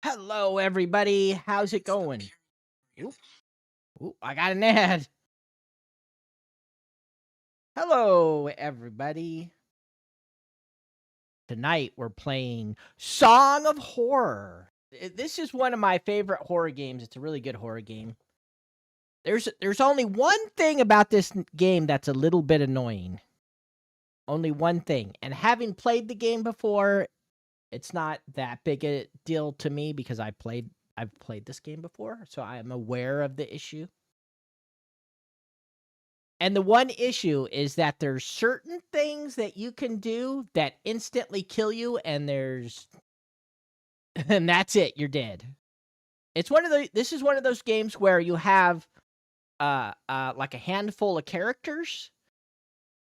Hello, everybody. How's it going? Oop, oop, I got an ad. Hello, everybody. Tonight we're playing Song of Horror. This is one of my favorite horror games. It's a really good horror game. There's only one thing about this game that's a little bit annoying. Only one thing. And having played the game before, it's not that big a deal to me because I've played this game before, so I am aware of the issue. And the one issue is that there's certain things that you can do that instantly kill you, and and that's it, you're dead. This is one of those games where you have like a handful of characters,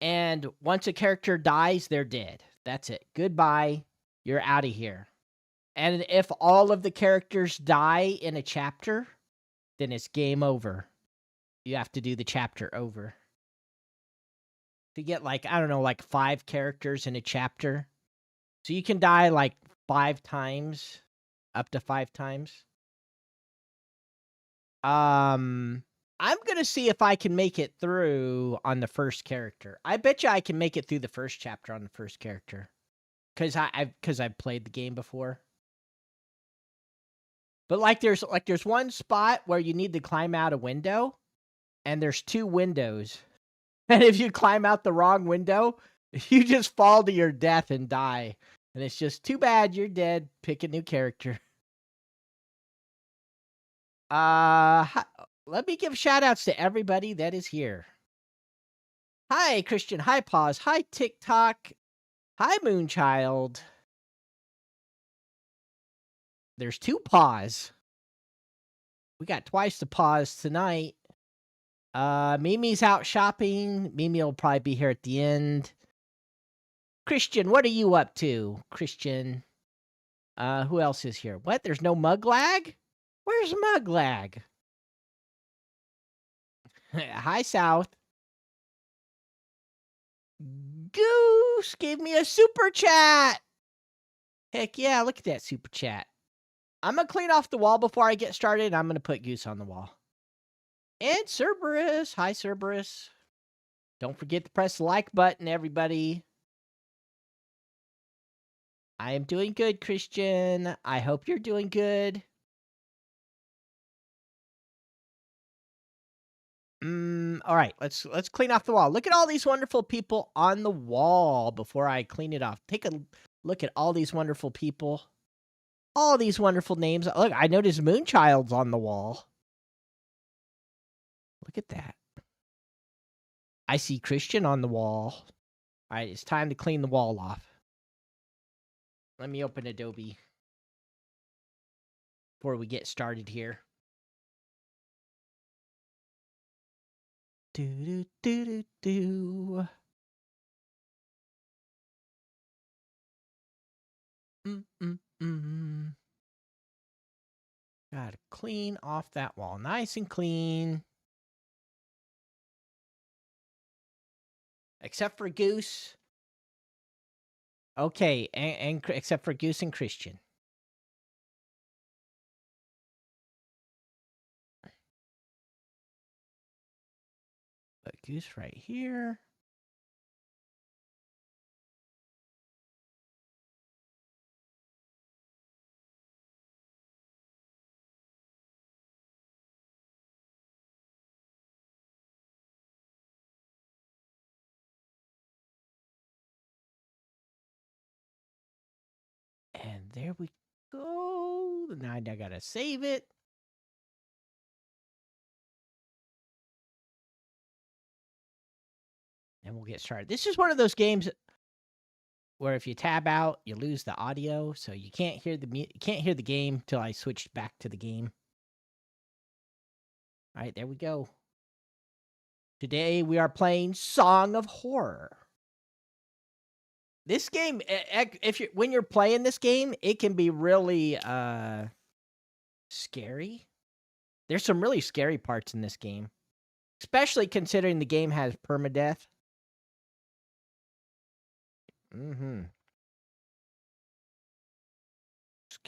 and once a character dies, they're dead. That's it. Goodbye. You're out of here. And if all of the characters die in a chapter, then it's game over. You have to do the chapter over. To get like, I don't know, like 5 characters in a chapter. So you can die like 5 times, up to 5 times. I'm gonna see if I can make it through on the first character. I bet you I can make it through the first chapter on the first character. Cause I've played the game before. But there's one spot where you need to climb out a window, and there's 2 windows. And if you climb out the wrong window, you just fall to your death and die. And it's just too bad, you're dead. Pick a new character. Let me give shout outs to everybody that is here. Hi, Christian. Hi, Pause. Hi, TikTok. Hi, Moonchild. There's 2 Paws. We got twice the Paws tonight. Mimi's out shopping. Mimi will probably be here at the end. Christian, what are you up to, Christian? Who else is here? What? There's no Muglag? Where's Muglag? Hi, South. Goose gave me a super chat. Heck yeah, look at that super chat. I'm going to clean off the wall before I get started, and I'm going to put Goose on the wall. And Cerberus. Hi, Cerberus. Don't forget to press the like button, everybody. I am doing good, Christian. I hope you're doing good. All right, let's clean off the wall. Look at all these wonderful people on the wall before I clean it off. Take a look at all these wonderful people. All these wonderful names. Look, I noticed Moonchild's on the wall. Look at that. I see Christian on the wall. All right, it's time to clean the wall off. Let me open Adobe before we get started here. Do do do do do. Gotta clean off that wall, nice and clean. Except for Goose. Okay, and except for Goose and Christian. Put Goose right here. And there we go. Now I gotta save it. And we'll get started. This is one of those games where if you tab out, you lose the audio, so you can't hear the game till I switch back to the game. All right, there we go. Today we are playing Song of Horror. This game, when you're playing this game, it can be really scary. There's some really scary parts in this game, especially considering the game has permadeath.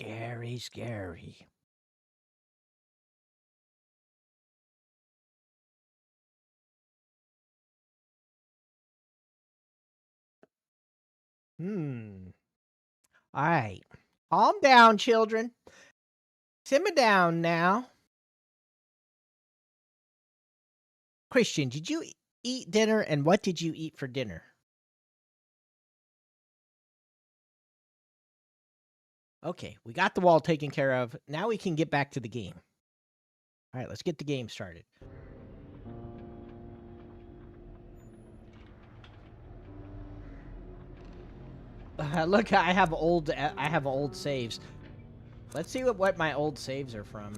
Scary, scary. All right. Calm down, children. Simmer down now. Christian, did you eat dinner, and what did you eat for dinner? Okay, we got the wall taken care of. Now we can get back to the game. All right, let's get the game started. Look, I have old saves. Let's see what my old saves are from.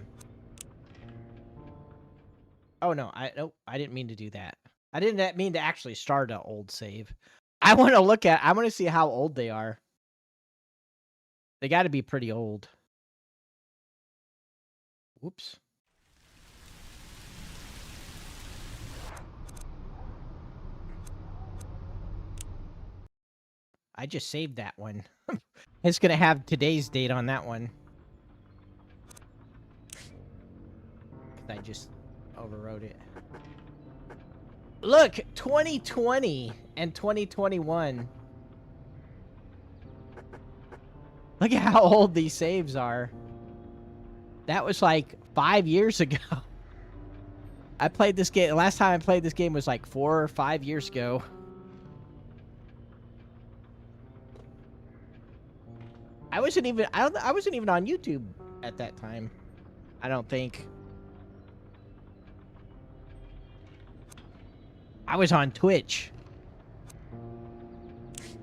Oh no, I didn't mean to do that. I didn't mean to actually start an old save. I want to see how old they are. They got to be pretty old. Whoops. I just saved that one. It's going to have today's date on that one. I just overwrote it. Look, 2020 and 2021. Look at how old these saves are. That was like 5 years ago. I played this game. Last time I played this game was like 4 or 5 years ago. I wasn't even on YouTube at that time. I don't think. I was on Twitch.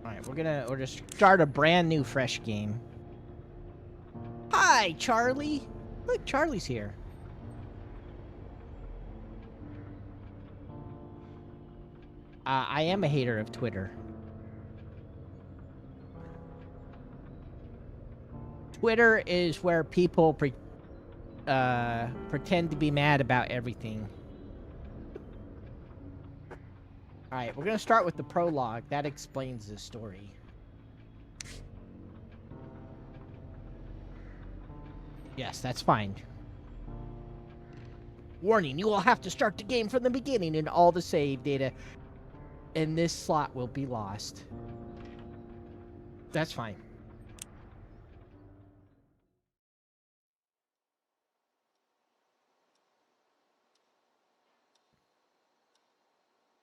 Alright, we're just start a brand new fresh game. Hi, Charlie. Look, Charlie's here. I am a hater of Twitter. Twitter is where people pretend to be mad about everything. Alright, we're gonna start with the prologue. That explains the story. Yes, that's fine. Warning, you will have to start the game from the beginning and all the save data in this slot will be lost. That's fine.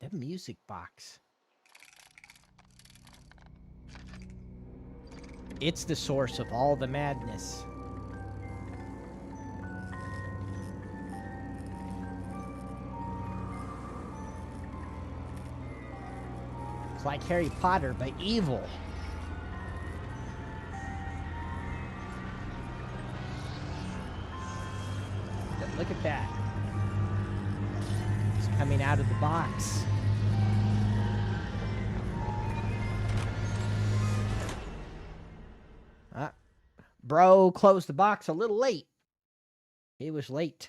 The music box. It's the source of all the madness. It's like Harry Potter, but evil. Look at that. It's coming out of the box. Bro closed the box a little late. He was late.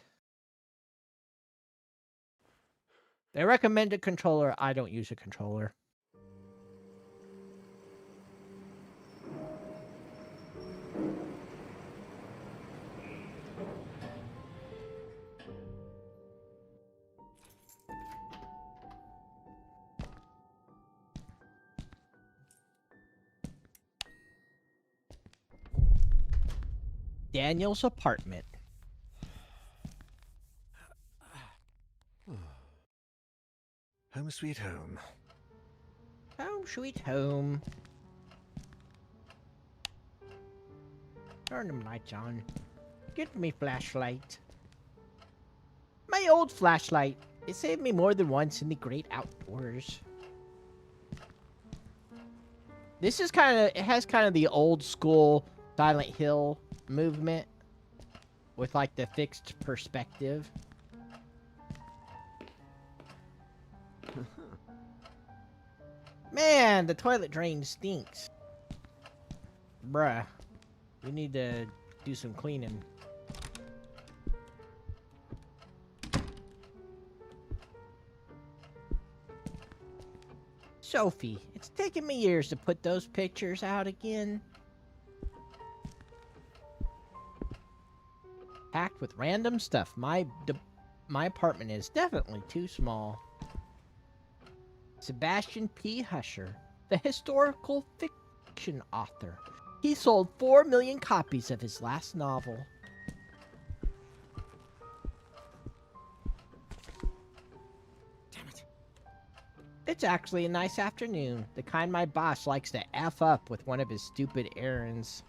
They recommend a controller. I don't use a controller. Daniel's apartment. Home sweet home. Home sweet home. Turn them lights on. Get me flashlight. My old flashlight. It saved me more than once in the great outdoors. This is it has kind of the old school Silent Hill movement with like the fixed perspective. Man, the toilet drain stinks. Bruh. We need to do some cleaning. Sophie, it's taken me years to put those pictures out again. Packed with random stuff. My apartment is definitely too small. Sebastian P. Husher, the historical fiction author. He sold 4 million copies of his last novel. Damn it. It's actually a nice afternoon, the kind my boss likes to F up with one of his stupid errands.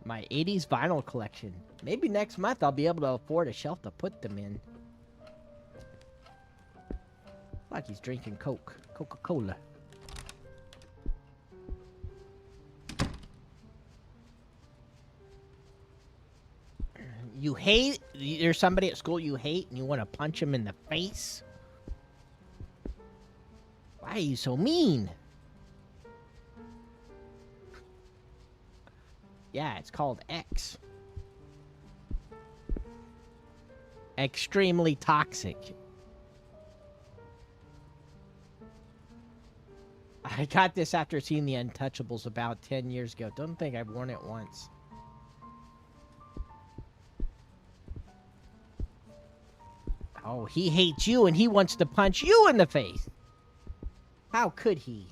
My 80s vinyl collection. Maybe next month I'll be able to afford a shelf to put them in. Like he's drinking Coca-Cola. You hate? There's somebody at school you hate and you want to punch him in the face? Why are you so mean? Yeah, it's called X. Extremely toxic. I got this after seeing The Untouchables about 10 years ago. Don't think I've worn it once. Oh, he hates you and he wants to punch you in the face. How could he?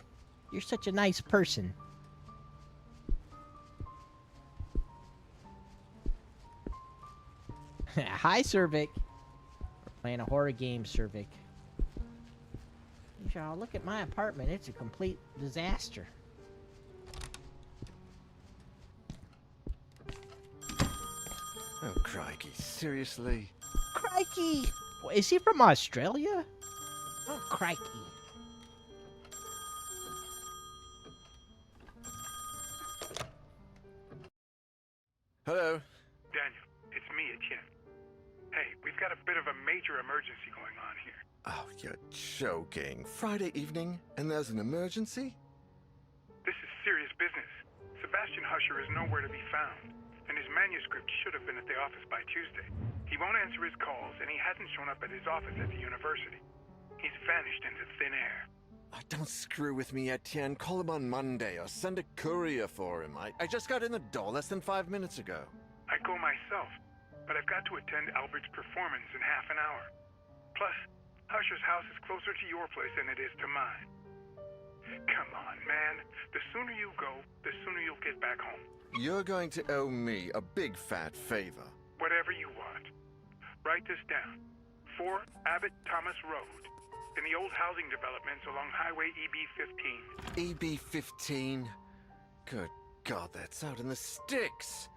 You're such a nice person. Hi, Cervic. We're playing a horror game, Cervic. Y'all, look at my apartment. It's a complete disaster. Oh, crikey. Seriously? Crikey! Is he from Australia? Oh, crikey. Hello? Daniel, it's me, Etienne. Hey, we've got a bit of a major emergency going on here. Oh, you're joking. Friday evening, and there's an emergency? This is serious business. Sebastian Husher is nowhere to be found, and his manuscript should have been at the office by Tuesday. He won't answer his calls, and he hasn't shown up at his office at the university. He's vanished into thin air. Oh, don't screw with me, Etienne. Call him on Monday, or send a courier for him. I just got in the door less than 5 minutes ago. I'd go myself, but I've got to attend Albert's performance in half an hour. Plus, Husher's house is closer to your place than it is to mine. Come on, man. The sooner you go, the sooner you'll get back home. You're going to owe me a big fat favor. Whatever you want. Write this down. 4 Abbott Thomas Road, in the old housing developments along Highway EB-15. EB-15? Good God, that's out in the sticks.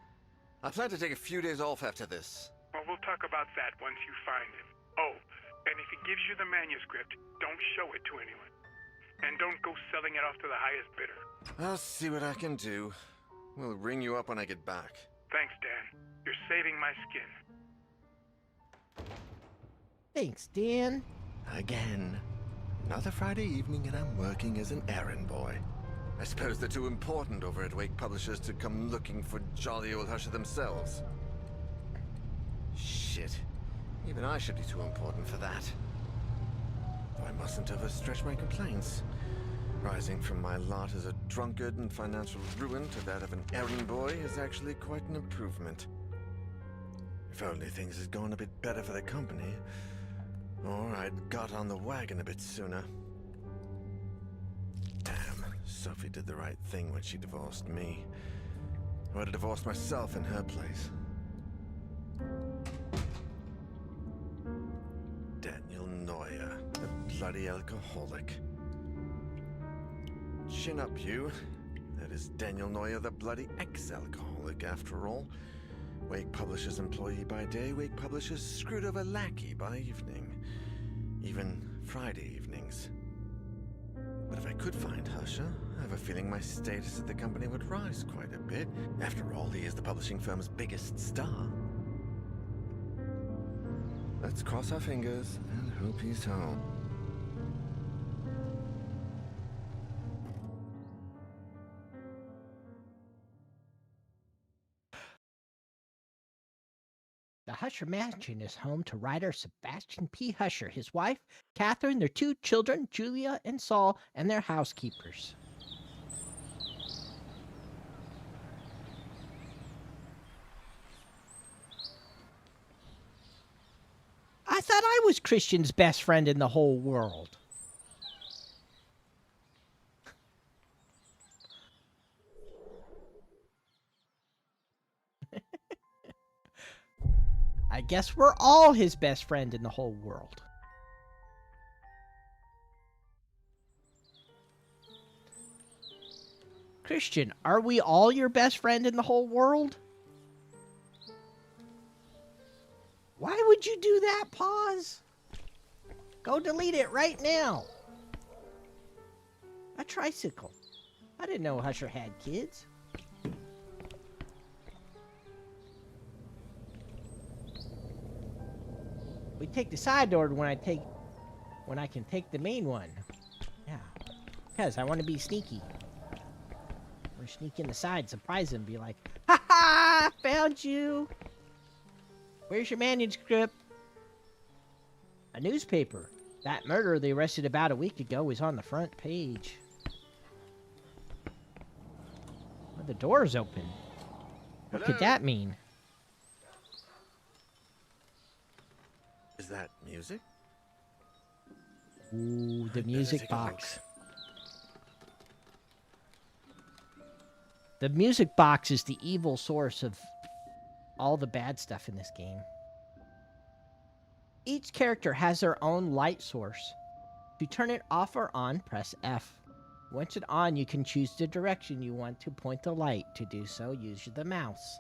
I plan to take a few days off after this. Well, we'll talk about that once you find him. Oh, and if he gives you the manuscript, don't show it to anyone. And don't go selling it off to the highest bidder. I'll see what I can do. We'll ring you up when I get back. Thanks, Dan. You're saving my skin. Thanks, Dan. Again. Another Friday evening and I'm working as an errand boy. I suppose they're too important over at Wake Publishers to come looking for jolly old Husher themselves. Shit. Even I should be too important for that. Though I mustn't overstretch my complaints. Rising from my lot as a drunkard and financial ruin to that of an errand boy is actually quite an improvement. If only things had gone a bit better for the company, or I'd got on the wagon a bit sooner. Damn, Sophie did the right thing when she divorced me. I would have divorced myself in her place. Daniel Neuer, the bloody alcoholic. Chin up, you. That is Daniel Neuer, the bloody ex-alcoholic, after all. Wake Publishers employee by day, Wake Publishers screwed over lackey by evening. Even Friday evenings. But if I could find Husher, I have a feeling my status at the company would rise quite a bit. After all, he is the publishing firm's biggest star. Let's cross our fingers and hope he's home. The Husher Mansion is home to writer Sebastian P. Husher, his wife, Catherine, their 2 children, Julia and Saul, and their housekeepers. I thought I was Christian's best friend in the whole world. I guess we're all his best friend in the whole world. Christian, are we all your best friend in the whole world? Why would you do that, Pause? Go delete it right now. A tricycle. I didn't know Husher had kids. We take the side door when I can take the main one. Yeah. Because I want to be sneaky. Or sneak in the side, surprise him, be like, ha ha! Found you! Where's your manuscript? A newspaper. That murderer they arrested about a week ago is on the front page. Well, the door's open. What could that mean? Is that music? Ooh, the music box. The music box is the evil source of all the bad stuff in this game. Each character has their own light source. To turn it off or on, press F. Once it's on, you can choose the direction you want to point the light. To do so, use the mouse.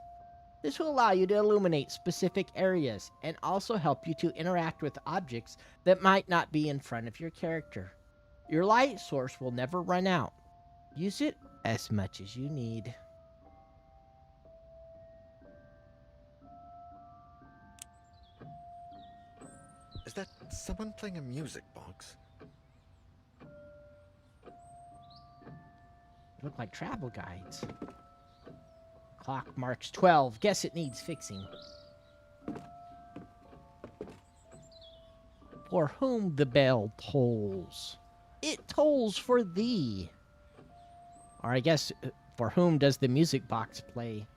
This will allow you to illuminate specific areas and also help you to interact with objects that might not be in front of your character. Your light source will never run out. Use it as much as you need. Is that someone playing a music box? Look like travel guides. Clock marks 12. Guess it needs fixing. For whom the bell tolls. It tolls for thee. Or I guess, for whom does the music box play?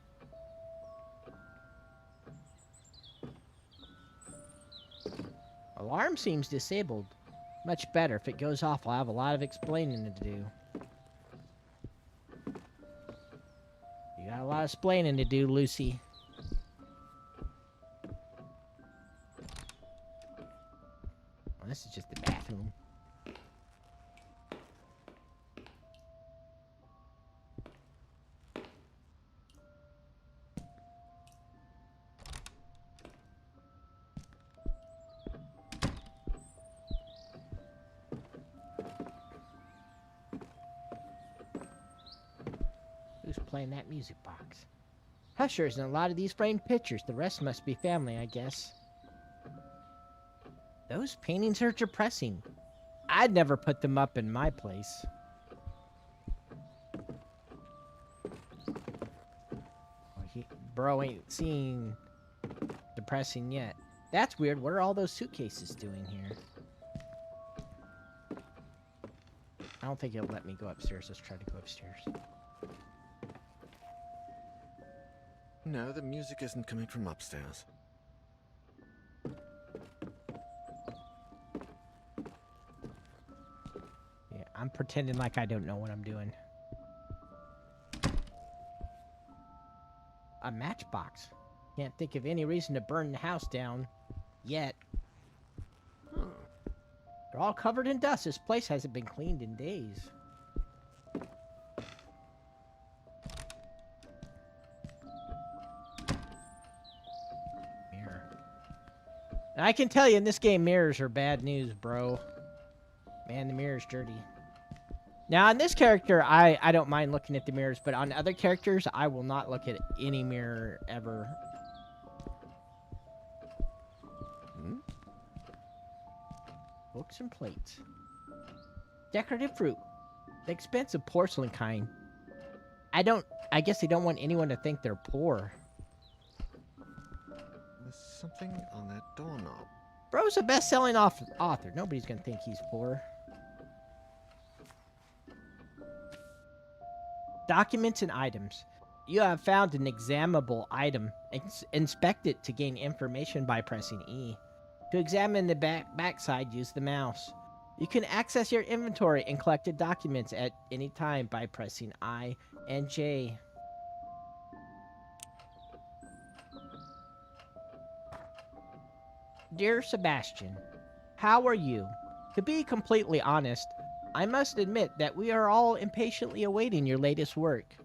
Alarm seems disabled. Much better. If it goes off, I'll have a lot of explaining to do. You got a lot of explaining to do, Lucy. Well, this is just the bathroom. Who's playing that music box? Husher's in a lot of these framed pictures. The rest must be family, I guess. Those paintings are depressing. I'd never put them up in my place. Bro ain't seen depressing yet. That's weird. What are all those suitcases doing here? I don't think it'll let me go upstairs. Let's try to go upstairs. No, the music isn't coming from upstairs. Yeah, I'm pretending like I don't know what I'm doing. A matchbox. Can't think of any reason to burn the house down. Yet. They're all covered in dust. This place hasn't been cleaned in days. Mirror. And I can tell you in this game, mirrors are bad news, bro. Man, the mirror's dirty. Now, on this character, I don't mind looking at the mirrors, but on other characters, I will not look at any mirror ever. Books and plates. Decorative fruit. The expensive porcelain kind. I guess they don't want anyone to think they're poor. There's something on that doorknob. Bro's a best-selling author. Nobody's gonna think he's poor. Documents and items. You have found an examinable item. Inspect it to gain information by pressing E. To examine the backside, use the mouse. You can access your inventory and collected documents at any time by pressing I and J. Dear Sebastian, how are you? To be completely honest, I must admit that we are all impatiently awaiting your latest work.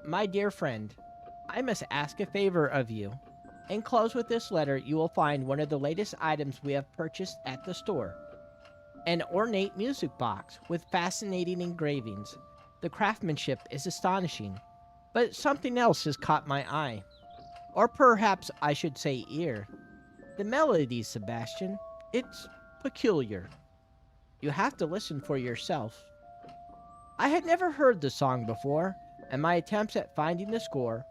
My dear friend, I must ask a favor of you. Enclosed with this letter, you will find one of the latest items we have purchased at the store. An ornate music box with fascinating engravings. The craftsmanship is astonishing, but something else has caught my eye. Or perhaps I should say ear. The melody, Sebastian. It's peculiar. You have to listen for yourself. I had never heard the song before, and my attempts at finding the score,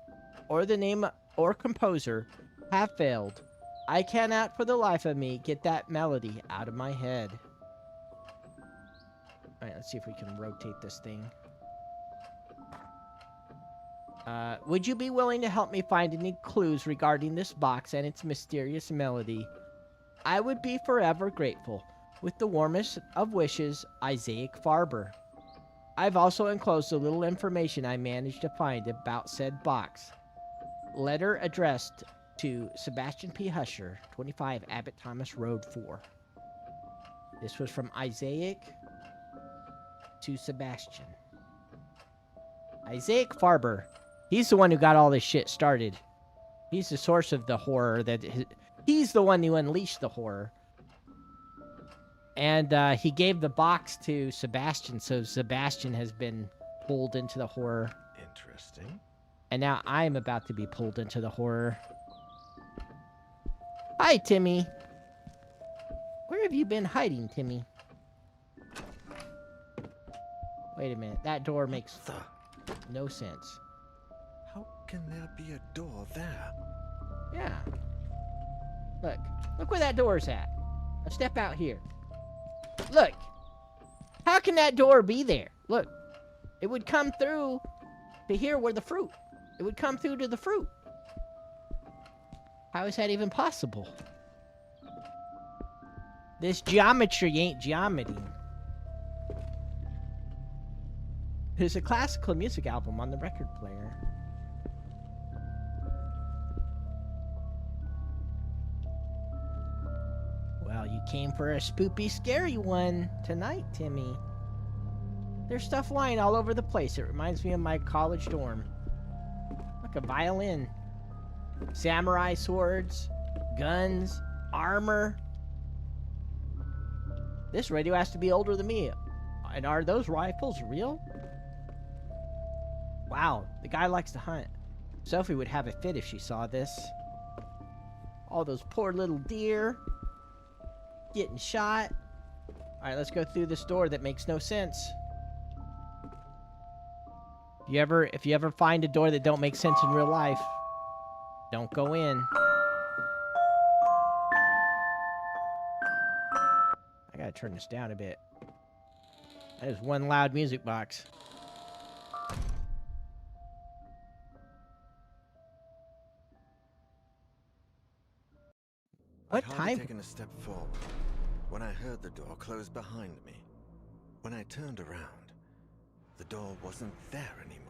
or the name or composer, have failed. I cannot for the life of me get that melody out of my head. Alright, let's see if we can rotate this thing. Would you be willing to help me find any clues regarding this box and its mysterious melody? I would be forever grateful. With the warmest of wishes, Isaac Farber. I've also enclosed a little information I managed to find about said box. Letter addressed to Sebastian P. Husher, 25 Abbott Thomas Road 4. This was from Isaac to Sebastian. Isaac Farber. He's the one who got all this shit started. He's the source of the horror. He's the one who unleashed the horror. And he gave the box to Sebastian, so Sebastian has been pulled into the horror. Interesting. And now I'm about to be pulled into the horror. Hi, Timmy. Where have you been hiding, Timmy? Wait a minute. That door makes no sense. How can there be a door there? Yeah. Look where that door's at. Now step out here. Look. How can that door be there? Look. It would come through to here where the fruit. It would come through to the fruit. How is that even possible? This geometry ain't geometry. There's a classical music album on the record player. Well, you came for a spoopy, scary one tonight, Timmy. There's stuff lying all over the place. It reminds me of my college dorm. Like a violin. Samurai swords, guns, armor. This radio has to be older than me. And are those rifles real? Wow, the guy likes to hunt. Sophie would have a fit if she saw this. All those poor little deer getting shot. Alright, let's go through this door that makes no sense. If you ever find a door that don't make sense in real life, don't go in. I gotta turn this down a bit. That is one loud music box. What I'd time? hardly taken a step forward when I heard the door close behind me. When I turned around, the door wasn't there anymore.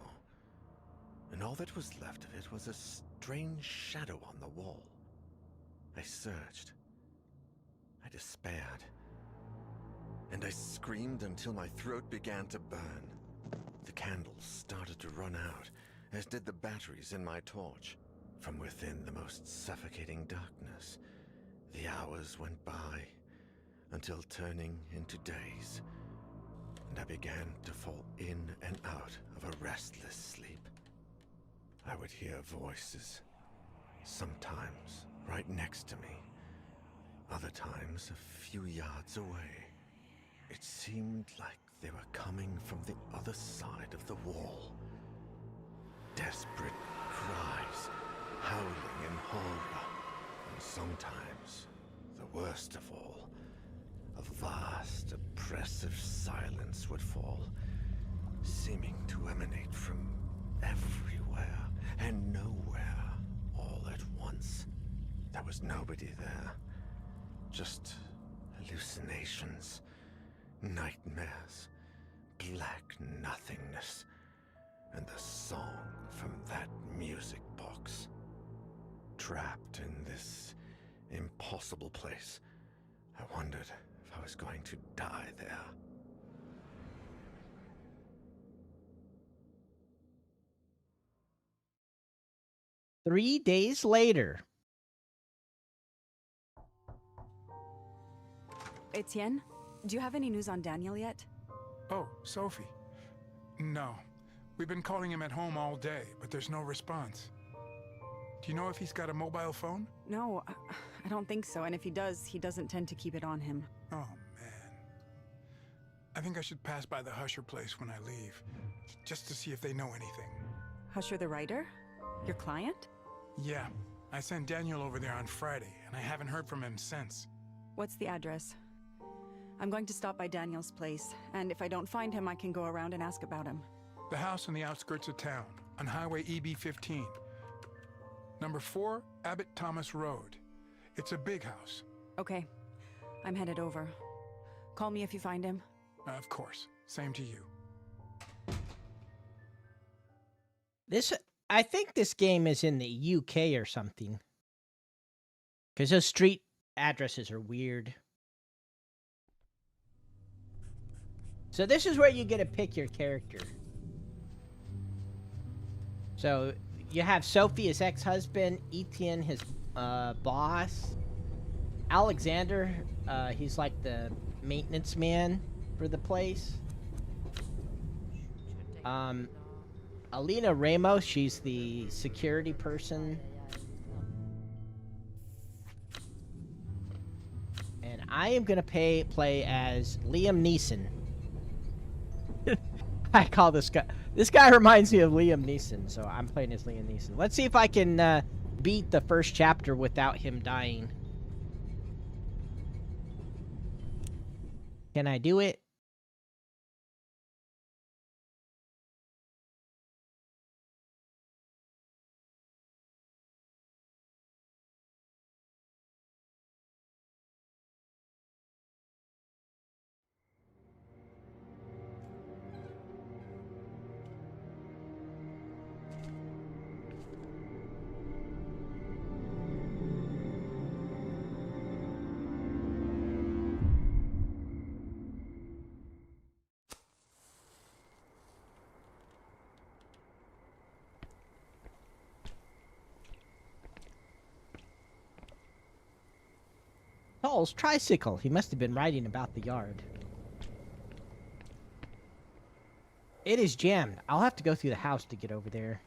And all that was left of it was a strange shadow on the wall. I searched. I despaired. And I screamed until my throat began to burn. The candles started to run out, as did the batteries in my torch. From within the most suffocating darkness, the hours went by, until turning into days, and I began to fall in and out of a restless sleep. I would hear voices, sometimes right next to me, other times a few yards away. It seemed like they were coming from the other side of the wall. Desperate cries, howling in horror, and sometimes, the worst of all, a vast, oppressive silence would fall, seeming to emanate from everywhere and nowhere all at once. There was nobody there, just hallucinations, nightmares, black nothingness, and the song from that music box. Trapped in this impossible place, I wondered if I was going to die there. Three days later. Etienne, do you have any news on Daniel yet? Oh, Sophie. No. We've been calling him at home all day, but there's no response. Do you know if he's got a mobile phone? No, I don't think so. And if he does, he doesn't tend to keep it on him. Oh, man. I think I should pass by the Husher place when I leave, just to see if they know anything. Husher the writer? Your client? Yeah. I sent Daniel over there on Friday, and I haven't heard from him since. What's the address? I'm going to stop by Daniel's place, and if I don't find him, I can go around and ask about him. The house on the outskirts of town, on Highway EB-15. Number 4, Abbott Thomas Road. It's a big house. Okay. I'm headed over. Call me if you find him. Of course. Same to you. I think this game is in the UK or something. Because those street addresses are weird. So this is where you get to pick your character. So you have Sophie, his ex-husband, Etienne, his boss, Alexander, he's like the maintenance man for the place. Alina Ramos, she's the security person. And I am gonna play as Liam Neeson. I call this guy reminds me of Liam Neeson, so I'm playing as Liam Neeson. Let's see if I can beat the first chapter without him dying. Can I do it? Paul's tricycle. He must have been riding about the yard. It is jammed. I'll have to go through the house to get over there.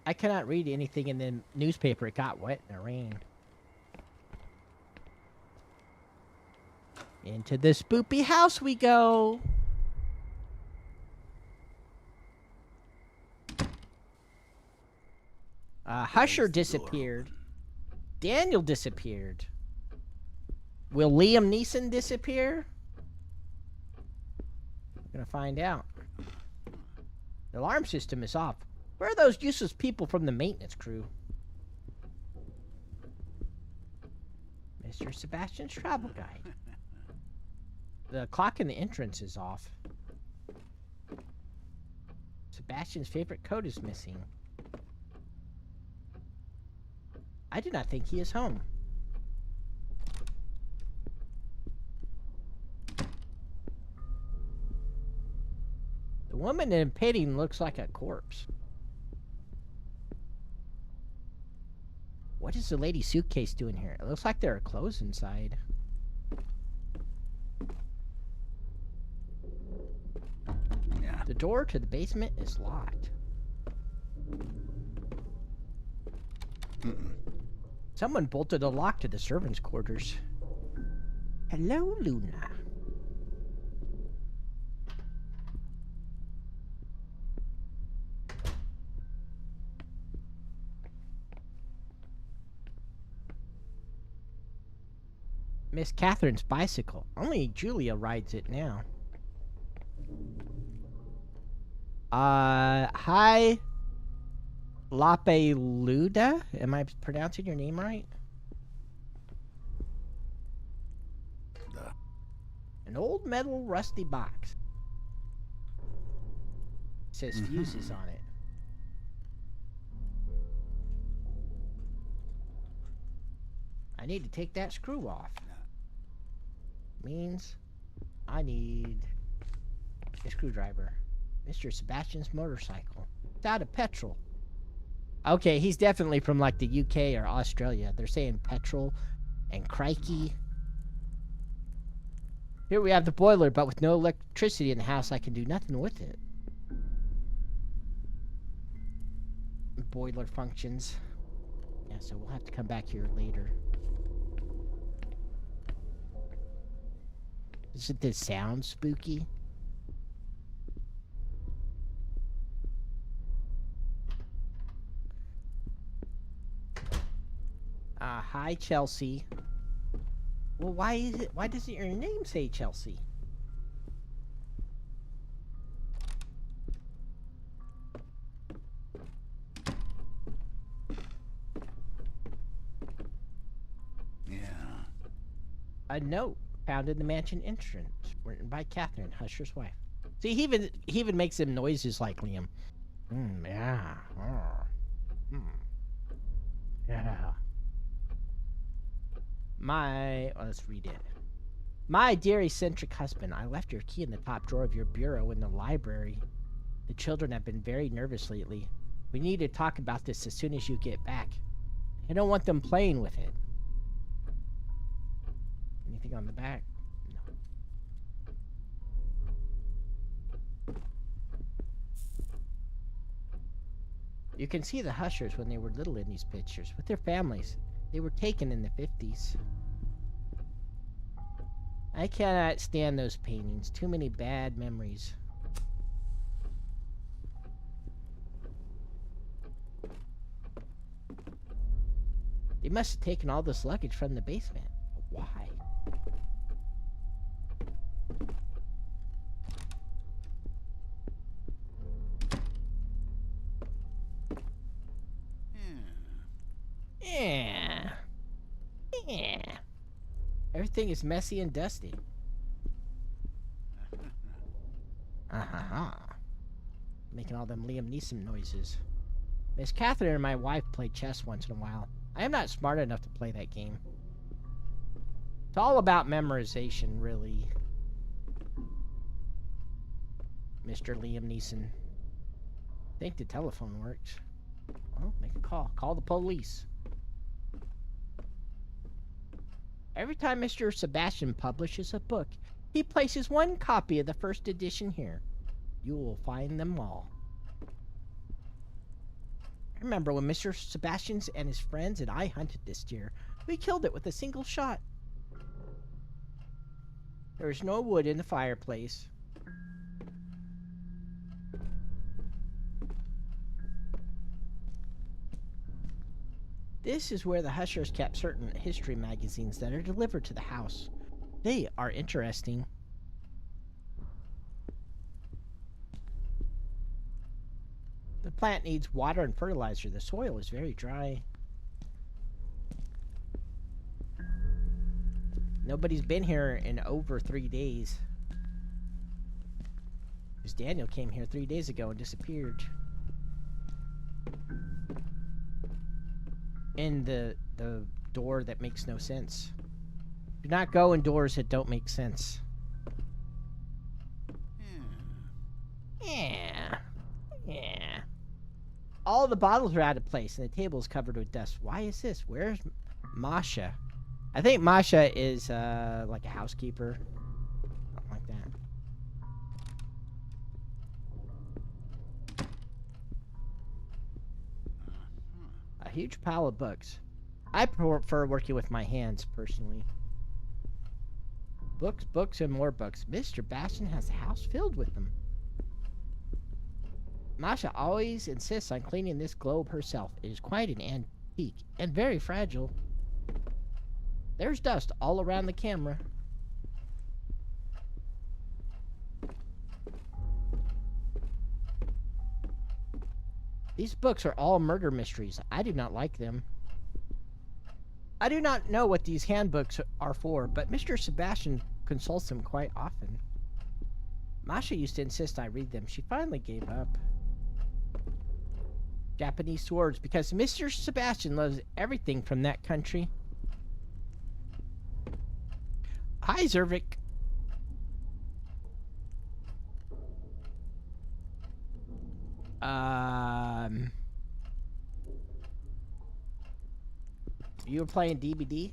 I cannot read anything in the newspaper. It got wet in the rain. Into the spoopy house we go. Husher disappeared. Daniel disappeared. Will Liam Neeson disappear? We're gonna find out. The alarm system is off. Where are those useless people from the maintenance crew? Mr. Sebastian's travel guide. The clock in the entrance is off. Sebastian's favorite coat is missing. I do not think he is home. The woman in painting looks like a corpse. What is the lady's suitcase doing here? It looks like there are clothes inside. Yeah. The door to the basement is locked. Someone bolted a lock to the servants' quarters. Hello, Luna. Miss Catherine's bicycle. Only Julia rides it now. Hi. Lape Luda? Am I pronouncing your name right? An old metal rusty box. It says fuses on it. I need to take that screw off. Means I need a screwdriver. Mr. Sebastian's motorcycle. It's out of petrol. Okay, he's definitely from like the UK or Australia. They're saying petrol and crikey. Here we have the boiler, but with no electricity in the house, I can do nothing with it. Boiler functions. Yeah, so we'll have to come back here later. Doesn't this sound spooky? Hi, Chelsea. Well, why doesn't your name say Chelsea? Yeah. A note found in the mansion entrance, written by Catherine, Husher's wife. See, he even makes them noises like Liam. Yeah. Yeah. Let's read it. My dear eccentric husband, I left your key in the top drawer of your bureau in the library. The children have been very nervous lately. We need to talk about this as soon as you get back. I don't want them playing with it. Anything on the back? No. You can see the Hushers when they were little in these pictures, with their families. They were taken in the 50s. I cannot stand those paintings. Too many bad memories. They must have taken all this luggage from the basement. Why? Yeah. Yeah. Everything is messy and dusty. Making all them Liam Neeson noises. Miss Catherine and my wife play chess once in a while. I am not smart enough to play that game. It's all about memorization, really. Mr. Liam Neeson. I think the telephone works. Well, make a call. Call the police. Every time Mr. Sebastian publishes a book, he places one copy of the first edition here. You will find them all. I remember when Mr. Sebastian and his friends and I hunted this deer. We killed it with a single shot. There was no wood in the fireplace. This is where the Hushers kept certain history magazines that are delivered to the house. They are interesting. The plant needs water and fertilizer. The soil is very dry. Nobody's been here in over 3 days. Because Daniel came here 3 days ago and disappeared. In the door that makes no sense. Do not go in doors that don't make sense. Yeah. Yeah. All the bottles are out of place and the table is covered with dust. Why is this? Where's Masha? I think Masha is like a housekeeper. Something like that. A huge pile of books. I prefer working with my hands, personally. Books, books, and more books. Mr. Bastion has a house filled with them. Masha always insists on cleaning this globe herself. It is quite an antique and very fragile. There's dust all around the camera. These books are all murder mysteries. I do not like them. I do not know what these handbooks are for, but Mr. Sebastian consults them quite often. Masha used to insist I read them. She finally gave up. Japanese swords, because Mr. Sebastian loves everything from that country. Hi, Zervik. You were playing DVD?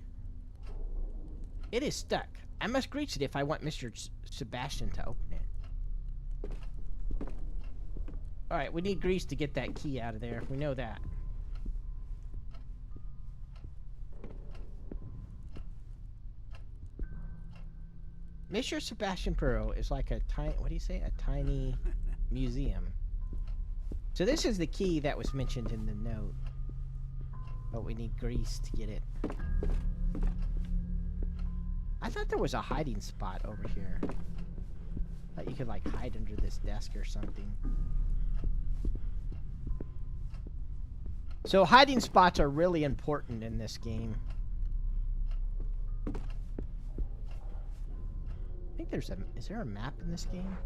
It is stuck. I must grease it if I want Mr. Sebastian to open it. Alright, we need grease to get that key out of there. We know that. Mr. Sebastian Perot is like a tiny, what do you say? A tiny museum. So this is the key that was mentioned in the note. But we need grease to get it. I thought there was a hiding spot over here. I thought you could like hide under this desk or something. So hiding spots are really important in this game. I think there's a, is there a map in this game?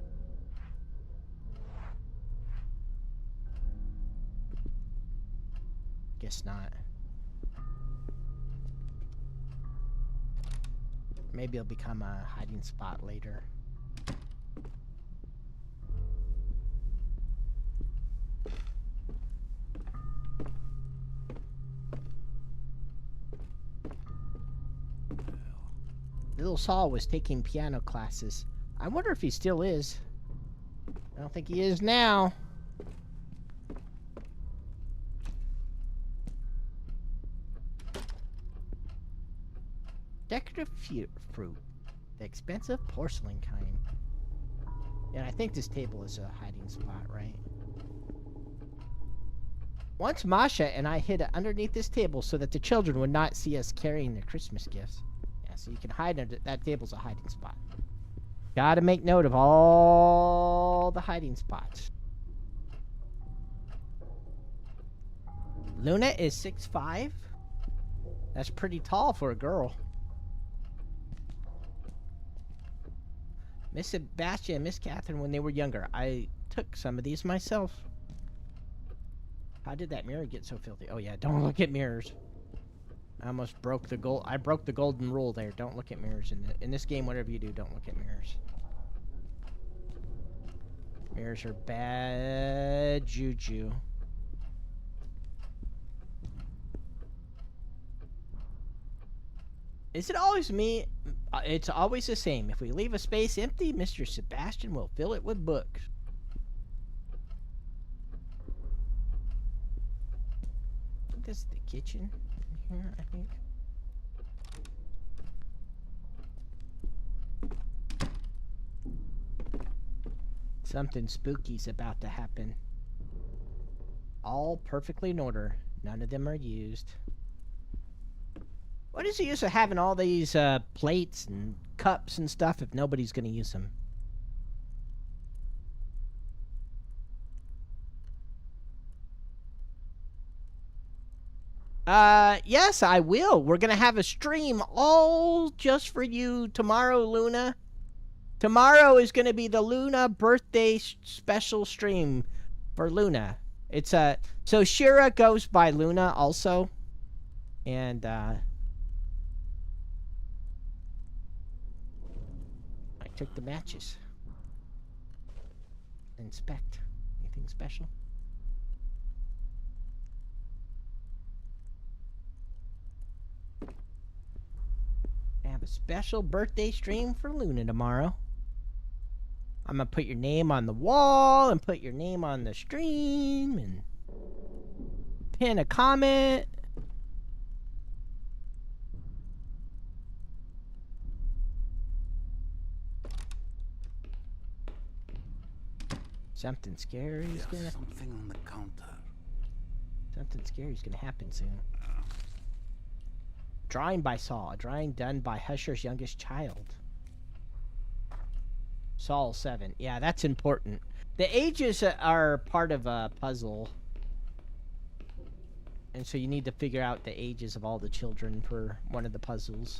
Guess not. Maybe it'll become a hiding spot later. Little Saul was taking piano classes. I wonder if he still is. I don't think he is now. Decorative fruit. The expensive porcelain kind. Yeah, I think this table is a hiding spot, right? Once Masha and I hid underneath this table so that the children would not see us carrying their Christmas gifts. Yeah, so you can hide under that table's a hiding spot. Gotta make note of all the hiding spots. Luna is 6'5". That's pretty tall for a girl. Miss Sebastian and Miss Catherine when they were younger. I took some of these myself. How did that mirror get so filthy? Oh yeah, don't look at mirrors. I almost broke the I broke the golden rule there. Don't look at mirrors in this game. Whatever you do, don't look at mirrors. Mirrors are bad juju. Is it always me? It's always the same. If we leave a space empty, Mr. Sebastian will fill it with books. I think this is the kitchen in here, I think. Something spooky's about to happen. All perfectly in order. None of them are used. What is the use of having all these plates and cups and stuff if nobody's going to use them? Yes, I will. We're going to have a stream all just for you tomorrow, Luna. Tomorrow is going to be the Luna birthday special stream for Luna. It's so Shira goes by Luna also. And I took the matches. Inspect. Anything special? I have a special birthday stream for Luna tomorrow. I'm gonna put your name on the wall and put your name on the stream and pin a comment. Something scary is gonna. Something on the counter. Something scary is gonna happen soon. Drawing by Saul. A drawing done by Husher's youngest child. Saul 7. Yeah, that's important. The ages are part of a puzzle. And so you need to figure out the ages of all the children for one of the puzzles.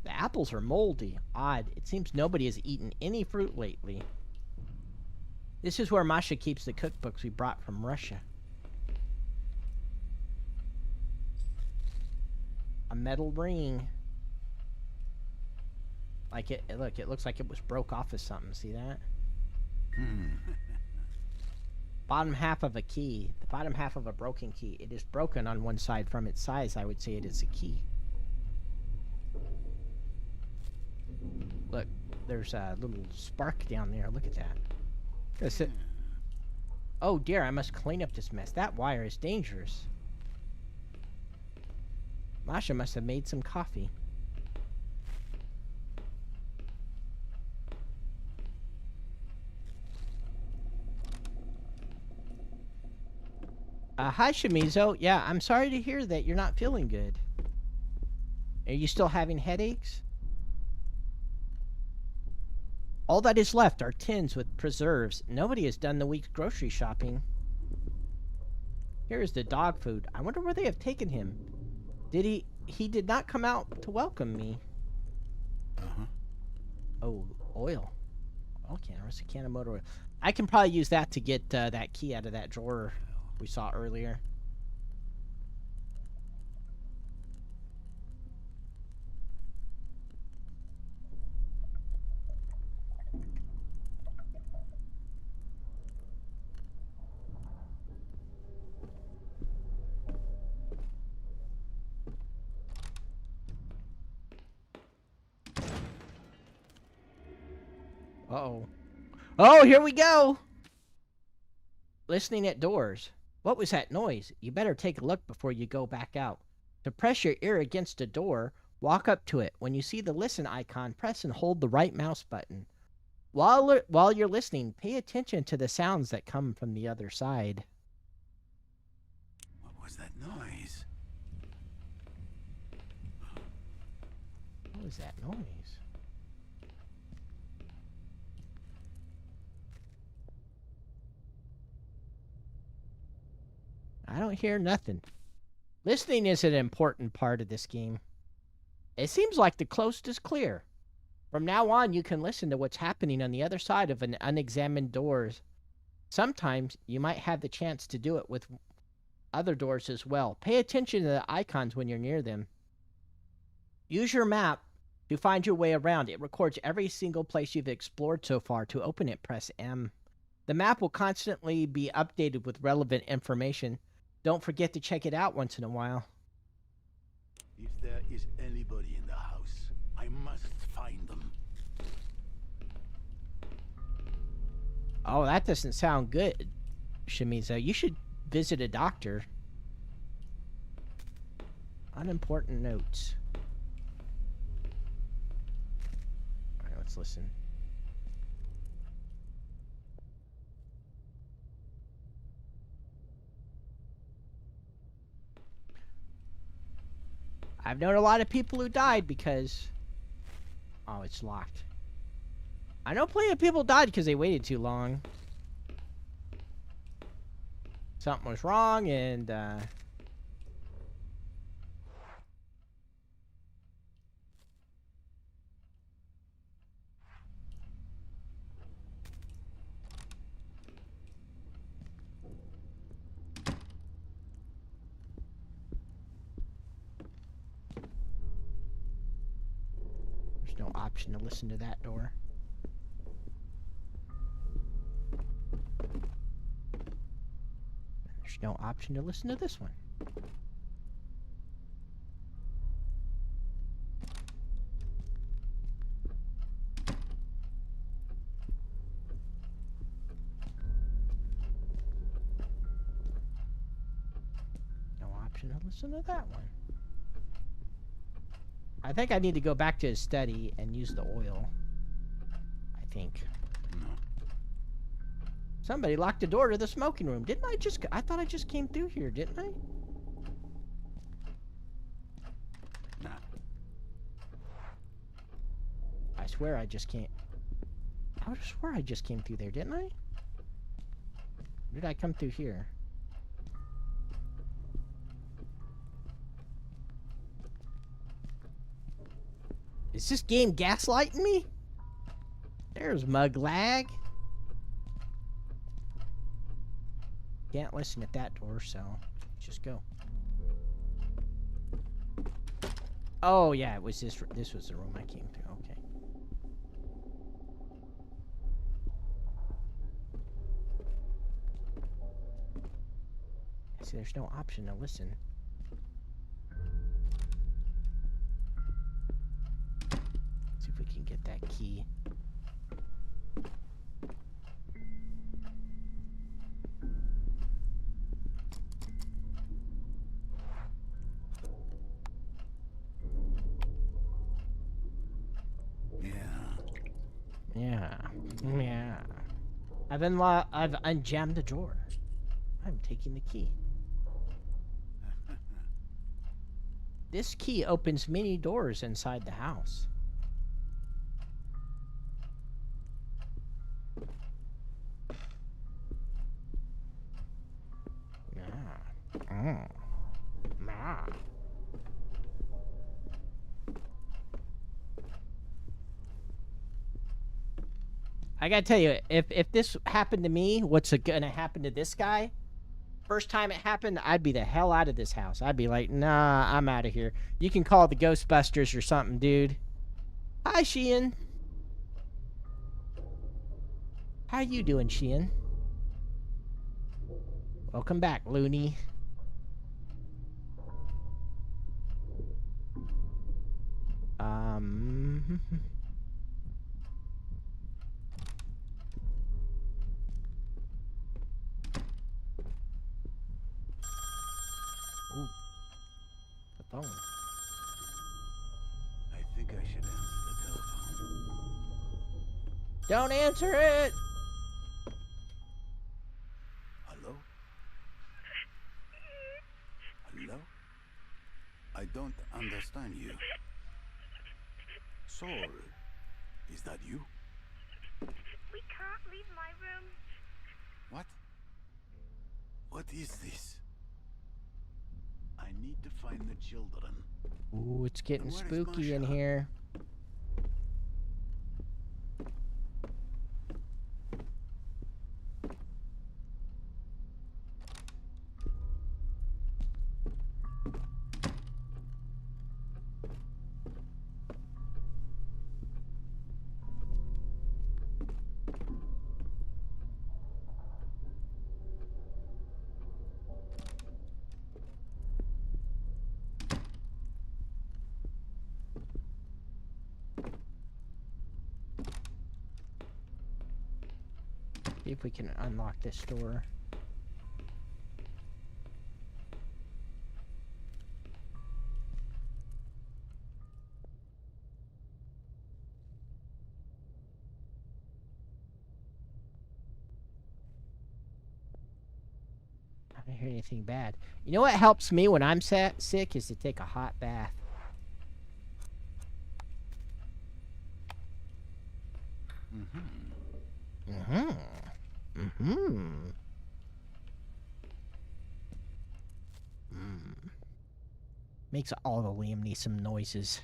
The apples are moldy. Odd. It seems nobody has eaten any fruit lately. This is where Masha keeps the cookbooks we brought from Russia. A metal ring. Like look, it looks like it was broke off of something. See that? Bottom half of a key. The bottom half of a broken key. It is broken on one side from its size. I would say it is a key. Look, there's a little spark down there. Look at that. That's it. Oh dear, I must clean up this mess. That wire is dangerous. Masha must have made some coffee. Hi, Shimizu. Yeah, I'm sorry to hear that you're not feeling good. Are you still having headaches? All that is left are tins with preserves. Nobody has done the week's grocery shopping. Here is the dog food. I wonder where they have taken him. He did not come out to welcome me. Oh, oil. Okay, there's a can of motor oil. I can probably use that to get that key out of that drawer we saw earlier. Uh-oh. Oh, here we go! Listening at doors. What was that noise? You better take a look before you go back out. To press your ear against a door, walk up to it. When you see the listen icon, press and hold the right mouse button. While you're listening, pay attention to the sounds that come from the other side. What was that noise? What was that noise? I don't hear nothing. Listening is an important part of this game. It seems like the coast is clear. From now on, you can listen to what's happening on the other side of an unexamined doors. Sometimes you might have the chance to do it with other doors as well. Pay attention to the icons when you're near them. Use your map to find your way around. It records every single place you've explored so far. To open it, press M. The map will constantly be updated with relevant information. Don't forget to check it out once in a while. If there is anybody in the house, I must find them. Oh, that doesn't sound good, Shimizu. You should visit a doctor. Unimportant notes. Alright, let's listen. I've known a lot of people who died because... Oh, it's locked. I know plenty of people died because they waited too long. Something was wrong and, there's no option to listen to that door. There's no option to listen to this one. No option to listen to that one. I think I need to go back to his study and use the oil. I think. No. Somebody locked the door to the smoking room. Didn't I just... I thought I just came through here, didn't I? Nah. I swear I just can't... I swear I just came through there, didn't I? Did I come through here? Is this game gaslighting me? There's mug lag. Can't listen at that door, so let's just go. Oh yeah, it was this. This was the room I came to. Okay. See, there's no option to listen. See if we can get that key. Yeah. I've unjammed the drawer. I'm taking the key. This key opens many doors inside the house. I gotta tell you, if this happened to me, what's gonna happen to this guy? First time it happened, I'd be the hell out of this house. I'd be like, nah, I'm out of here. You can call the Ghostbusters or something, dude. Hi, Sheehan. How you doing, Sheehan? Welcome back, Looney. Ooh. The phone. I think I should answer the telephone. Don't answer it! Hello? Hello? I don't understand you. Saul, is that you? We can't leave my room. What? What is this? I need to find the children. Ooh, it's getting And where is spooky in Masha? here. See if we can unlock this door. I don't hear anything bad. You know what helps me when I'm sick is to take a hot bath. Makes all the Liam Neeson noises.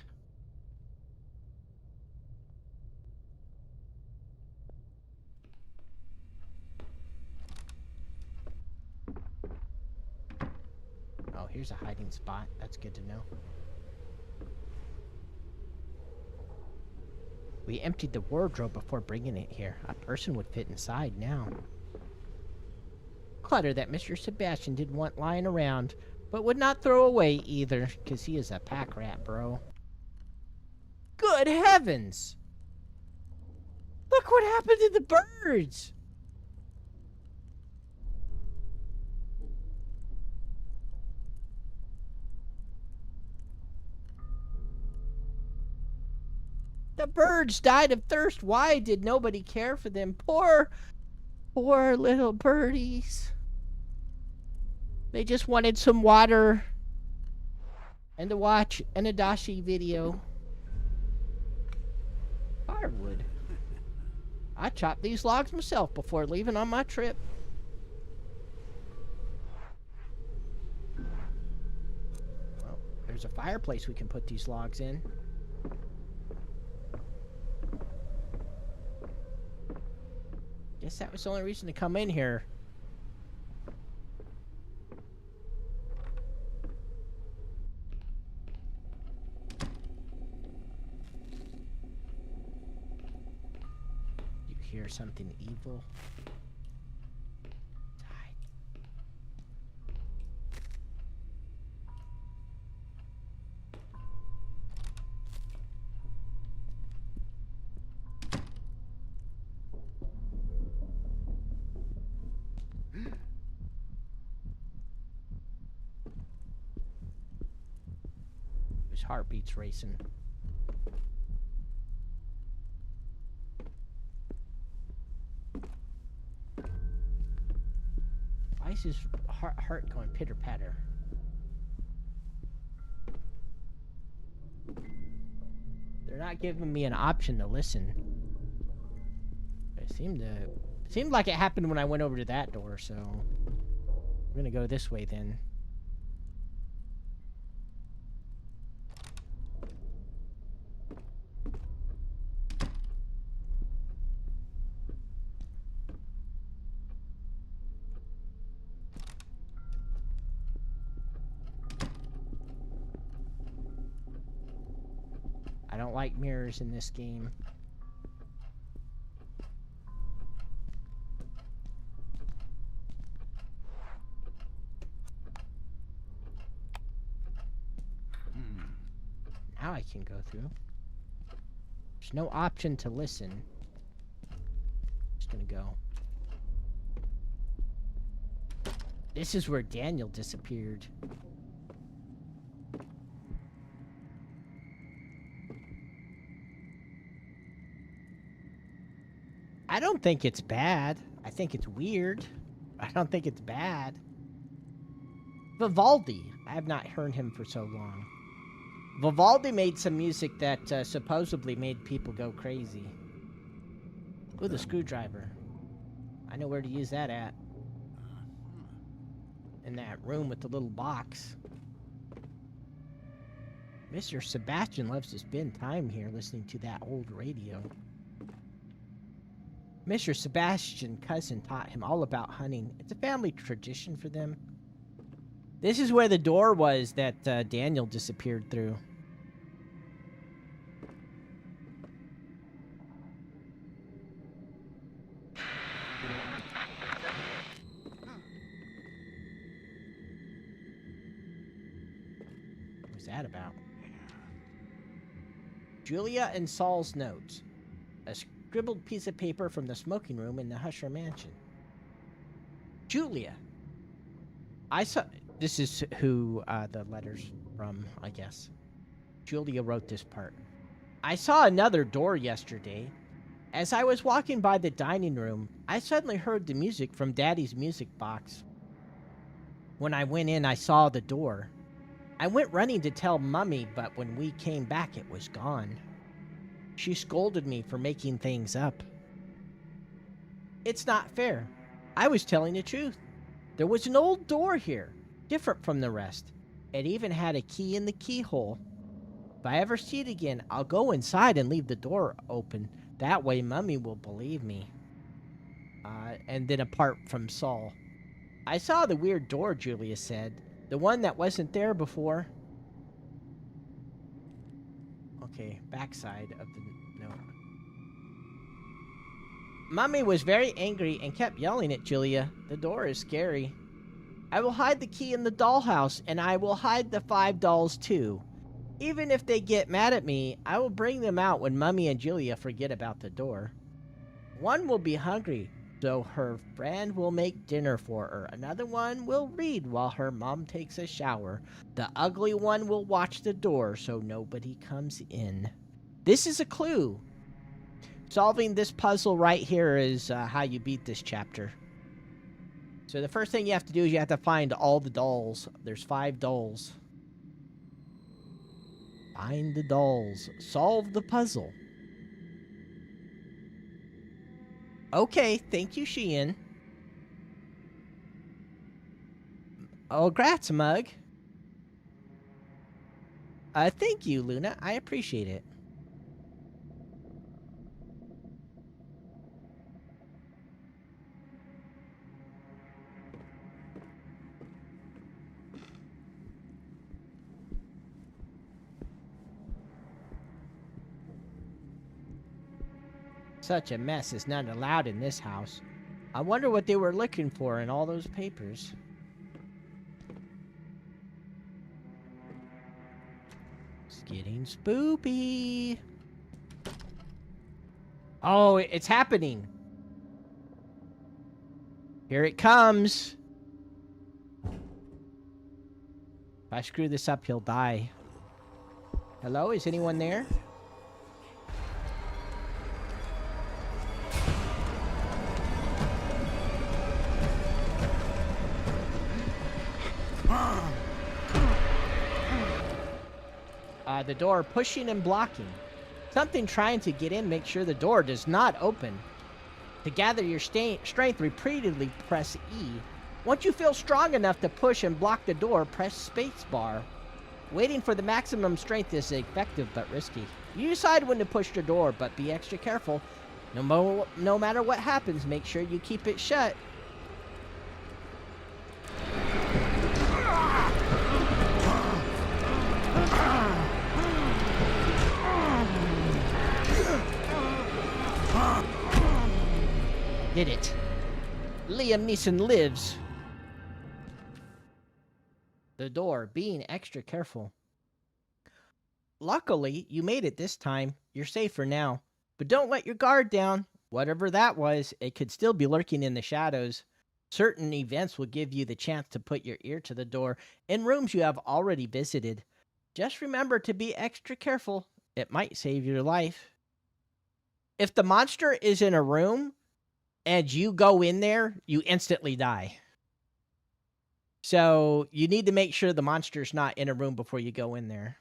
Oh, here's a hiding spot. That's good to know. We emptied the wardrobe before bringing it here. A person would fit inside now. Clutter that Mr. Sebastian didn't want lying around, but would not throw away either, because he is a pack rat, bro. Good heavens! Look what happened to the birds! The birds died of thirst. Why did nobody care for them? Poor little birdies. They just wanted some water and to watch an Adachi video. Firewood. I chopped these logs myself before leaving on my trip. There's a fireplace we can put these logs in. Guess that was the only reason to come in here. You hear something evil? His heartbeat's racing. Why is his heart going pitter-patter? They're not giving me an option to listen. It seemed like it happened when I went over to that door, so we're gonna go this way then. I don't like mirrors in this game. Now I can go through. There's no option to listen. Just gonna go. This is where Daniel disappeared. I don't think it's bad. I think it's weird. I don't think it's bad. Vivaldi. I have not heard him for so long. Vivaldi made some music that supposedly made people go crazy. Ooh, the screwdriver. I know where to use that at. In that room with the little box. Mr. Sebastian loves to spend time here listening to that old radio. Mr. Sebastian's cousin taught him all about hunting. It's a family tradition for them. This is where the door was that Daniel disappeared through. What's that about? Julia and Saul's notes. A scribbled piece of paper from the smoking room in the Husher mansion. Julia. I saw... This is who the letter's from, I guess. Julia wrote this part. I saw another door yesterday. As I was walking by the dining room, I suddenly heard the music from Daddy's music box. When I went in, I saw the door. I went running to tell Mummy, but when we came back, it was gone. She scolded me for making things up. It's not fair. I was telling the truth. There was an old door here, different from the rest. It even had a key in the keyhole. If I ever see it again, I'll go inside and leave the door open. That way Mummy will believe me. And then apart from Saul. I saw the weird door, Julia said. The one that wasn't there before. Okay, backside of the note. Mummy was very angry and kept yelling at Julia. The door is scary. I will hide the key in the dollhouse, and I will hide the 5 dolls too. Even if they get mad at me, I will bring them out when Mummy and Julia forget about the door. One will be hungry, so her friend will make dinner for her. Another one will read while her mom takes a shower. The ugly one will watch the door so nobody comes in. This is a clue. Solving this puzzle right here is how you beat this chapter. So the first thing you have to do is you have to find all the dolls. There's 5 dolls. Find the dolls. Solve the puzzle. Okay, thank you, Sheehan. Oh, grats, Mug. Thank you, Luna. I appreciate it. Such a mess is not allowed in this house. I wonder what they were looking for in all those papers. It's getting spoopy. Oh, it's happening. Here it comes. If I screw this up, he'll die. Hello, is anyone there? The door pushing and blocking. Something trying to get in, make sure the door does not open. To gather your strength, repeatedly press E. Once you feel strong enough to push and block the door, press spacebar. Waiting for the maximum strength is effective but risky. You decide when to push the door, but be extra careful. No matter what happens, make sure you keep it shut. Did it. Liam Neeson lives. The door, being extra careful. Luckily, you made it this time. You're safe for now. But don't let your guard down. Whatever that was, it could still be lurking in the shadows. Certain events will give you the chance to put your ear to the door in rooms you have already visited. Just remember to be extra careful. It might save your life. If the monster is in a room and you go in there, you instantly die. So you need to make sure the monster's not in a room before you go in there.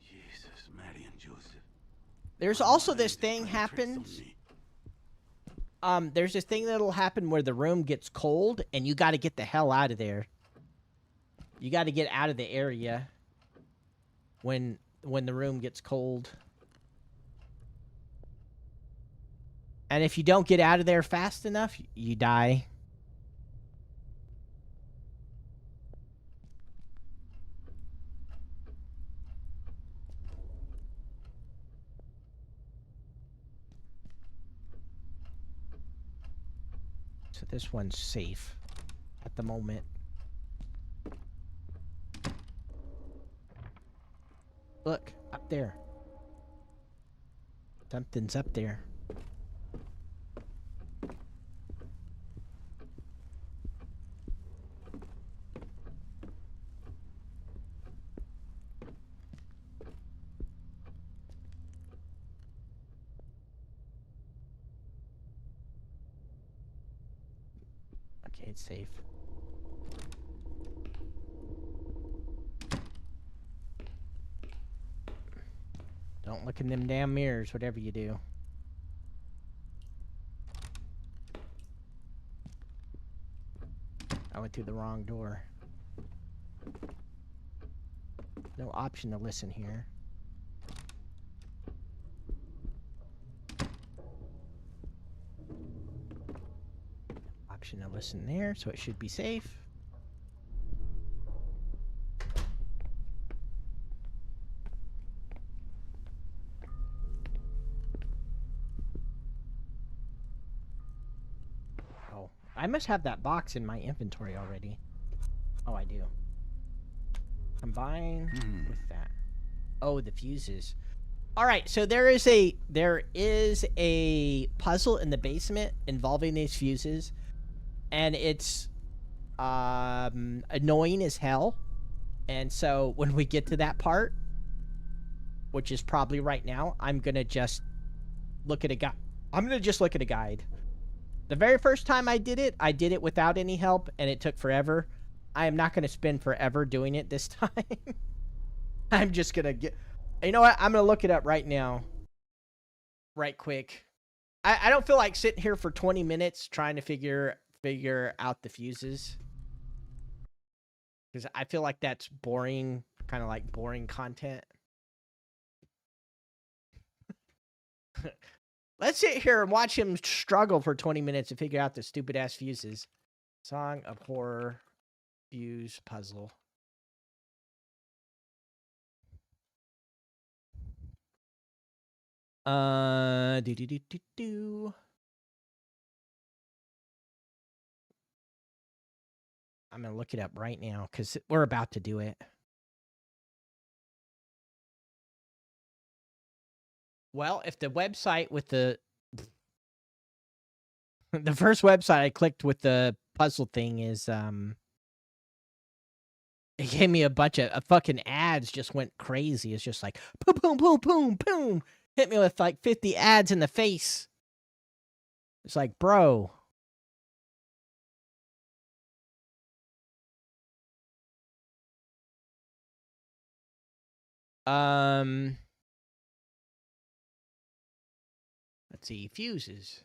Jesus, Mary and Joseph. There's also this thing happens. There's this thing that'll happen where the room gets cold and you got to get the hell out of there. You got to get out of the area when the room gets cold. And if you don't get out of there fast enough, you die. So this one's safe at the moment. Look, up there. Something's up there. Okay, it's safe. Don't look in them damn mirrors, whatever you do. I went through the wrong door. No option to listen here. Option to listen there, so it should be safe. Oh, I must have that box in my inventory already. Oh, I do. Combine with that. Oh, the fuses. All right, so there is a puzzle in the basement involving these fuses, and it's annoying as hell. And so when we get to that part, which is probably right now, I'm gonna just look at a guide. I'm gonna just look at a guide. The very first time I did it without any help, and it took forever. I am not gonna spend forever doing it this time. I'm just gonna get. You know what? I'm gonna look it up right now. Right quick. I don't feel like sitting here for 20 minutes trying to figure out the fuses. Because I feel like that's boring, kind of like boring content. Let's sit here and watch him struggle for 20 minutes to figure out the stupid ass fuses. Song of Horror Fuse Puzzle. Do. I'm gonna look it up right now because we're about to do it. Well, if the website with the the first website I clicked with the puzzle thing is it gave me a bunch of fucking ads, just went crazy. It's just like boom boom boom boom boom. Hit me with like 50 ads in the face. It's like, bro. Let's see, fuses.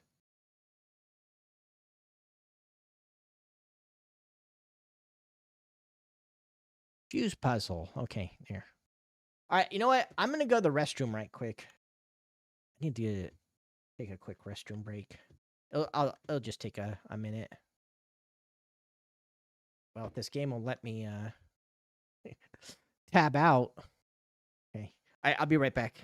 Fuse puzzle. Okay, there. All right, you know what? I'm gonna go to the restroom right quick. I need to take a quick restroom break. It'll just take a minute. Well, if this game will let me tab out. Okay, I'll be right back.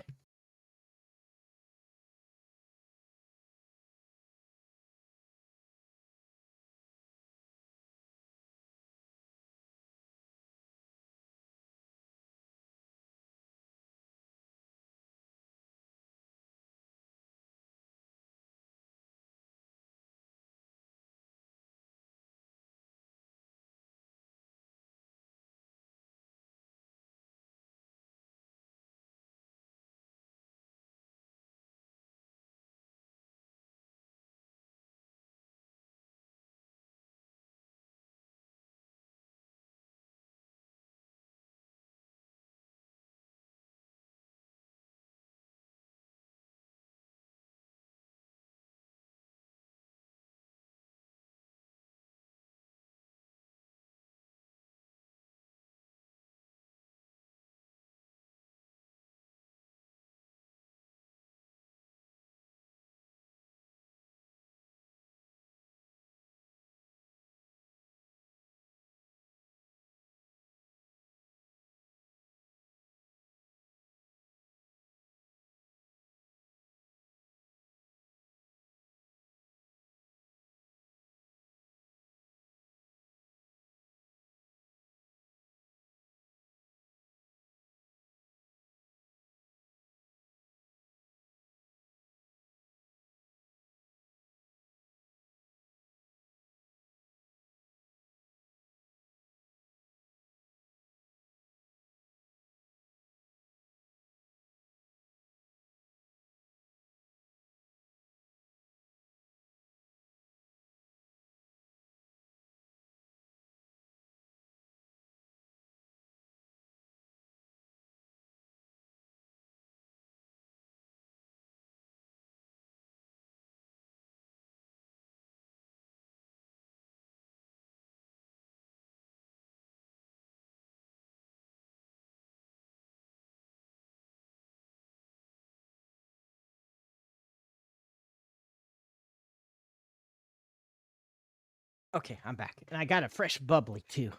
Okay, I'm back. And I got a fresh bubbly, too.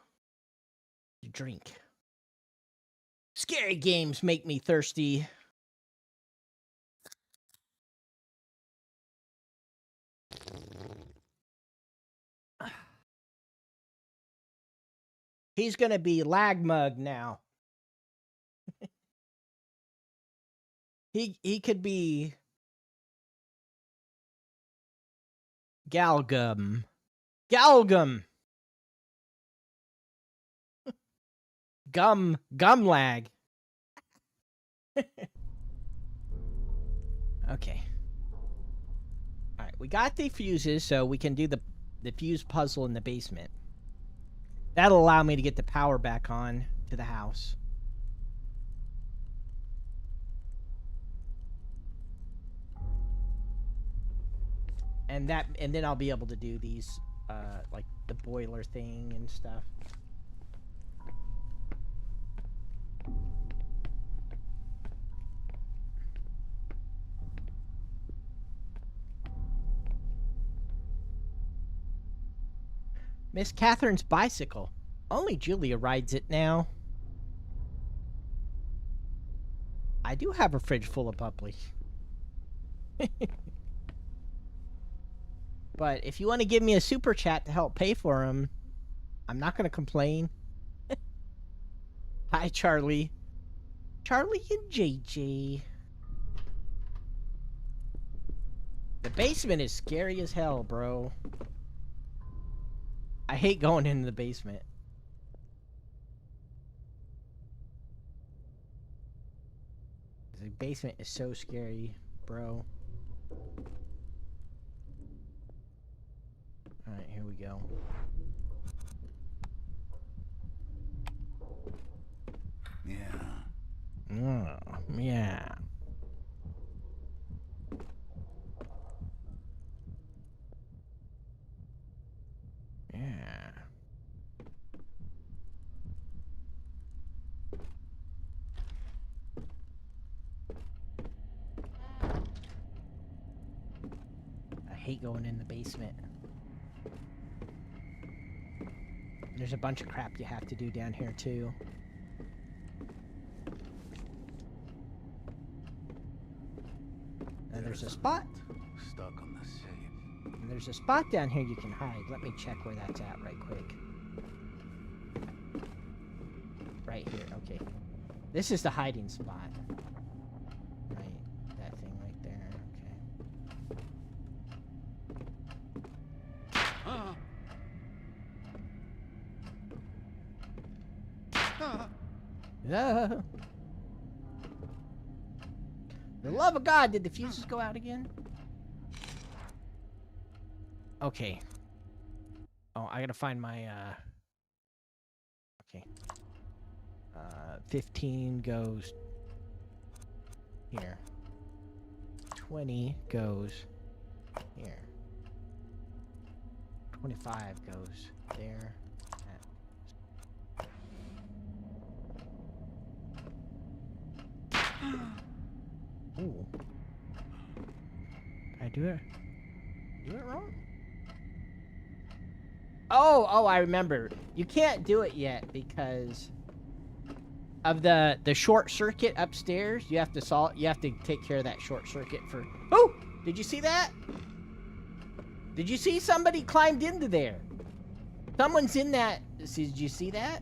To drink. Scary games make me thirsty. He's gonna be lag mug now. He could be Galgum. Galgum. Gum lag. Okay. All right, we got the fuses, so we can do the fuse puzzle in the basement. That'll allow me to get the power back on to the house. And then I'll be able to do these like the boiler thing and stuff. Miss Catherine's bicycle. Only Julia rides it now. I do have a fridge full of bubbly. But if you want to give me a super chat to help pay for them, I'm not going to complain. Hi, Charlie. Charlie and JJ. The basement is scary as hell, bro. I hate going into the basement. The basement is so scary, bro. Alright, here we go. Yeah. Oh, yeah. Yeah. I hate going in the basement. There's a bunch of crap you have to do down here, too. And there's a spot. Stuck on the safe. And there's a spot down here you can hide. Let me check where that's at right quick. Right here, okay. This is the hiding spot. Right, that thing right there, okay. Ah. For the love of God, did the fuses go out again? Okay. Oh, I gotta find my, okay. 15 goes here. 20 goes here. 25 goes there. Ooh. Did I do it? Do it wrong? Oh, I remember. You can't do it yet because of the short circuit upstairs. You have to take care of that short circuit for. Oh! Did you see that? Did you see somebody climbed into there? Someone's in that. Did you see that?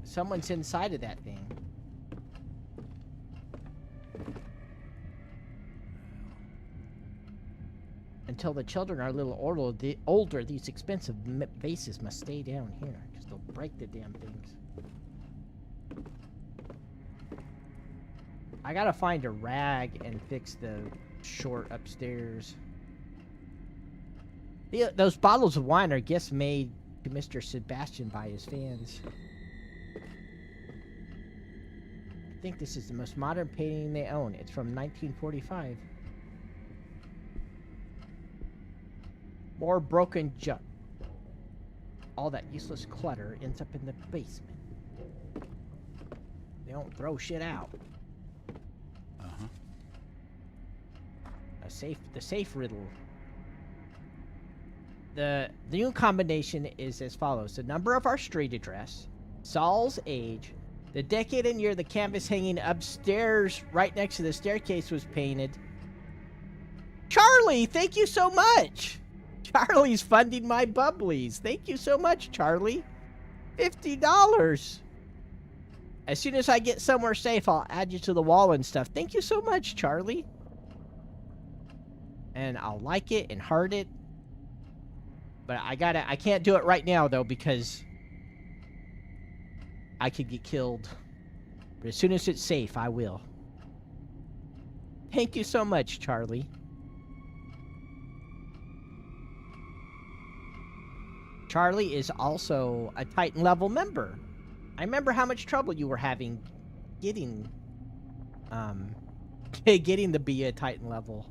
Someone's inside of that thing. Until the children are a little older, these expensive vases must stay down here, because they'll break the damn things. I gotta find a rag and fix the short upstairs. Those bottles of wine are gifts made to Mr. Sebastian by his fans. I think this is the most modern painting they own. It's from 1945. More broken junk. All that useless clutter ends up in the basement. They don't throw shit out. Uh-huh. The safe riddle. The new combination is as follows. The number of our street address, Saul's age, the decade and year the canvas hanging upstairs right next to the staircase was painted. Charlie, thank you so much! Charlie's funding my bubblies. Thank you so much, Charlie. $50. As soon as I get somewhere safe, I'll add you to the wall and stuff. Thank you so much, Charlie. And I'll like it and heart it. But I can't do it right now, though, because I could get killed. But as soon as it's safe, I will. Thank you so much, Charlie. Charlie is also a Titan level member. I remember how much trouble you were having getting to be a Titan level.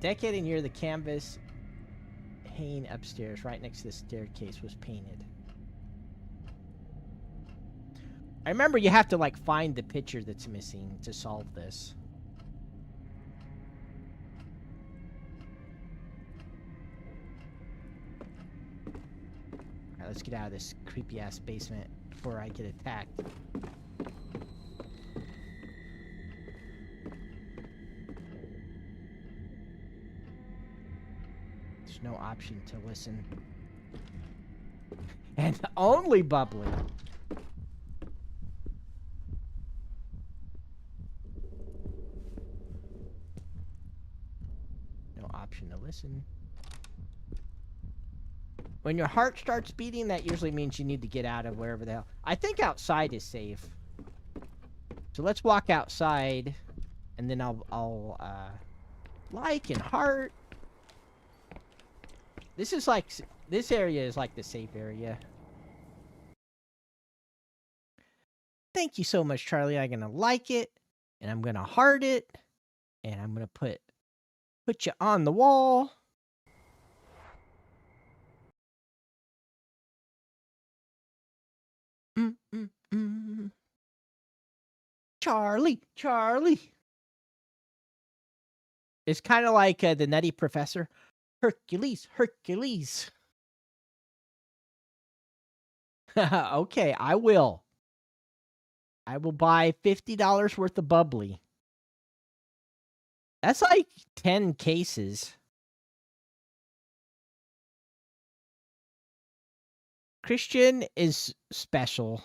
Decade and year the canvas hanging upstairs right next to the staircase was painted. I remember you have to like find the picture that's missing to solve this. Alright, let's get out of this creepy-ass basement before I get attacked. There's no option to listen. And only bubbly. No option to listen. When your heart starts beating, that usually means you need to get out of wherever the hell. I think outside is safe. So let's walk outside, and then I'll like and heart. This is like, this area is like the safe area. Thank you so much, Charlie. I'm gonna like it, and I'm gonna heart it, and I'm gonna put you on the wall. Charlie, Charlie. It's kind of like the Nutty Professor. Hercules, Hercules. Okay, I will. I will buy $50 worth of bubbly. That's like 10 cases. Christian is special.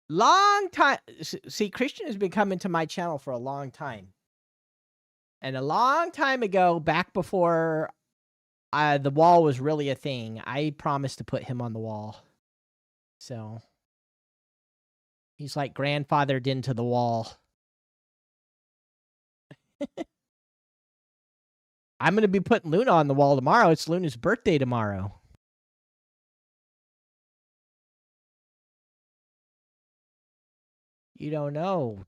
Long time. See, Christian has been coming to my channel for a long time. And a long time ago, back before the wall was really a thing, I promised to put him on the wall. So he's like grandfathered into the wall. I'm going to be putting Luna on the wall tomorrow. It's Luna's birthday tomorrow. You don't know.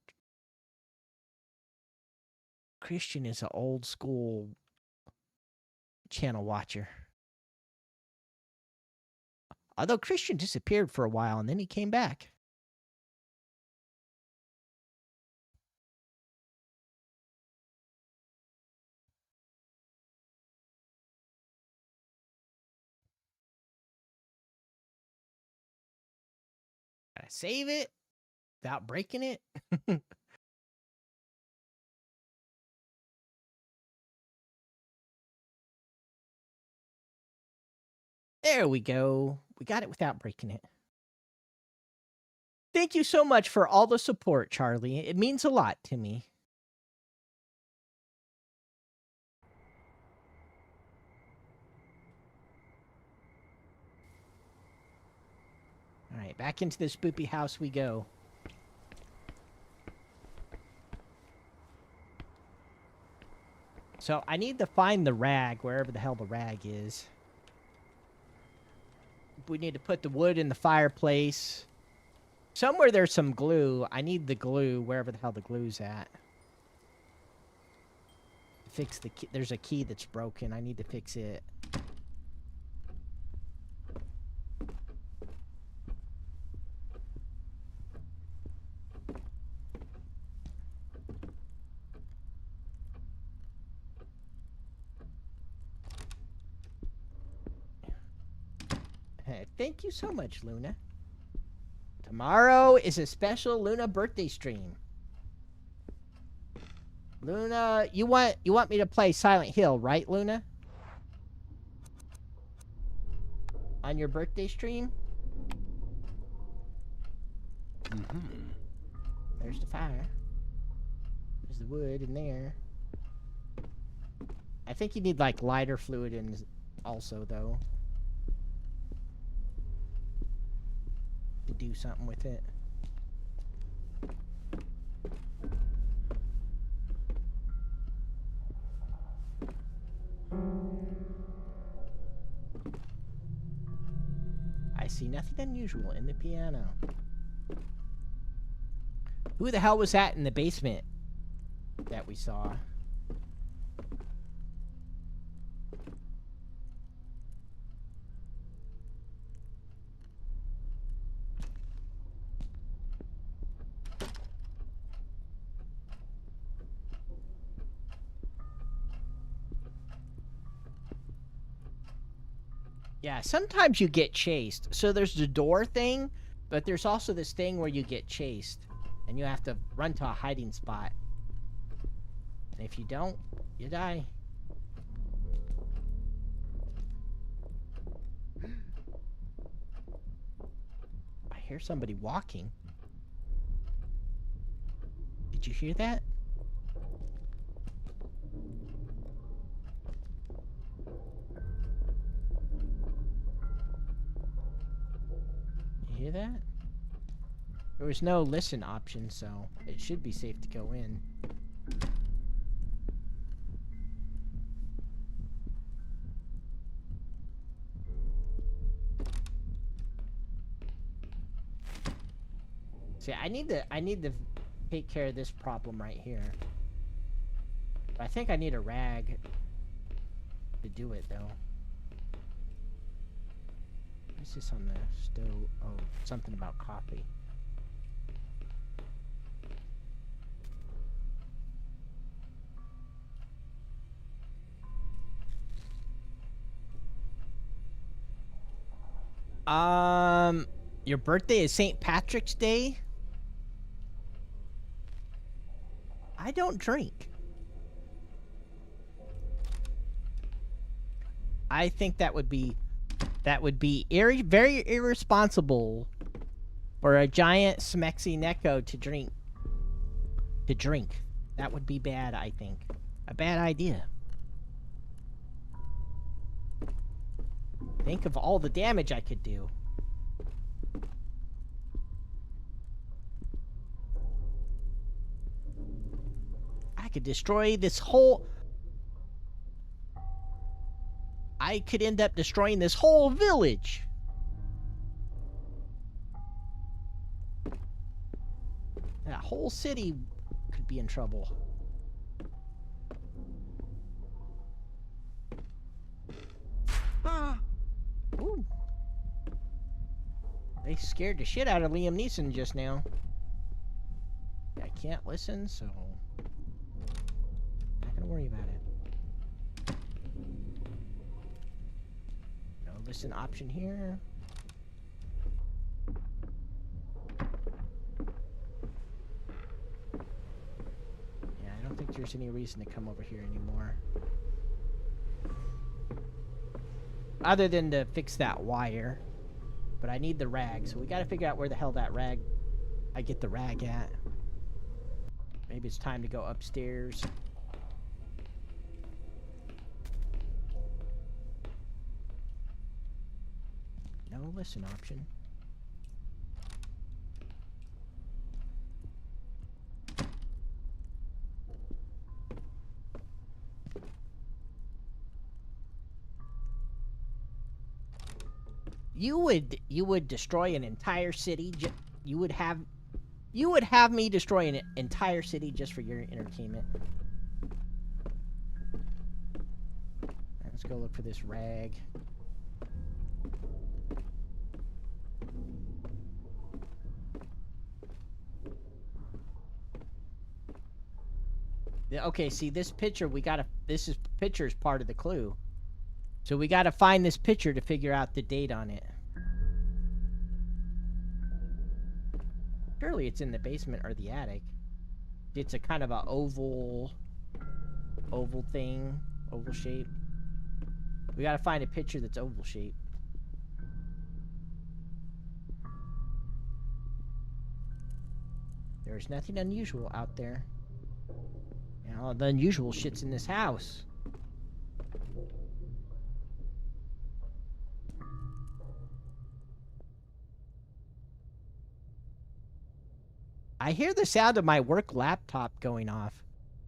Christian is an old school channel watcher. Although Christian disappeared for a while and then he came back. Gotta save it without breaking it. There we go. We got it without breaking it. Thank you so much for all the support, Charlie. It means a lot to me. All right, back into the spoopy house we go. So I need to find the rag, wherever the hell the rag is. We need to put the wood in the fireplace. Somewhere there's some glue. I need the glue, wherever the hell the glue's at. Fix the key. There's a key that's broken. I need to fix it. Hey, thank you so much, Luna. Tomorrow is a special Luna birthday stream. Luna, you want me to play Silent Hill, right, Luna? On your birthday stream? There's the fire. There's the wood in there. I think you need, like, lighter fluid in also, though. To do something with it. I see nothing unusual in the piano. Who the hell was that in the basement that we saw? Yeah, sometimes you get chased. So there's the door thing, but there's also this thing where you get chased. And you have to run to a hiding spot. And if you don't, you die. I hear somebody walking. Did you hear that? You hear that? There was no listen option, so it should be safe to go in. See, I need to take care of this problem right here. I think I need a rag to do it, though. What's this on the stove? Oh, something about coffee. Your birthday is St. Patrick's Day? I don't drink. I think that would be very irresponsible for a giant smexy Neko to drink. That would be bad, I think. A bad idea. Think of all the damage I could do. I could destroy this whole... I could end up destroying this whole village. That whole city could be in trouble. Ah! Ooh. They scared the shit out of Liam Neeson just now. I can't listen, so... not gonna worry about it. No listen option here. Yeah, I don't think there's any reason to come over here anymore. Other than to fix that wire. But I need the rag, so we gotta figure out where the hell that rag... I get the rag at. Maybe it's time to go upstairs. No listen option. You would destroy an entire city. You would have me destroy an entire city just for your entertainment. Let's go look for this rag. Yeah, okay, see this picture, picture is part of the clue. So we gotta find this picture to figure out the date on it. Surely it's in the basement or the attic. It's a kind of a oval thing, oval shape. We gotta find a picture that's oval shaped. There's nothing unusual out there. And all the unusual shit's in this house. I hear the sound of my work laptop going off.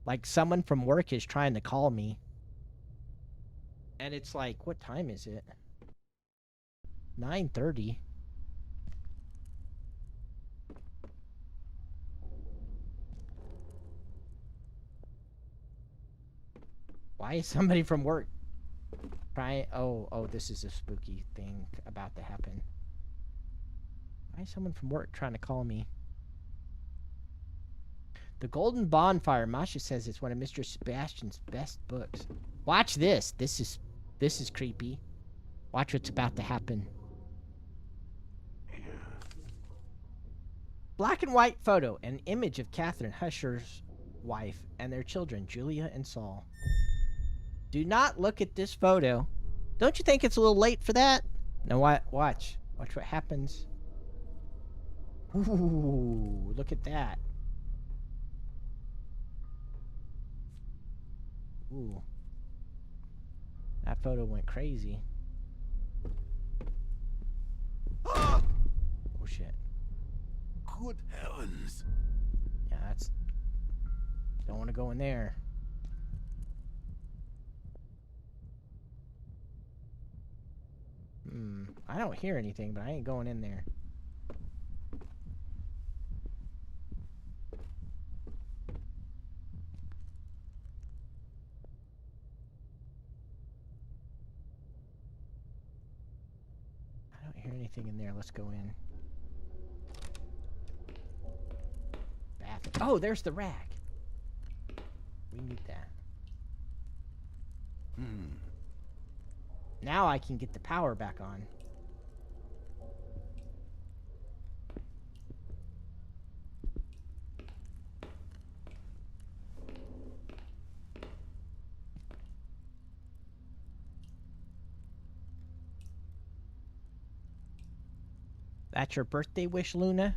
Like someone from work is trying to call me. And it's like, what time is it? 9:30. Why is somebody from work trying... Oh, this is a spooky thing about to happen. Why is someone from work trying to call me? The Golden Bonfire. Masha says it's one of Mr. Sebastian's best books. Watch this. This is creepy. Watch what's about to happen. Black and white photo. An image of Catherine Husher's wife and their children, Julia and Saul. Do not look at this photo. Don't you think it's a little late for that? No, watch. Watch what happens. Ooh, look at that. Ooh. That photo went crazy. Oh shit. Good heavens. Yeah, that's... Don't want to go in there. I don't hear anything, but I ain't going in there. I don't hear anything in there. Let's go in. Bathroom. Oh, there's the rack. We need that. Now I can get the power back on. That's your birthday wish, Luna?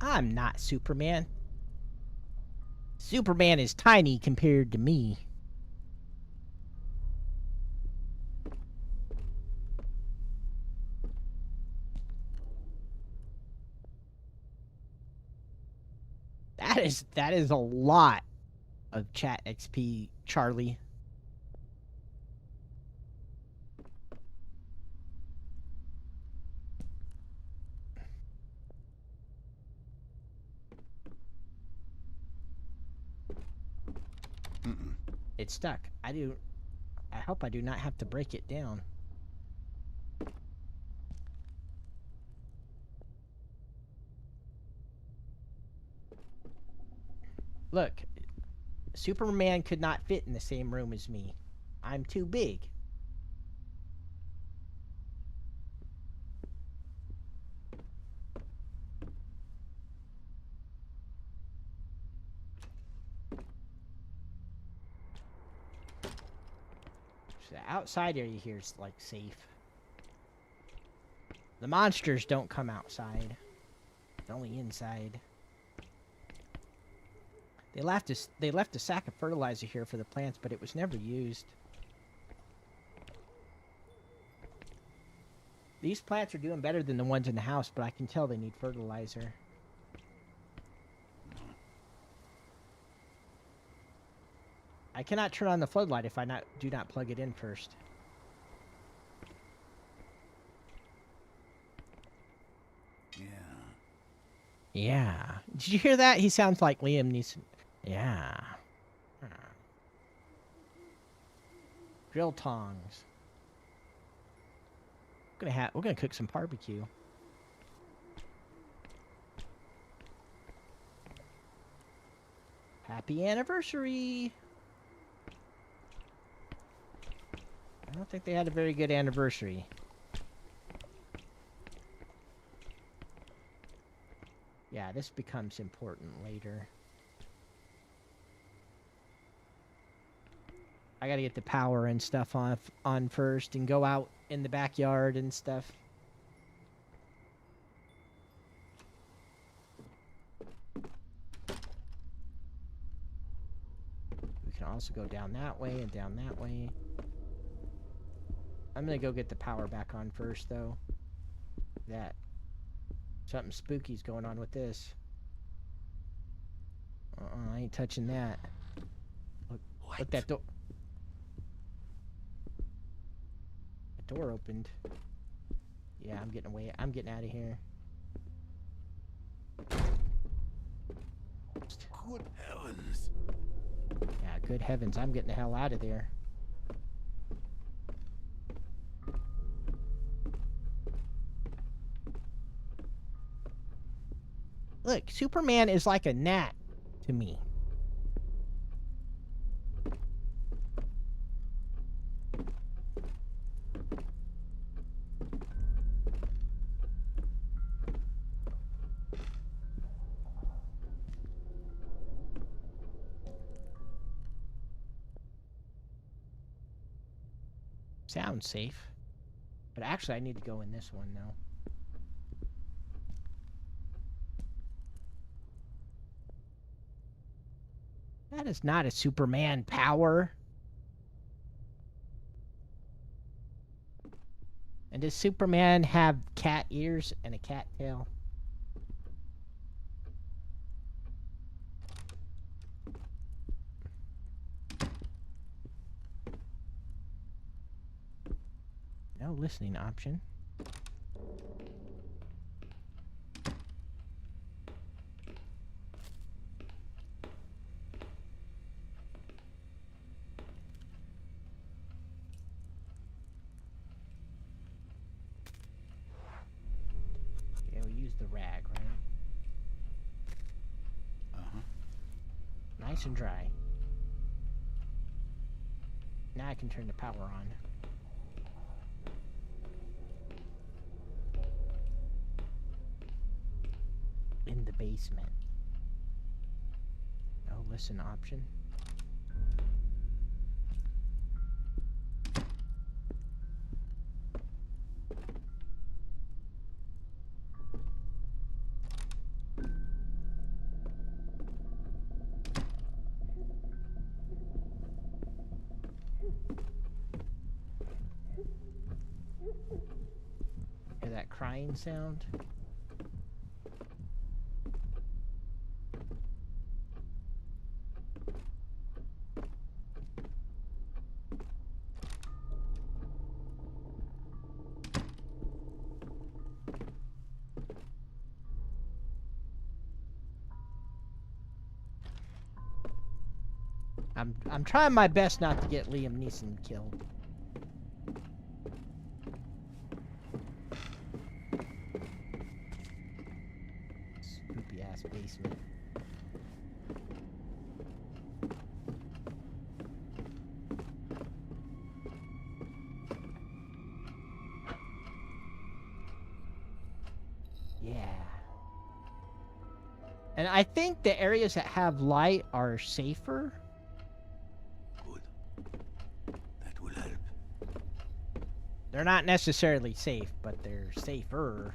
I'm not Superman. Superman is tiny compared to me. That is a lot of chat XP, Charlie. It's stuck. I hope I do not have to break it down. Look, Superman could not fit in the same room as me. I'm too big. So the outside area here is like safe. The monsters don't come outside. It's only inside. They left a sack of fertilizer here for the plants, but it was never used. These plants are doing better than the ones in the house, but I can tell they need fertilizer. I cannot turn on the floodlight if I do not plug it in first. Yeah. Did you hear that? He sounds like Liam Neeson. Yeah. Grill tongs. We're gonna cook some barbecue. Happy anniversary. I don't think they had a very good anniversary. Yeah, this becomes important later. I gotta get the power and stuff on first and go out in the backyard and stuff. We can also go down that way and down that way. I'm gonna go get the power back on first, though. Something spooky's going on with this. I ain't touching that. Look, that door. The door opened. Yeah, I'm getting away. I'm getting out of here. Good heavens. Yeah, good heavens. I'm getting the hell out of there. Look, Superman is like a gnat to me. sounds safe. But actually, I need to go in this one now. That is not a Superman power. And does Superman have cat ears and a cat tail? No listening option. Yeah, we use the rag, right? Uh-huh. Nice and dry. Now I can turn the power on. In the basement. No listen option. Hear that crying sound? I'm trying my best not to get Liam Neeson killed. Spooky ass basement. Yeah. And I think the areas that have light are safer. Good. That will help. They're not necessarily safe, but they're safer.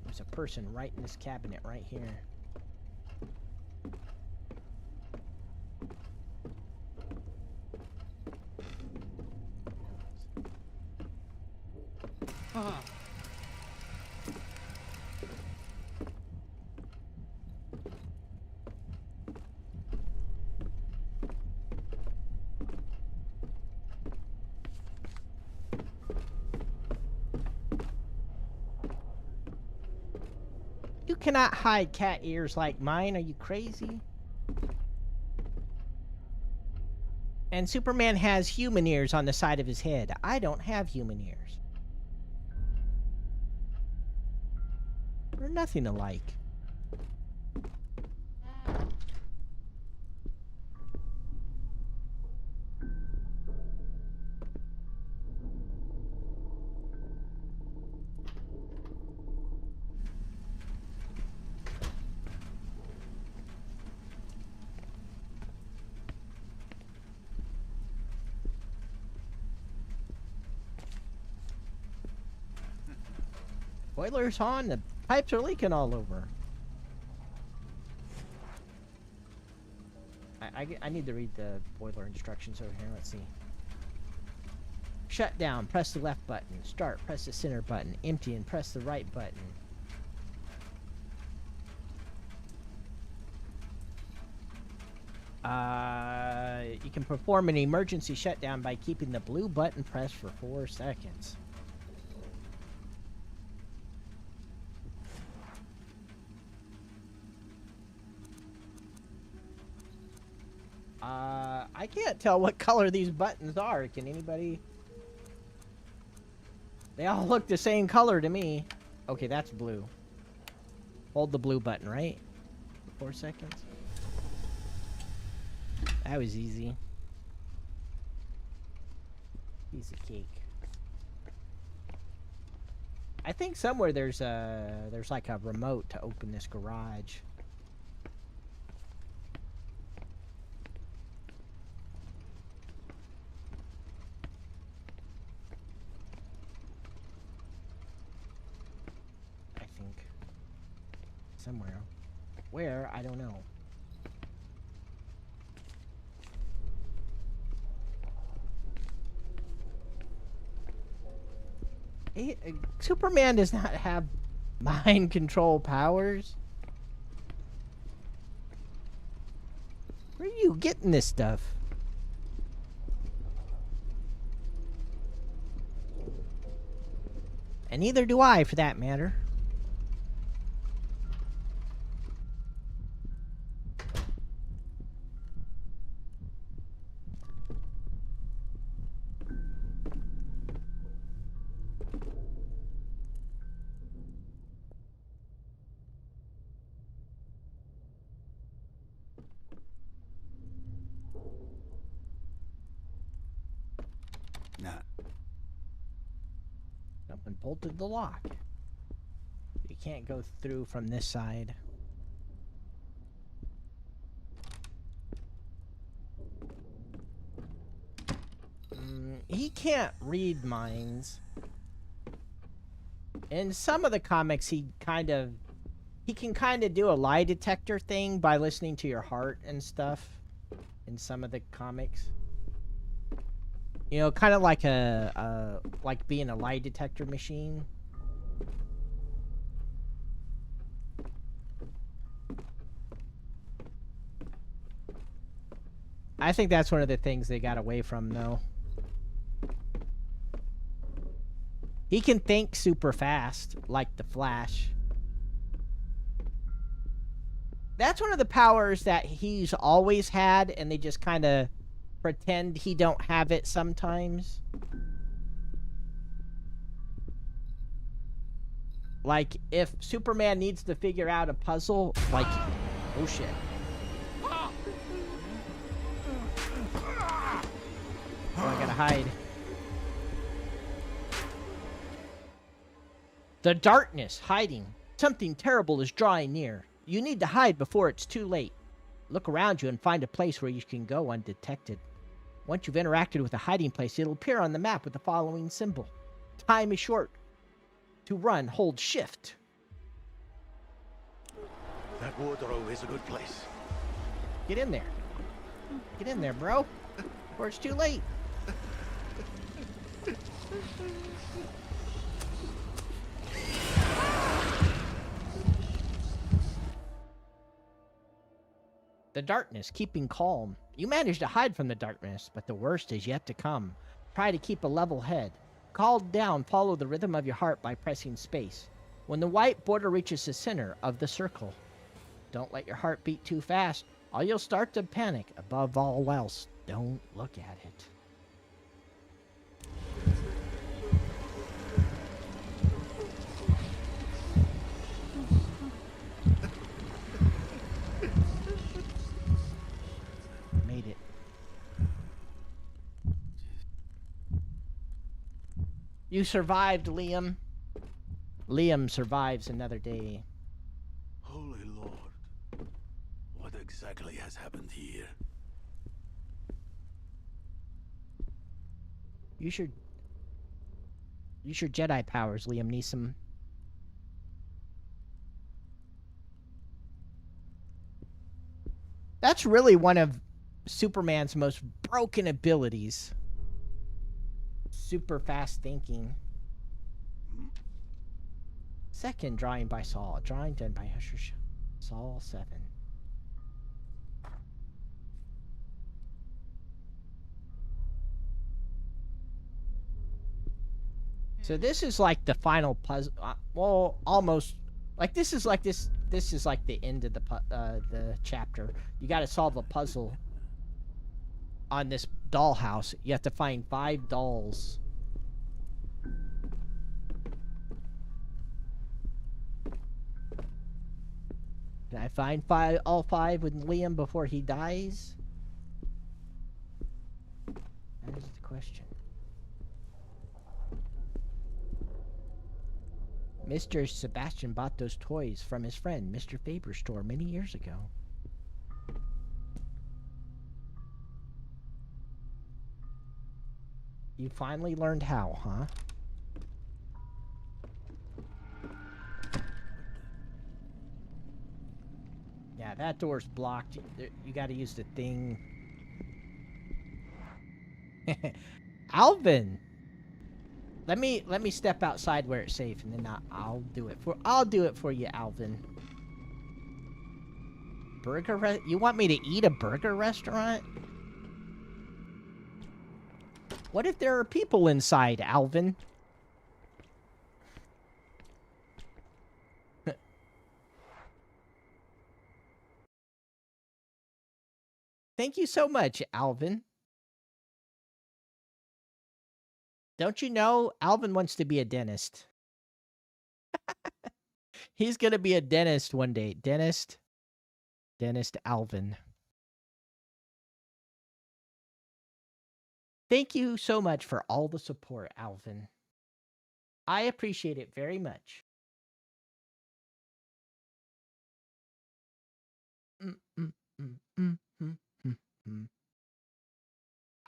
There's a person right in this cabinet right here. You cannot hide cat ears like mine. Are you crazy? And Superman has human ears on the side of his head. I don't have human ears. We're nothing alike. Boiler's on. The pipes are leaking all over. I need to read the boiler instructions over here. Let's see. Shut down. Press the left button. Start. Press the center button. Empty and press the right button. You can perform an emergency shutdown by keeping the blue button pressed for 4 seconds. I can't tell what color these buttons are. Can anybody? They all look the same color to me. Okay, that's blue. Hold the blue button, right? 4 seconds. That was easy. Piece of cake. I think somewhere there's like a remote to open this garage. somewhere. Where? I don't know. Superman does not have mind control powers. Where are you getting this stuff? And neither do I, for that matter. Nah. Someone bolted the lock. You can't go through from this side. He can't read minds. In some of the comics, he can kind of do a lie detector thing by listening to your heart and stuff. In some of the comics, you know, kind of like like being a lie detector machine. I think that's one of the things they got away from, though. He can think super fast, like the Flash. That's one of the powers that he's always had, and they just kind of pretend he don't have it sometimes. Like, if Superman needs to figure out a puzzle, like... Oh, shit. Oh, I gotta hide. The darkness, hiding. Something terrible is drawing near. You need to hide before it's too late. Look around you and find a place where you can go undetected. Once you've interacted with a hiding place, it'll appear on the map with the following symbol. Time is short. To run, hold shift. That wardrobe is a good place. Get in there. Get in there, bro. Or it's too late. The darkness, keeping calm. You manage to hide from the darkness, but the worst is yet to come. Try to keep a level head. Called down, follow the rhythm of your heart by pressing space. When the white border reaches the center of the circle, don't let your heart beat too fast, or you'll start to panic. Above all else, don't look at it. Made it. You survived, Liam. Liam survives another day. Holy Lord. What exactly has happened here? Use your Jedi powers, Liam Neeson. That's really one of Superman's most broken abilities. Super fast thinking. Second drawing by Saul. Drawing done by Usher Saul 7. So this is like the final puzzle. Well, almost. Like this is like this. This is like the end of the chapter. You got to solve a puzzle on this dollhouse. You have to find 5 dolls. Can I find all 5 with Liam before he dies? That is the question. Mr. Sebastian bought those toys from his friend, Mr. Faber's store, many years ago. You finally learned how, huh? Yeah, that door's blocked. You got to use the thing. Alvin, let me step outside where it's safe, and then I'll do it for you, Alvin. You want me to eat a burger restaurant? What if there are people inside, Alvin? Thank you so much, Alvin. Don't you know Alvin wants to be a dentist? He's going to be a dentist one day. Dentist Alvin. Thank you so much for all the support, Alvin. I appreciate it very much.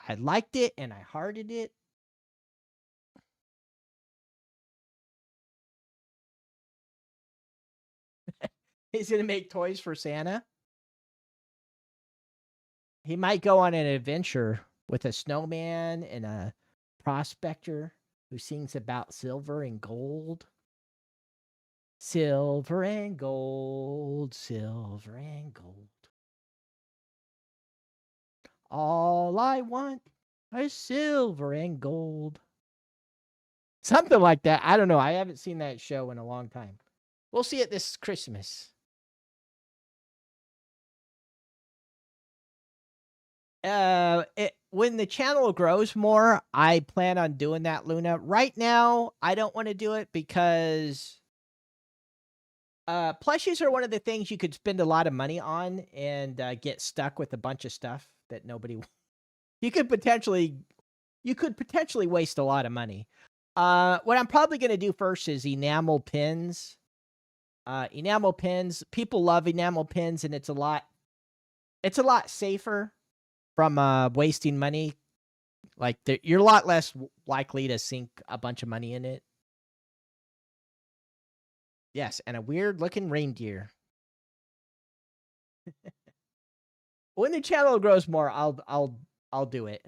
I liked it and I hearted it. He's going to make toys for Santa. He might go on an adventure with a snowman and a prospector who sings about silver and gold. Silver and gold, silver and gold. All I want is silver and gold. Something like that. I don't know. I haven't seen that show in a long time. We'll see it this Christmas. When the channel grows more, I plan on doing that, Luna. Right now, I don't want to do it because plushies are one of the things you could spend a lot of money on and get stuck with a bunch of stuff that nobody. You could potentially waste a lot of money. What I'm probably going to do first is enamel pins. Enamel pins. People love enamel pins, and it's a lot safer from wasting money. Like you're a lot less likely to sink a bunch of money in it. Yes, and a weird looking reindeer. When the channel grows more, I'll do it.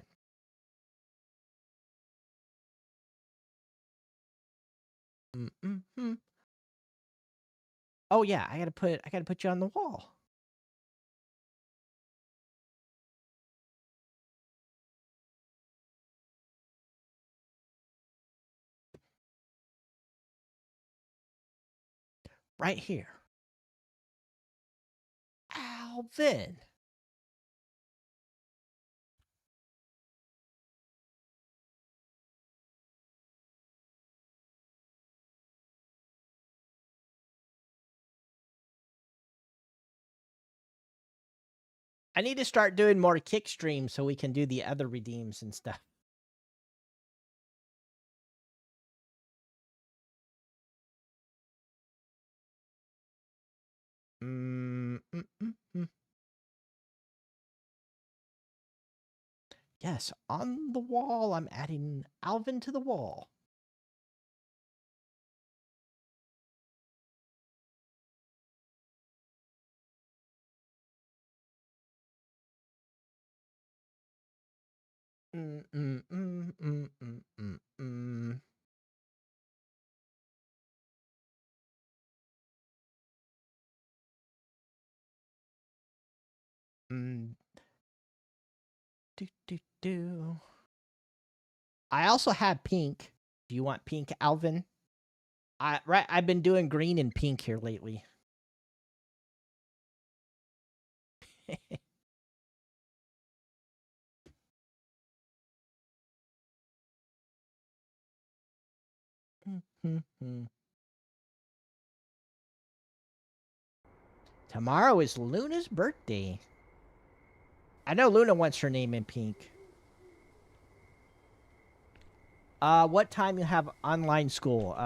Oh yeah, I gotta put you on the wall. Right here. Alvin. I need to start doing more kick streams so we can do the other redeems and stuff. Yes, on the wall, I'm adding Alvin to the wall. I also have pink. Do you want pink, Alvin? I've been doing green and pink here lately. Tomorrow is Luna's birthday. I know Luna wants her name in pink. What time you have online school?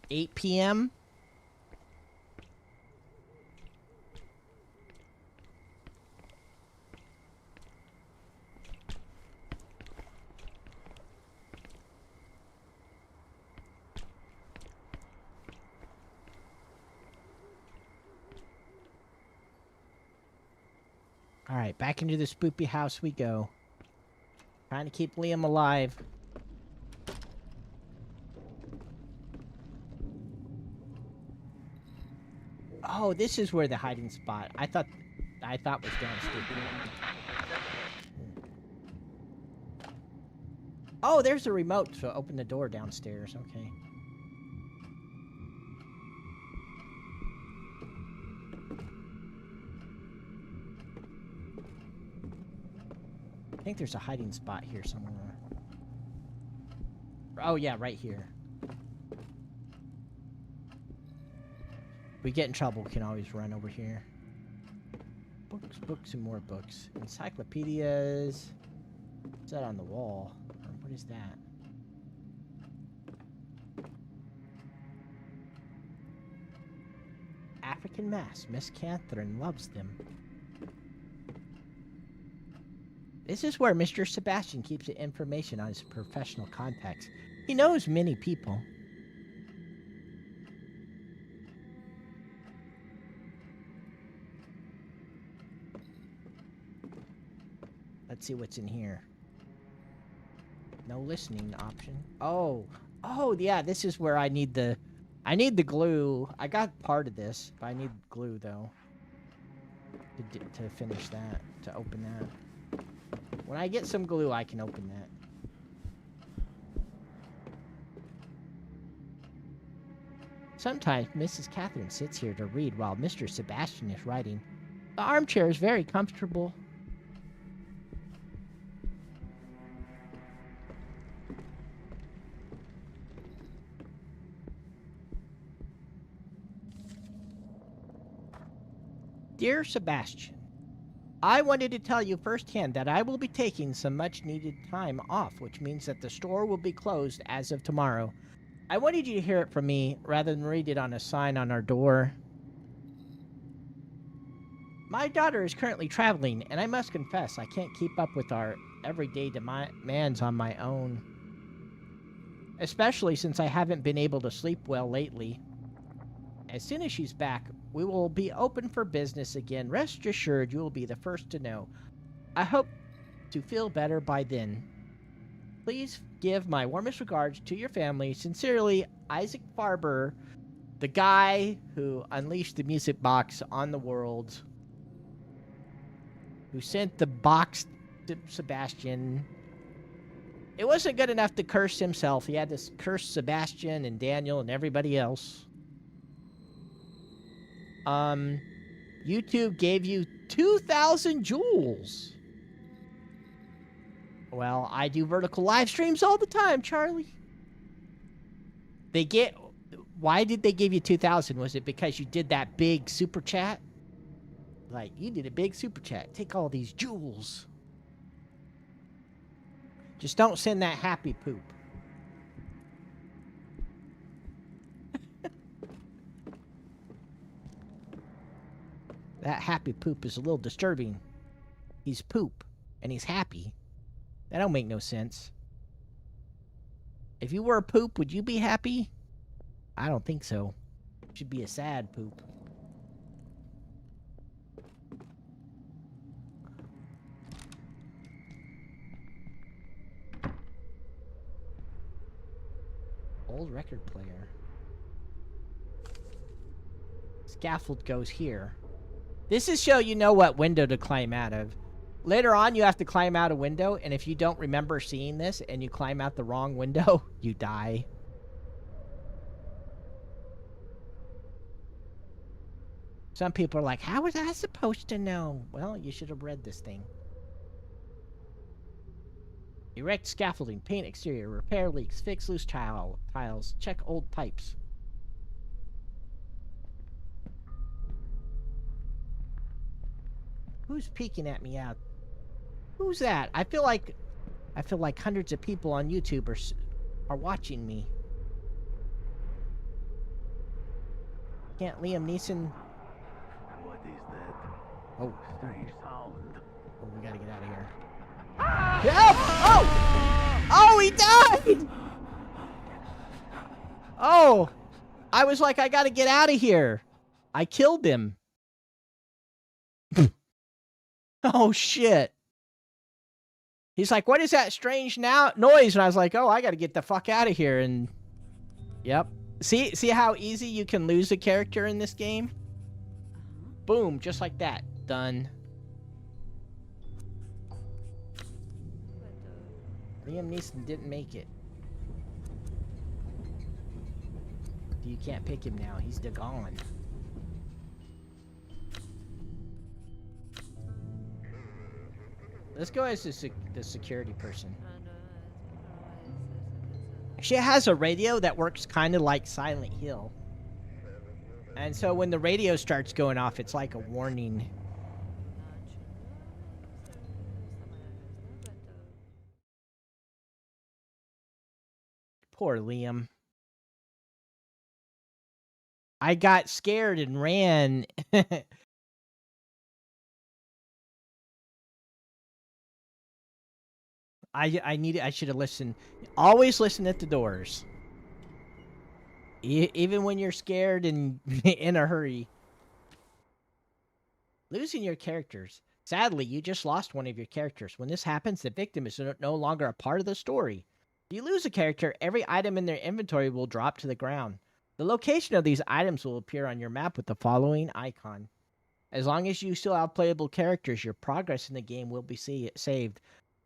8 p.m. All right, back into the spoopy house we go. Trying to keep Liam alive. Oh, this is where the hiding spot. I thought was downstairs. Oh, there's a remote to open the door downstairs. Okay. I think there's a hiding spot here somewhere. Oh yeah, right here. If we get in trouble, we can always run over here. Books, books, and more books. Encyclopedias. What's that on the wall? What is that? African Mass. Miss Catherine loves them. This is where Mr. Sebastian keeps the information on his professional contacts. He knows many people. Let's see what's in here. No listening option. Oh, yeah. This is where I need the glue. I got part of this, but I need glue though to finish that, to open that. When I get some glue, I can open that. Sometimes Mrs. Catherine sits here to read while Mr. Sebastian is writing. The armchair is very comfortable. Dear Sebastian, I wanted to tell you firsthand that I will be taking some much-needed time off, which means that the store will be closed as of tomorrow. I wanted you to hear it from me rather than read it on a sign on our door. My daughter is currently traveling, and I must confess I can't keep up with our everyday demands on my own. Especially since I haven't been able to sleep well lately. As soon as she's back, we will be open for business again. Rest assured you will be the first to know. I hope to feel better by then. Please give my warmest regards to your family. Sincerely, Isaac Farber, the guy who unleashed the music box on the world, who sent the box to Sebastian. It wasn't good enough to curse himself. He had to curse Sebastian and Daniel and everybody else. YouTube gave you 2,000 joules. Well, I do vertical live streams all the time, Charlie. Why did they give you 2,000? Was it because you did that big super chat? Like, you did a big super chat. Take all these joules. Just don't send that happy poop. That happy poop is a little disturbing. He's poop, and he's happy. That don't make no sense. If you were a poop, would you be happy? I don't think so. You should be a sad poop. Old record player. Scaffold goes here. This is so you know what window to climb out of. Later on, you have to climb out a window, and if you don't remember seeing this and you climb out the wrong window, you die. Some people are like, how was I supposed to know? Well, you should have read this thing. Erect scaffolding, paint exterior, repair leaks, fix loose tiles, check old pipes. Who's peeking at me out? Who's that? I feel like hundreds of people on YouTube are watching me. Can't Liam Neeson? What is that? Oh, Strange sound. oh, we gotta get out of here. Help! Oh! Oh, he died! Oh! I was like, I gotta get out of here. I killed him. Oh, shit. He's like, what is that strange noise? And I was like, oh, I got to get the fuck out of here. And, yep. See how easy you can lose a character in this game? Boom, just like that. Done. Liam Neeson didn't make it. You can't pick him now. He's gone. Let's go as the security person. She has a radio that works kind of like Silent Hill. And so when the radio starts going off, it's like a warning. Poor Liam. I got scared and ran. I should have listened. Always listen at the doors. Even when you're scared and in a hurry. Losing your characters. Sadly, you just lost one of your characters. When this happens, the victim is no longer a part of the story. If you lose a character, every item in their inventory will drop to the ground. The location of these items will appear on your map with the following icon. As long as you still have playable characters, your progress in the game will be saved.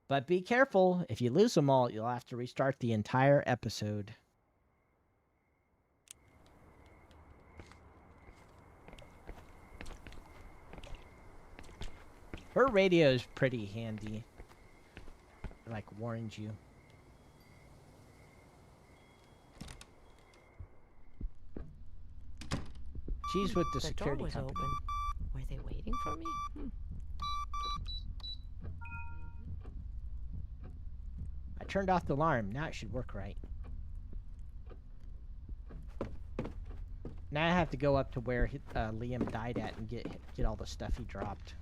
But be careful, if you lose them all, you'll have to restart the entire episode. Her radio is pretty handy. It, like, warns you. She's with the security door was company. open. Were they waiting for me? I turned off the alarm. Now it should work right. Now I have to go up to where Liam died at and get all the stuff he dropped.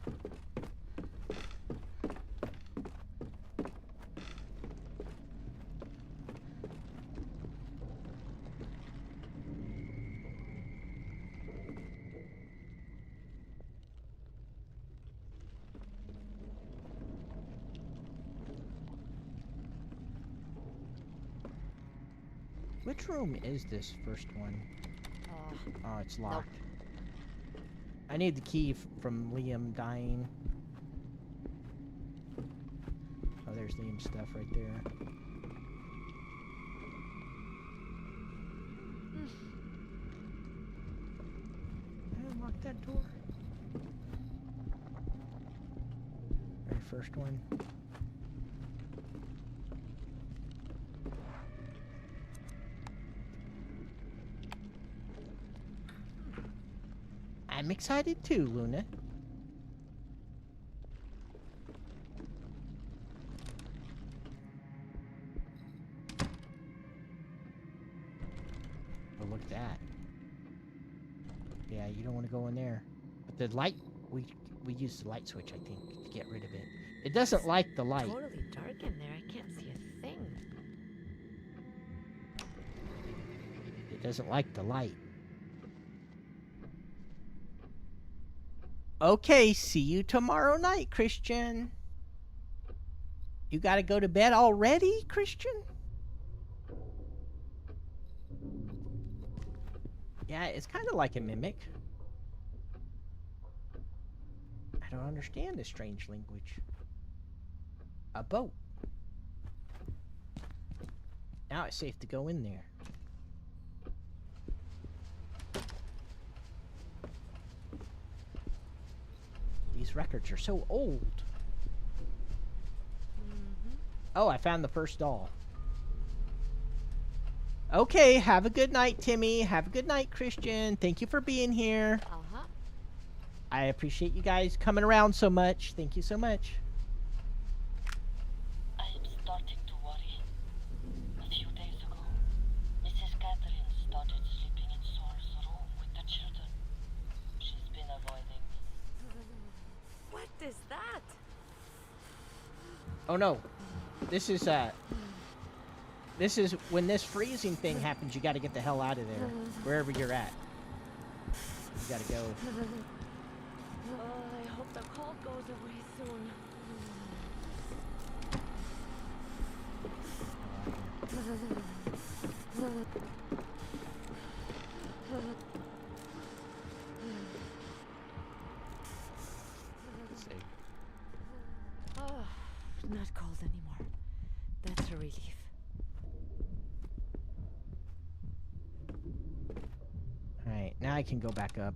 Which room is this first one? Oh, it's locked. I need the key from Liam dying. Oh, there's Liam's stuff right there. I unlocked that door. Very first one. I'm excited too, Luna. Oh, look at that. Yeah, you don't want to go in there. But the light, we used the light switch, I think, to get rid of it. It doesn't like the light. Totally dark in there. I can't see a thing. It doesn't like the light. Okay, see you tomorrow night, Christian. You gotta go to bed already, Christian? Yeah, it's kind of like a mimic. I don't understand this strange language. A boat. Now it's safe to go in there. These records are so old. Oh, I found the first doll. Okay, have a good night, Timmy. Have a good night, Christian. Thank you for being here. I appreciate you guys coming around so much. Thank you so much. I am starting to worry. A few days ago, Mrs. Catherine started sleeping in Saul's room with the children. She's been avoiding me. What is that? Oh no. This is when this freezing thing happens, you gotta get the hell out of there. Wherever you're at. You gotta go. I hope the cold goes away soon. Oh, not cold anymore. That's a relief. Alright, now I can go back up.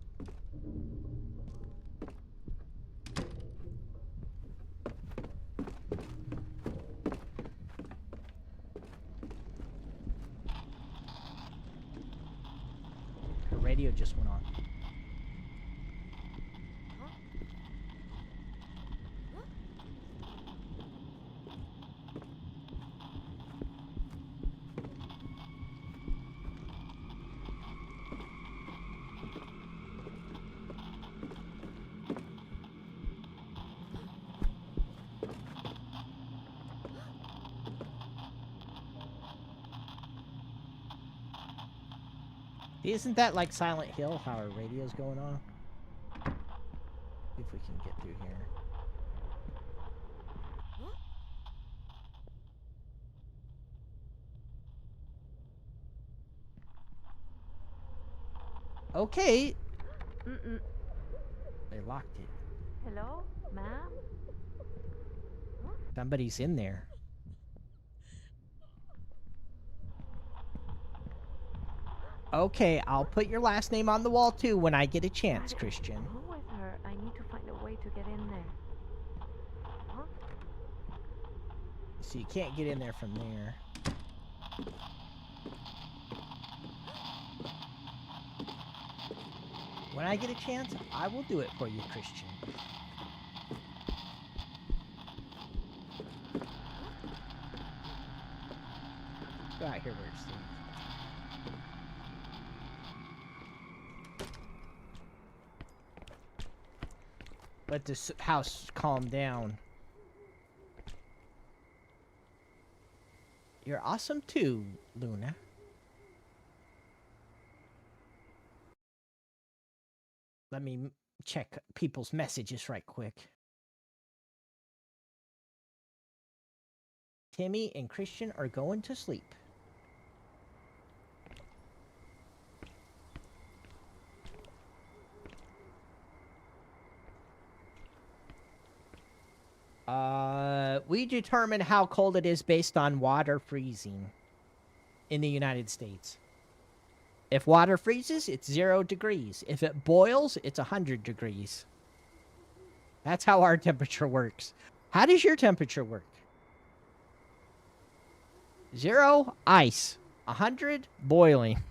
Her radio just went on. Isn't that like Silent Hill, how our radio's going on? See if we can get through here. Okay. They locked it. Hello, ma'am? Somebody's in there. Okay, I'll put your last name on the wall too when I get a chance, Christian. Who is her? I need to find a way to get in there. Huh? So you can't get in there from there. When I get a chance, I will do it for you, Christian. Go out here where it's safe. Let this house calm down. You're awesome too, Luna. Let me check people's messages right quick. Timmy and Christian are going to sleep. We determine how cold it is based on water freezing in the United States. If water freezes, it's 0 degrees. If it boils, it's 100 degrees. That's how our temperature works. How does your temperature work? 0, ice. 100, boiling.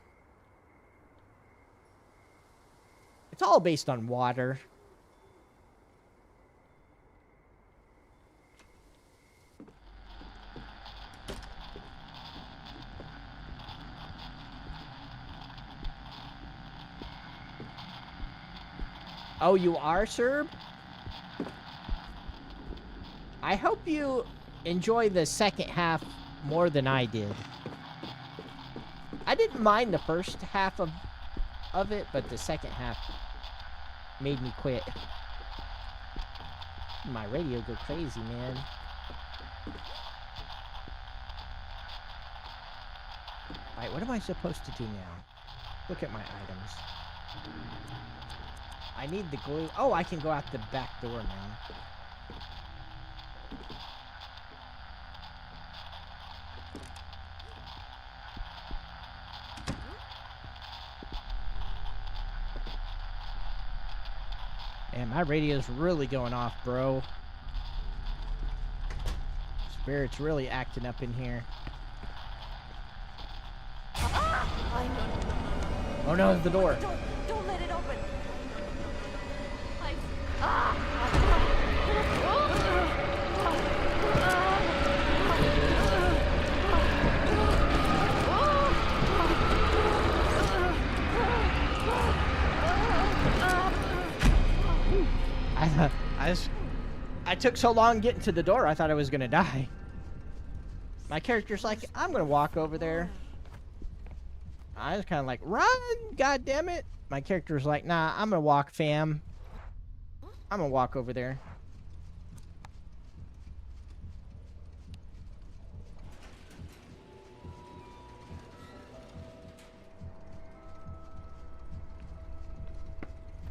It's all based on water. Oh, you are Serb? I hope you enjoy the second half more than I did. I didn't mind the first half of it, but the second half made me quit. My radio go crazy, man. Alright, what am I supposed to do now? Look at my items. I need the glue. Oh, I can go out the back door now. Man, my radio's really going off, bro. Spirit's really acting up in here. Oh no, the door. Don't let it open. I took so long getting to the door, I thought I was gonna die. My character's like, I'm gonna walk over there. I was kind of like, run, god damn it. My character's like, nah, I'm gonna walk, fam. I'm gonna walk over there.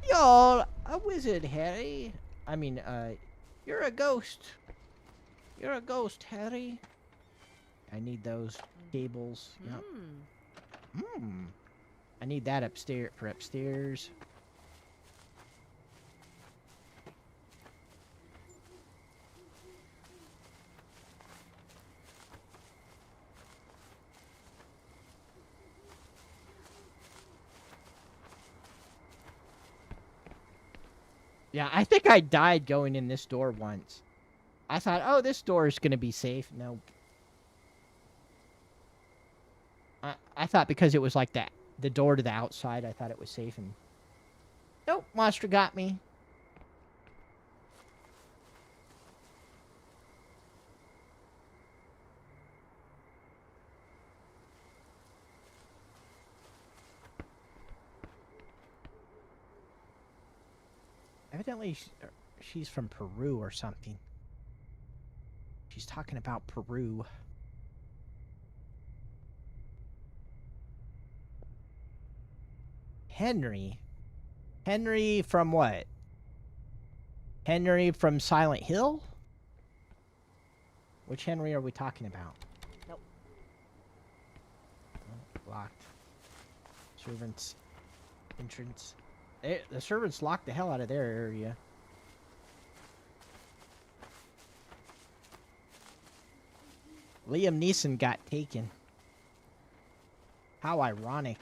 Y'all, a wizard, Harry. I mean, you're a ghost. You're a ghost, Harry. I need those cables. Yep. I need that upstairs for upstairs. Yeah, I think I died going in this door once. I thought, oh, this door is going to be safe. Nope. I thought because it was like that, the door to the outside, I thought it was safe. And nope, monster got me. Evidently, she's from Peru or something. She's talking about Peru. Henry? Henry from what? Henry from Silent Hill? Which Henry are we talking about? Nope. Oh, locked. Servants. Entrance. The servants locked the hell out of their area. Liam Neeson got taken. How ironic.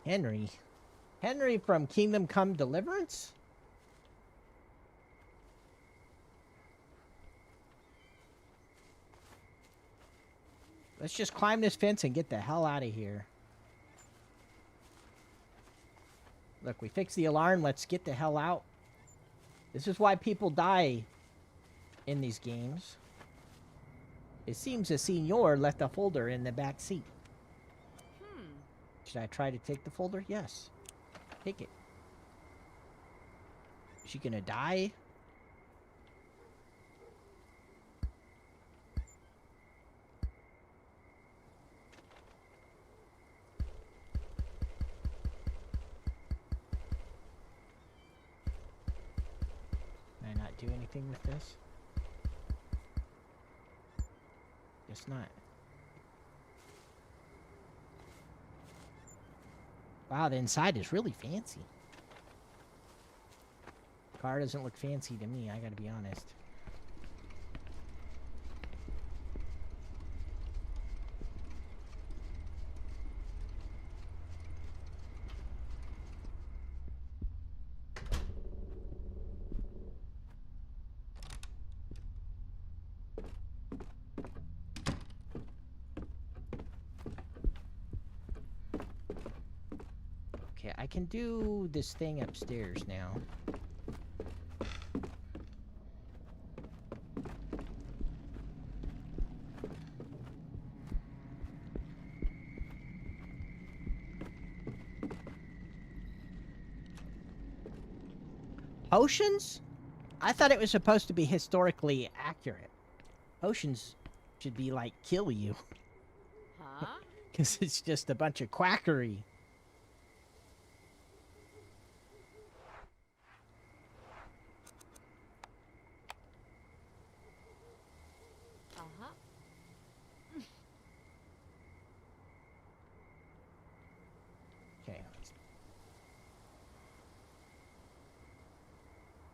Henry. Henry from Kingdom Come Deliverance? Let's just climb this fence and get the hell out of here. Look, we fixed the alarm. Let's get the hell out. This is why people die in these games. It seems the senor left a folder in the back seat. Should I try to take the folder? Yes. Take it. Is she gonna die? Can I not do anything with this? Guess not. Wow, the inside is really fancy. Car doesn't look fancy to me, I gotta be honest. Okay, I can do this thing upstairs now. Potions? I thought it was supposed to be historically accurate. Potions should be like kill you. Huh? Because it's just a bunch of quackery. Uh-huh. Okay.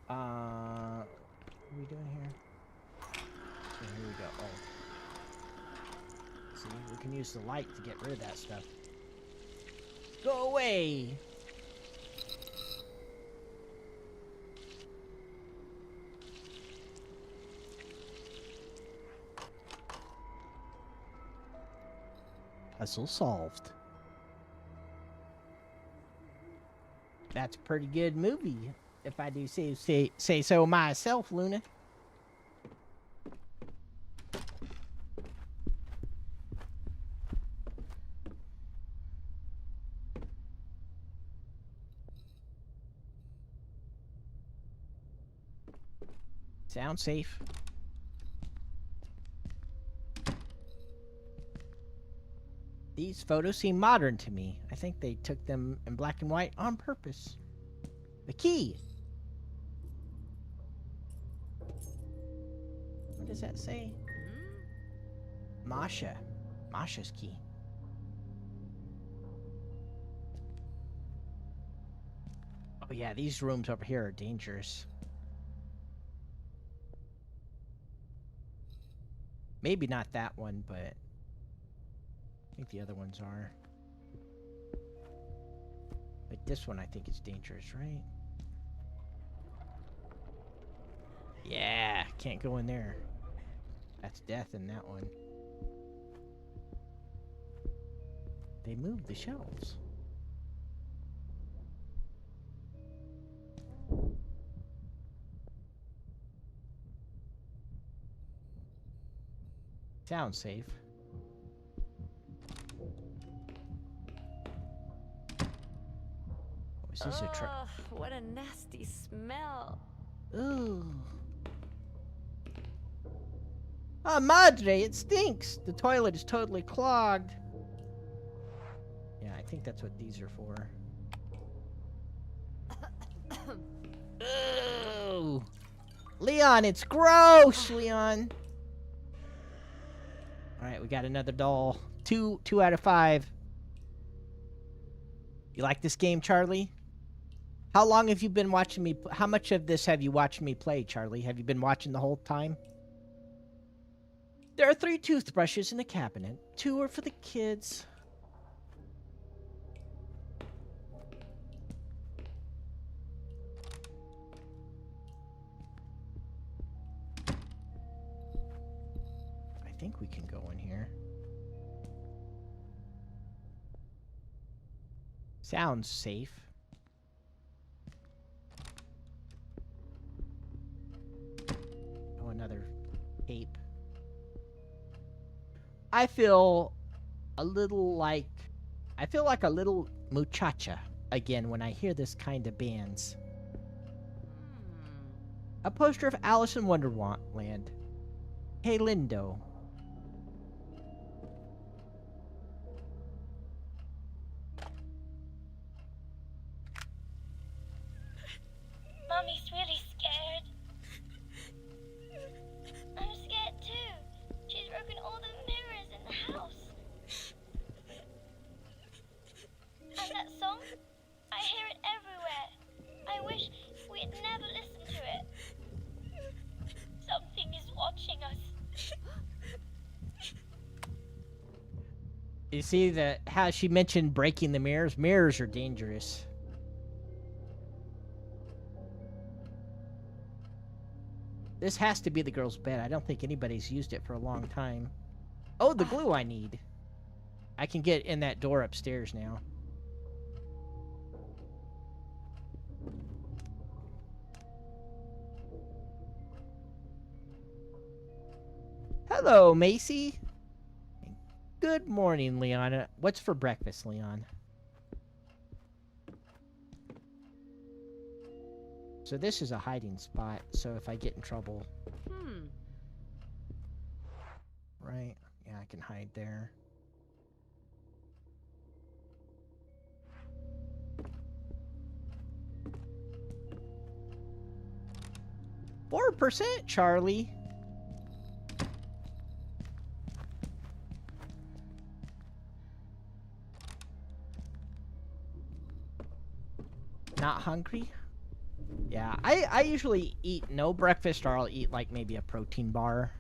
What are we doing here? Okay, here we go. Oh. See, we can use the light to get rid of that stuff. Go away! Puzzle solved. That's a pretty good movie, if I do say so myself, Luna. Sound safe. These photos seem modern to me. I think they took them in black and white on purpose. The key. What does that say? Masha. Masha's key. Oh yeah, these rooms over here are dangerous. Maybe not that one, but I think the other ones are. Like this one I think is dangerous, right? Yeah, can't go in there. That's death in that one. They moved the shelves. Sounds safe. Oh, is this a truck? Ugh, what a nasty smell. Ooh. Ah, madre, it stinks. The toilet is totally clogged. Yeah, I think that's what these are for. Ooh. Leon, it's gross, Leon. All right, we got another doll. Two out of 5. You like this game, Charlie? How long have you been watching me? How much of this have you watched me play, Charlie? Have you been watching the whole time? There are 3 toothbrushes in the cabinet. 2 are for the kids. I think we can go in here. Sounds safe. Oh, another ape. I feel like a little muchacha again when I hear this kind of bands. A poster of Alice in Wonderland. Hey, Lindo. Mommy's really scared. I'm scared too. She's broken all the mirrors in the house. And that song? I hear it everywhere. I wish we'd never listened to it. Something is watching us. You see how she mentioned breaking the mirrors? Mirrors are dangerous. This has to be the girl's bed. I don't think anybody's used it for a long time. Oh, the glue I need. I can get in that door upstairs now. Hello, Macy. Good morning, Leon. What's for breakfast, Leon? So this is a hiding spot, so if I get in trouble... Right? Yeah, I can hide there. "4%, Charlie." Not hungry? Yeah, I usually eat no breakfast, or I'll eat like maybe a protein bar.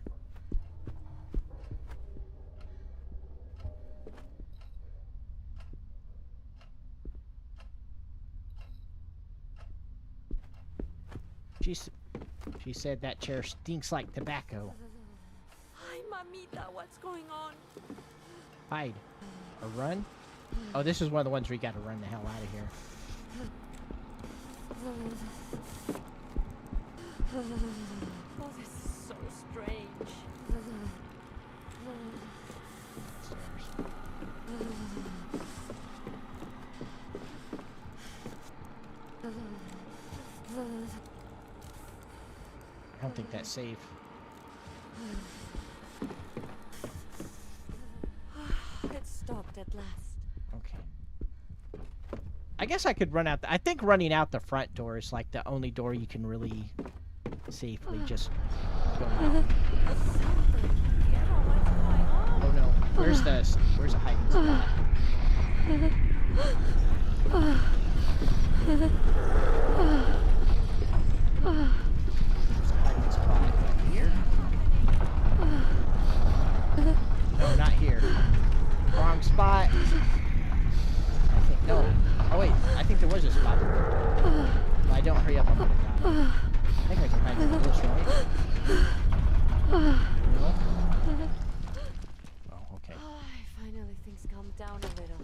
She said that chair stinks like tobacco. Hi, mamita, what's going on? Hide. Or run? Oh, this is one of the ones where you gotta run the hell out of here. Oh, this is so strange. I don't think that's safe. It stopped at last. Okay. I guess I could run out. I think running out the front door is like the only door you can really safely just go out. Oh no! Where's the hiding spot? There's a hiding spot here. No, not here. Wrong spot. I think no. Oh wait, I think there was a spot. If I don't hurry up, I'm gonna die. I think I can hide in this, right? No? Oh, okay. Finally, things calmed down a little.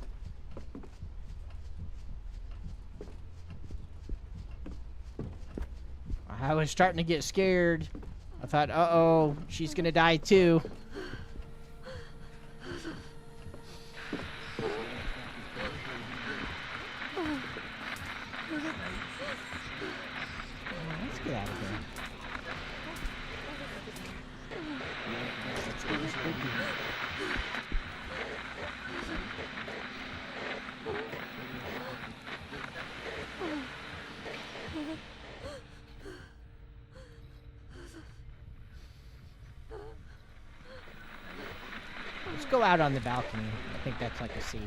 I was starting to get scared. I thought, uh-oh, she's gonna die too. Let's get out of here. Let's get this spooky. Let's go out on the balcony. I think that's like a safe.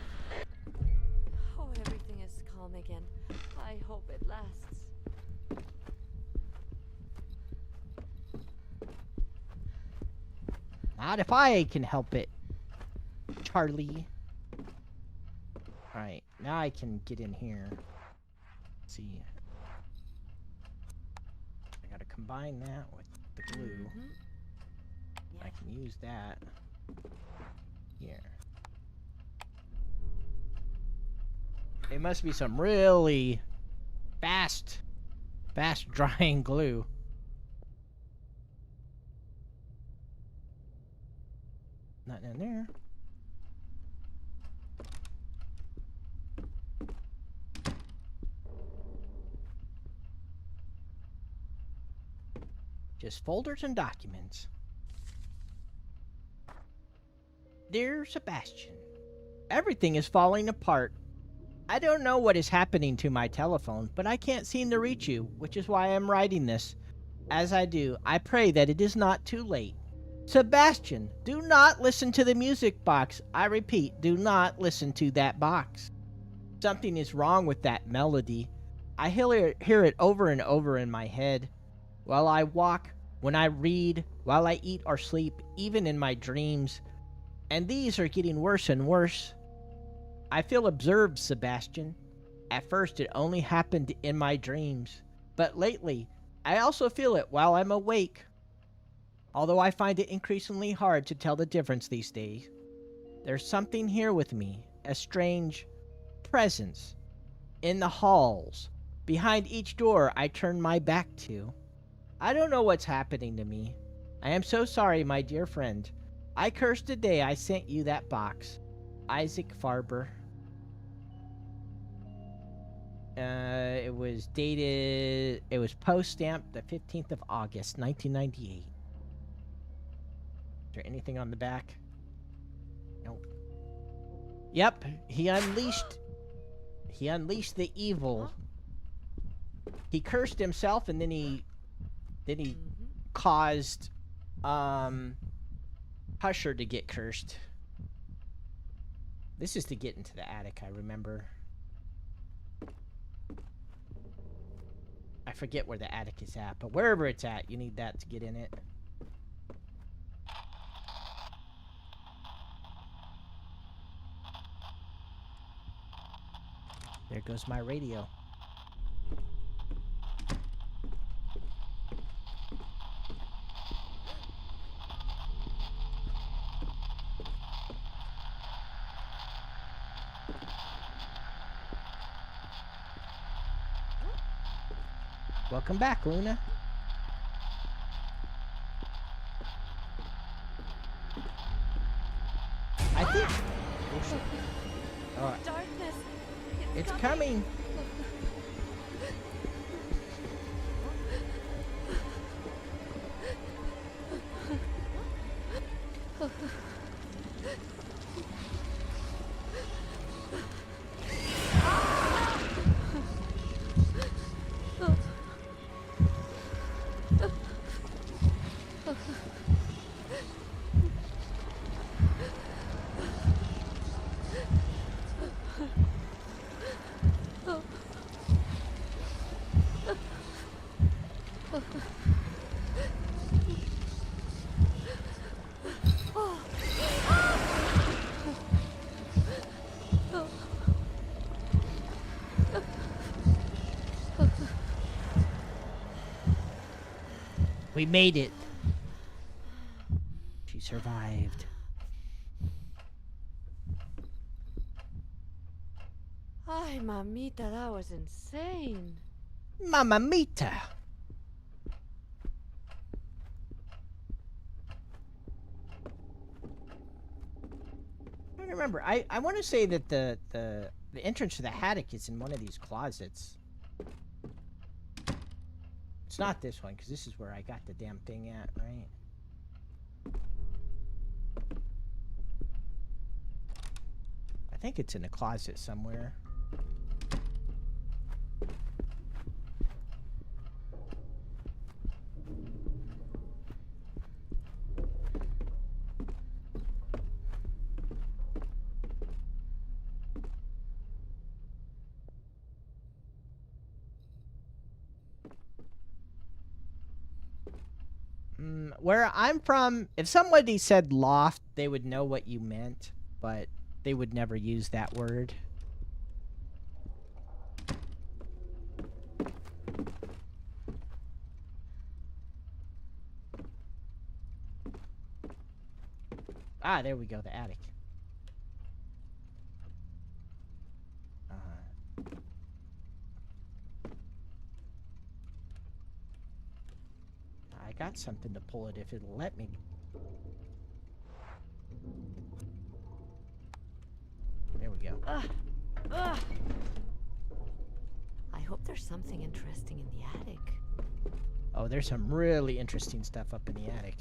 Oh, everything is calm again. I hope it lasts. Not if I can help it, Charlie. Alright, now I can get in here. Let's see. I gotta combine that with the glue. I can use that here. It must be some really fast drying glue. Nothing in there. Just folders and documents. Dear Sebastian, everything is falling apart. I don't know what is happening to my telephone, but I can't seem to reach you, which is why I'm writing this. As I do, I pray that it is not too late. Sebastian, do not listen to the music box. I repeat, do not listen to that box. Something is wrong with that melody. I hear it over and over in my head. While I walk, when I read, while I eat or sleep, even in my dreams. And these are getting worse and worse. I feel observed, Sebastian. At first, it only happened in my dreams. But lately, I also feel it while I'm awake. Although I find it increasingly hard to tell the difference these days. There's something here with me, a strange presence. In the halls, behind each door I turn my back to. I don't know what's happening to me. I am so sorry, my dear friend. I cursed the day I sent you that box. Isaac Farber. It was dated, it was post-stamped the 15th of August, 1998. Is there anything on the back? Nope. Yep, he unleashed the evil. He cursed himself and then he caused Husher to get cursed. This is to get into the attic, I remember. I forget where the attic is at, but wherever it's at, you need that to get in it. There goes my radio. Welcome back, Luna. I think. Oh shit. Oh, Darkness. it's coming. We made it. She survived. Ay, mamita, that was insane. Mamma mita. I remember. I want to say that the entrance to the attic is in one of these closets. It's not this one, because this is where I got the damn thing at, right? I think it's in a closet somewhere. Where I'm from, if somebody said loft, they would know what you meant, but they would never use that word. Ah, there we go, the attic. I got something to pull it if it'll let me. There we go. I hope there's something interesting in the attic. Oh, there's some really interesting stuff up in the attic.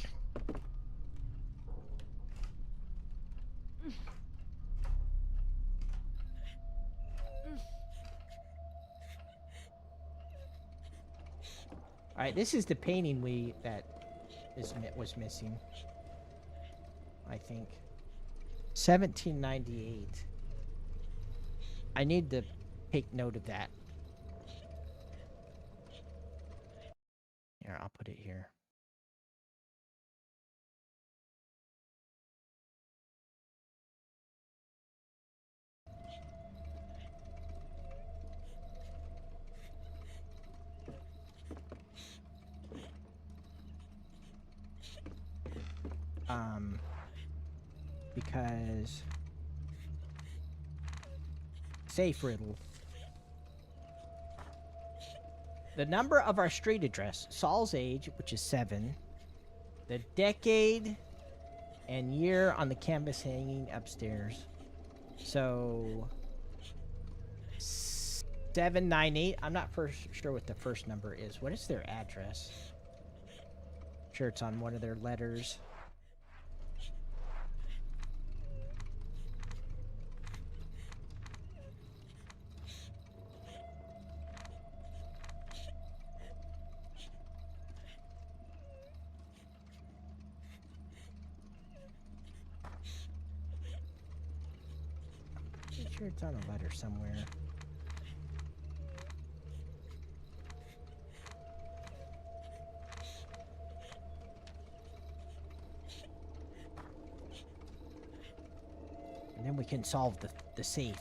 All right, this is the painting was missing. I think 1798. I need to take note of that. Here, I'll put it here. Because safe riddle. The number of our street address, Saul's age, which is 7, the decade and year on the canvas hanging upstairs. So 798. I'm not sure what the first number is. What is their address? Sure, it's on one of their letters. Pretty sure it's on a letter somewhere. And then we can solve the safe.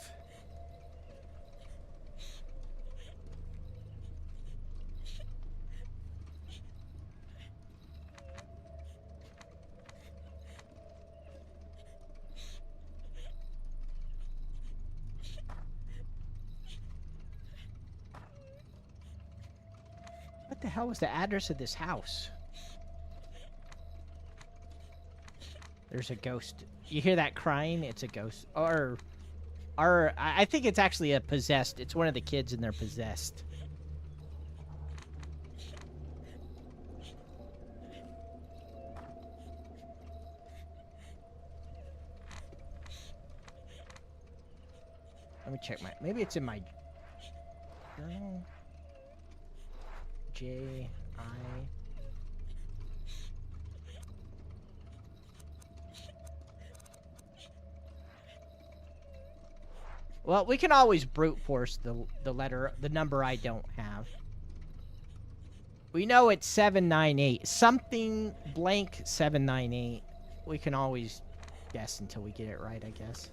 What the hell was the address of this house? There's a ghost. You hear that crying? It's a ghost. Or I think it's actually a possessed. It's one of the kids and they're possessed. Let me check my... Maybe it's in my journal. J-I... Well, we can always brute force the number I don't have. We know it's 798. Something blank 798. We can always guess until we get it right, I guess.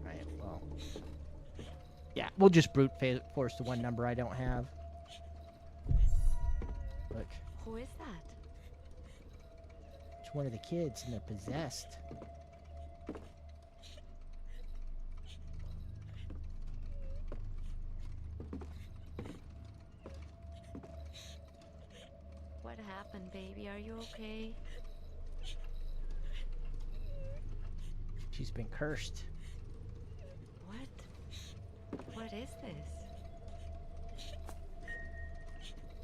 Right, well. Yeah, we'll just brute force the one number I don't have. Look. Who is that? It's one of the kids and they're possessed. What happened, baby? Are you okay? She's been cursed. What? What is this?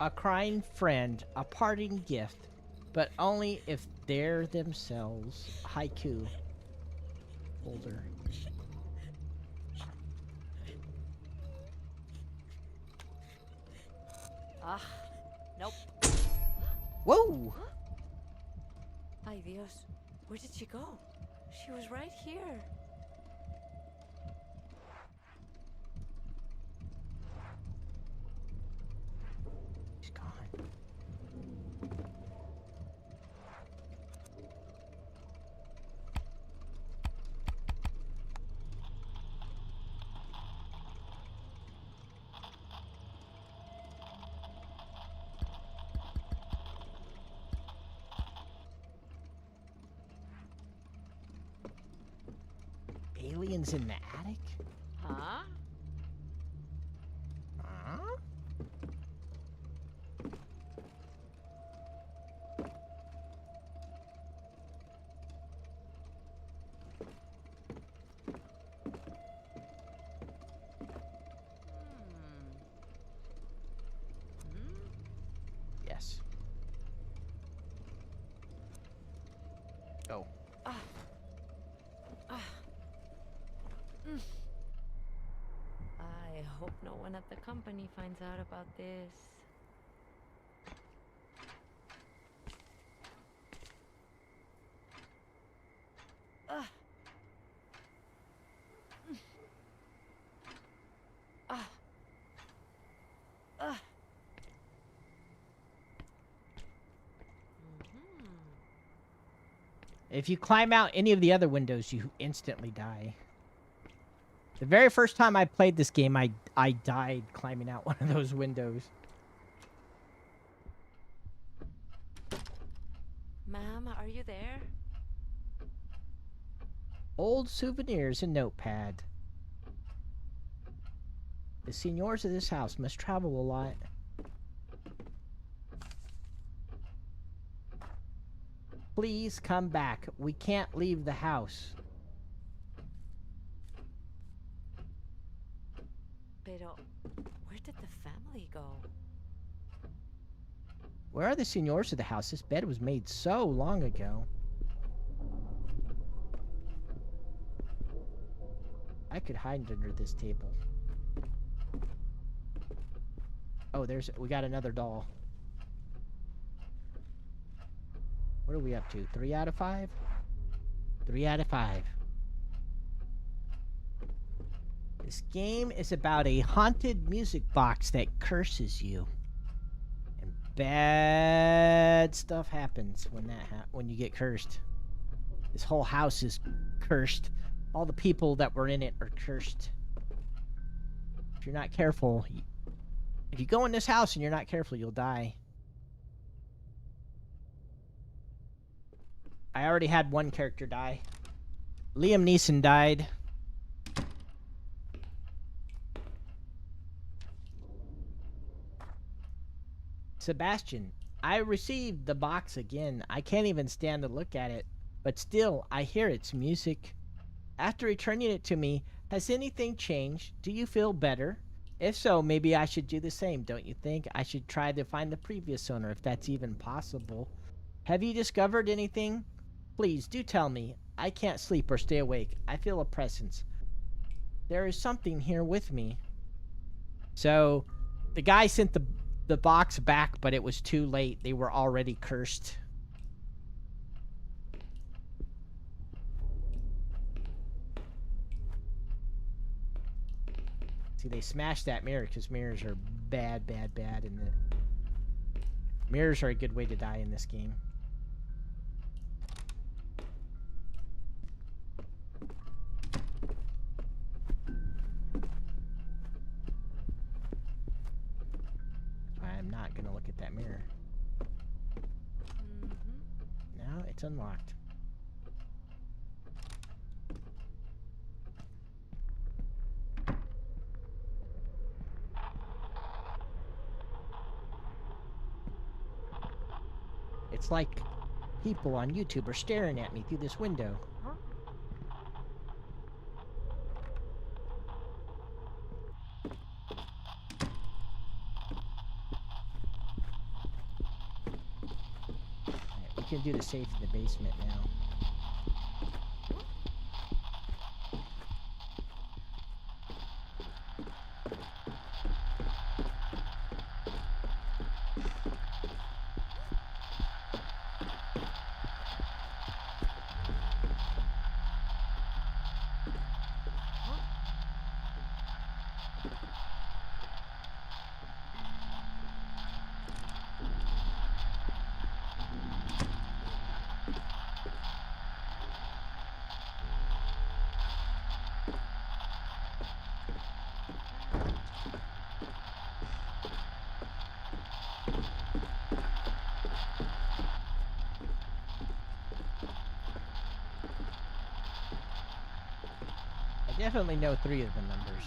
A crying friend, a parting gift, but only if they're themselves. Haiku. Holder. Ah, nope. Whoa! Ay Dios, where did she go? She was right here. She's gone. Aliens in the attic? Huh? Huh? Yes. Oh. I hope no one at the company finds out about this. If you climb out any of the other windows, you instantly die. The very first time I played this game, I died climbing out one of those windows. Ma'am, are you there? Old souvenirs and notepad. The seniors of this house must travel a lot. Please come back. We can't leave the house. Pero, where did the family go? Where are the seniors of the house? This bed was made so long ago. I could hide under this table. Oh, we got another doll. What are we up to? 3 out of 5? 3 out of 5. This game is about a haunted music box that curses you. And bad stuff happens when you get cursed. This whole house is cursed. All the people that were in it are cursed. If you're not careful, if you go in this house and you're not careful, you'll die. I already had one character die. Liam Neeson died. Sebastian, I received the box again. I can't even stand to look at it, but still, I hear its music. After returning it to me, has anything changed? Do you feel better? If so, maybe I should do the same, don't you think? I should try to find the previous owner, if that's even possible. Have you discovered anything? Please, do tell me. I can't sleep or stay awake. I feel a presence. There is something here with me. So, the guy sent the box back, but it was too late. They were already cursed. See, they smashed that mirror because mirrors are bad, bad, bad. And mirrors are a good way to die in this game. I'm not gonna look at that mirror. Now it's unlocked. It's like people on YouTube are staring at me through this window. Alright, we can do the safe in the basement now. I definitely know 3 of the numbers.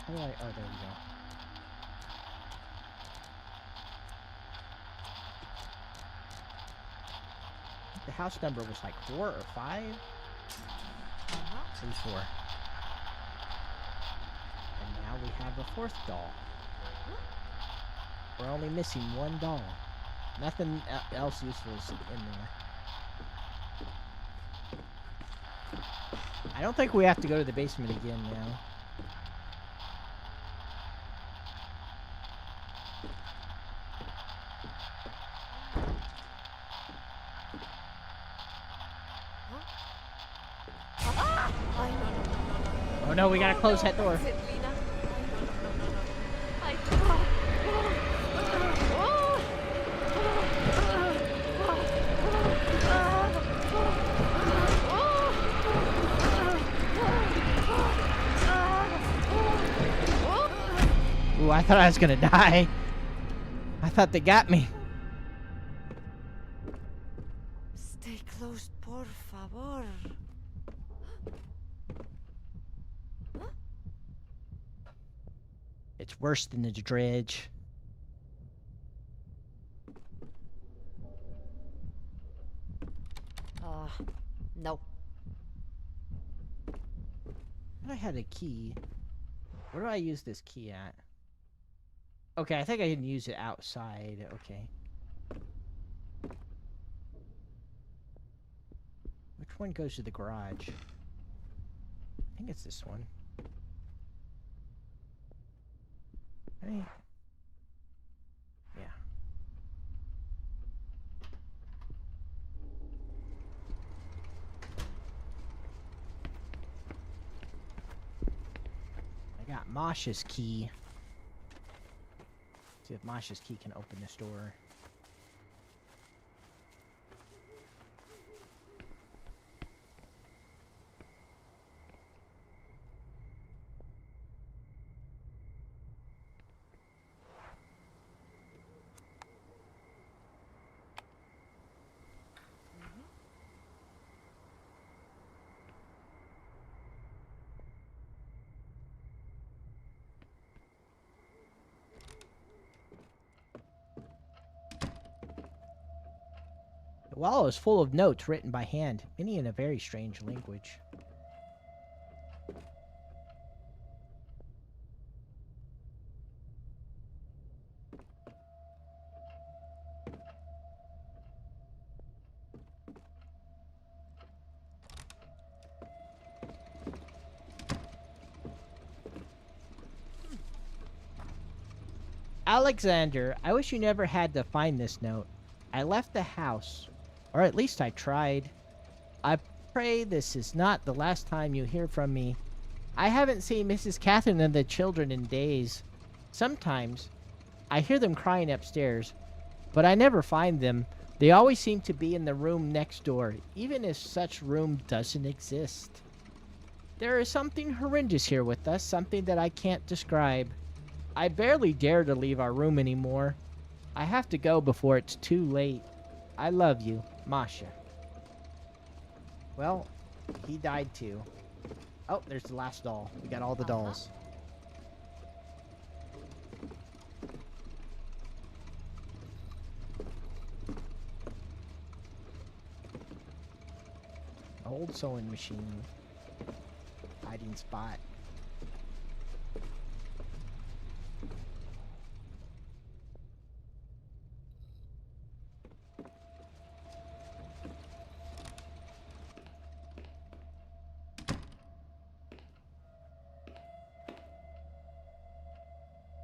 How do I... Oh, there we go. The house number was like 4 or 5? It was 4. And now we have the 4th doll. We're only missing 1 doll. Nothing else useful is in there. I don't think we have to go to the basement again now. Oh no, we gotta close that door. Ooh, I thought I was gonna die. I thought they got me. Stay close, por favor. It's worse than the dredge. No. I had a key. Where do I use this key at? Okay, I think I can use it outside. Okay. Which one goes to the garage? I think it's this one. Right? Yeah. I got Masha's key. See if Masha's key can open this door. The wallet was full of notes written by hand, many in a very strange language. Alexander, I wish you never had to find this note. I left the house, or at least I tried. I pray this is not the last time you hear from me. I haven't seen Mrs. Catherine and the children in days. Sometimes I hear them crying upstairs, but I never find them. They always seem to be in the room next door, even if such room doesn't exist. There is something horrendous here with us, something that I can't describe. I barely dare to leave our room anymore. I have to go before it's too late. I love you, Masha. Well, he died too. Oh, there's the last doll. We got all the dolls. Old sewing machine. Hiding spot.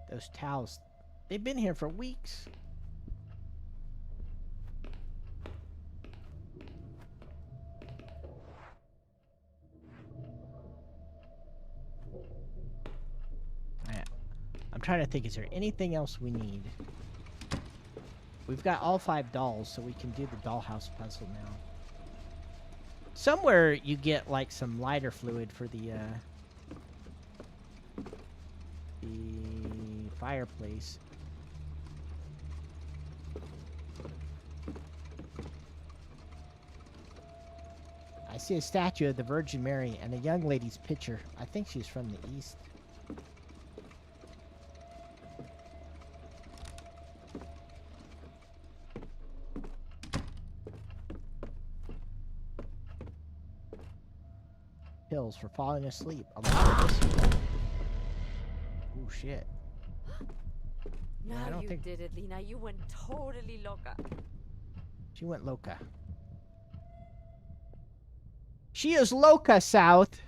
Those towels, they've been here for weeks. I'm trying to think, is there anything else we need? We've got all 5 dolls, so we can do the dollhouse puzzle now. Somewhere you get like some lighter fluid for the fireplace. I see a statue of the Virgin Mary and a young lady's picture. I think she's from the East. Pills for falling asleep. A lot of this. Oh shit. Now I don't you think did it, Lena. You went totally loca. she went loca. She is loca, South.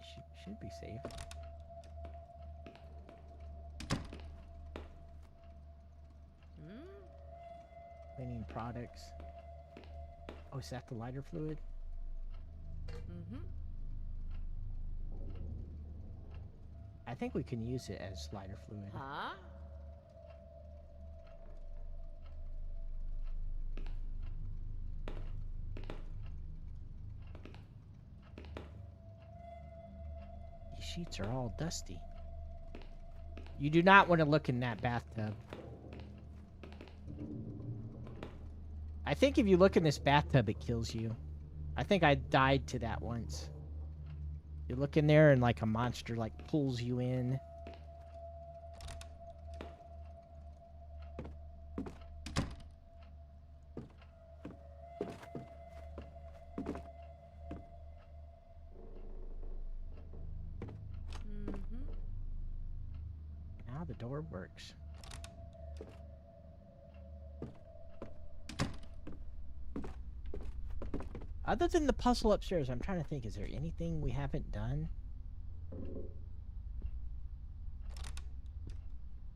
She should be safe. Cleaning products. Oh, is that the lighter fluid? Mm-hmm. I think we can use it as lighter fluid. Huh? These sheets are all dusty. You do not want to look in that bathtub. I think if you look in this bathtub, it kills you. I think I died to that once. You look in there and like a monster like pulls you in. Now the door works. Other than the puzzle upstairs, I'm trying to think, is there anything we haven't done?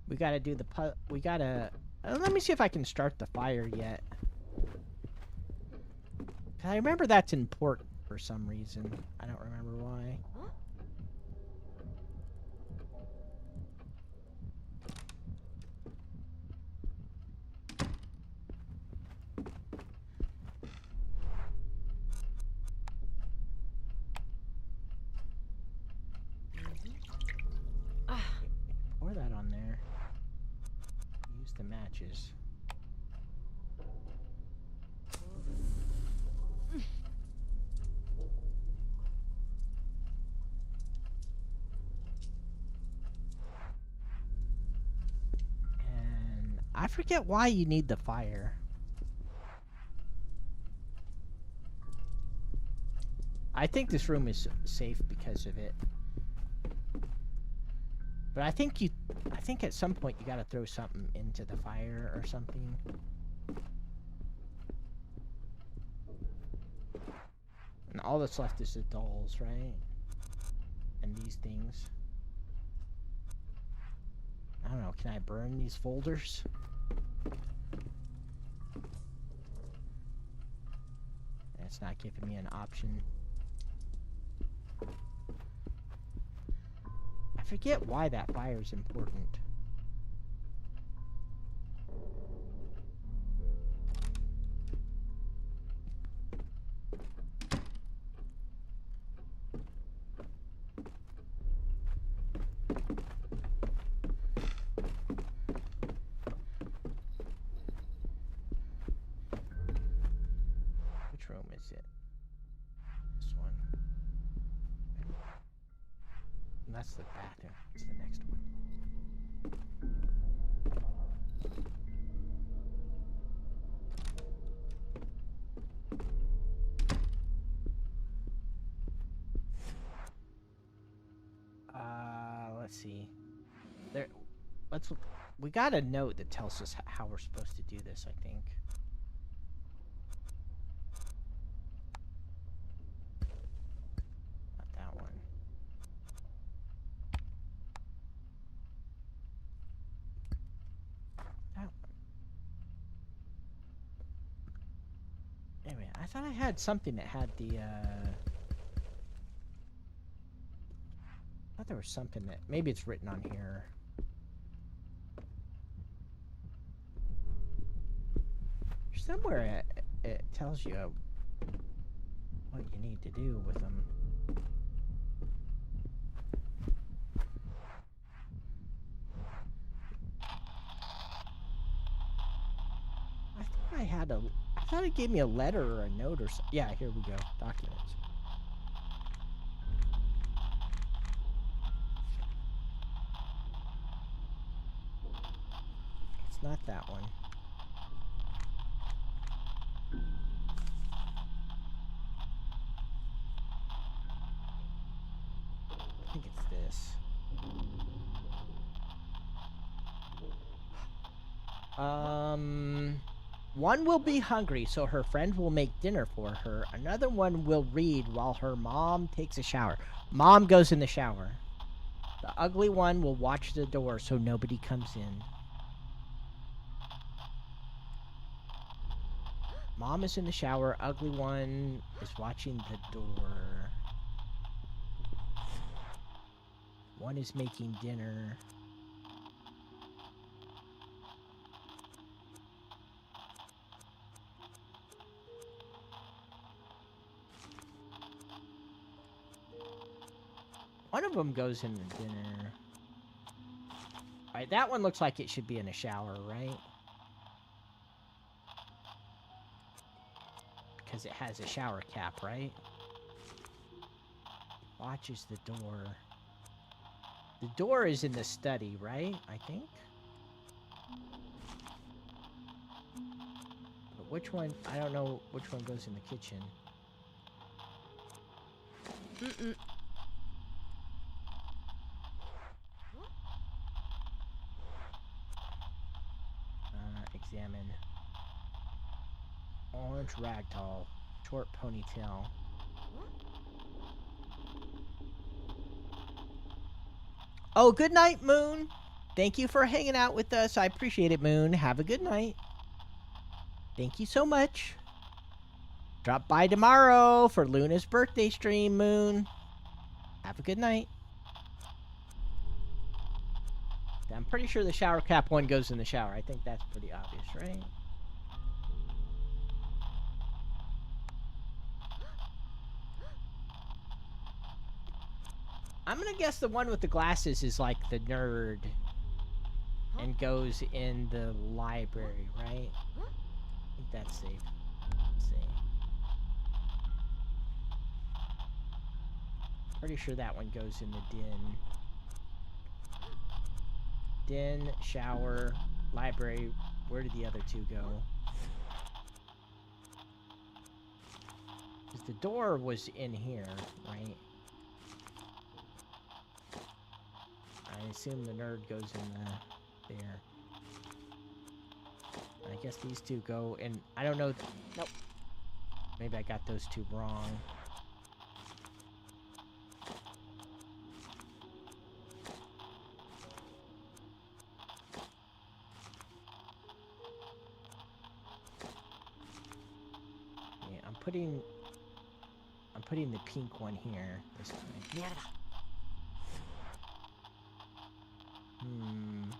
We gotta do the we gotta... let me see if I can start the fire yet. 'Cause I remember that's important for some reason. I don't remember why. Pour that on there. Use the matches. I forget why you need the fire. I think this room is safe because of it. But I think at some point you gotta throw something into the fire or something. And all that's left is the dolls, right? And these things. I don't know, can I burn these folders? It's not giving me an option. I forget why that fire is important. Which room is it? This one. And that's the bathroom. It's the next one. Let's see. We got a note that tells us how we're supposed to do this, I think. Not that one. That one. Anyway, I thought I had something that had the, I thought there was something that, maybe it's written on here. Somewhere it tells you what you need to do with them. I thought it gave me a letter or a note or something. Yeah, here we go. Documents. It's not that one. I think it's this. One will be hungry, so her friend will make dinner for her. Another one will read while her mom takes a shower. Mom goes in the shower. The ugly one will watch the door so nobody comes in. Mom is in the shower. Ugly one is watching the door. One is making dinner. One of them goes in the dinner. Alright, that one looks like it should be in a shower, right? Because it has a shower cap, right? Watches the door. The door is in the study, right? I think. But which one? I don't know which one goes in the kitchen. Examine. Orange ragdoll. Short ponytail. Oh, good night, Moon. Thank you for hanging out with us. I appreciate it, Moon. Have a good night. Thank you so much. Drop by tomorrow for Luna's birthday stream, Moon. Have a good night. I'm pretty sure the shower cap one goes in the shower. I think that's pretty obvious, right? I'm gonna guess the one with the glasses is like the nerd and goes in the library, right? I think that's safe. Let's see. Pretty sure that one goes in the den. Den, shower, library, Where did the other two go? Because the door was in here, right? I assume the nerd goes in there. I guess these two go in. I don't know. Nope. Maybe I got those two wrong. Yeah, I'm putting the pink one here this time. Hmm.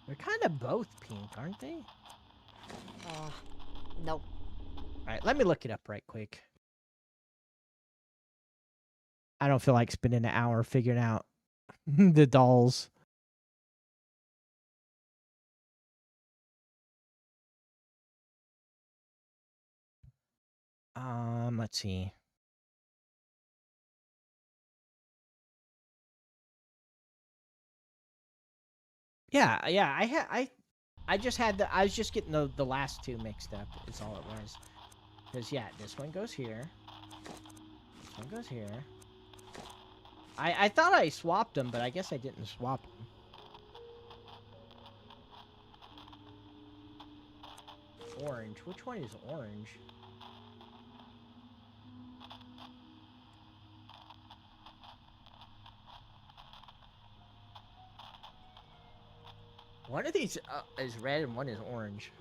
They're kind of both pink, aren't they? Nope. Alright, let me look it up right quick. I don't feel like spending an hour figuring out the dolls. Let's see. Yeah, I just had I was just getting the last two mixed up, is all it was. Because, yeah, this one goes here. This one goes here. I thought I swapped them, but I guess I didn't swap them. Orange. Which one is orange? One of these is red and one is orange.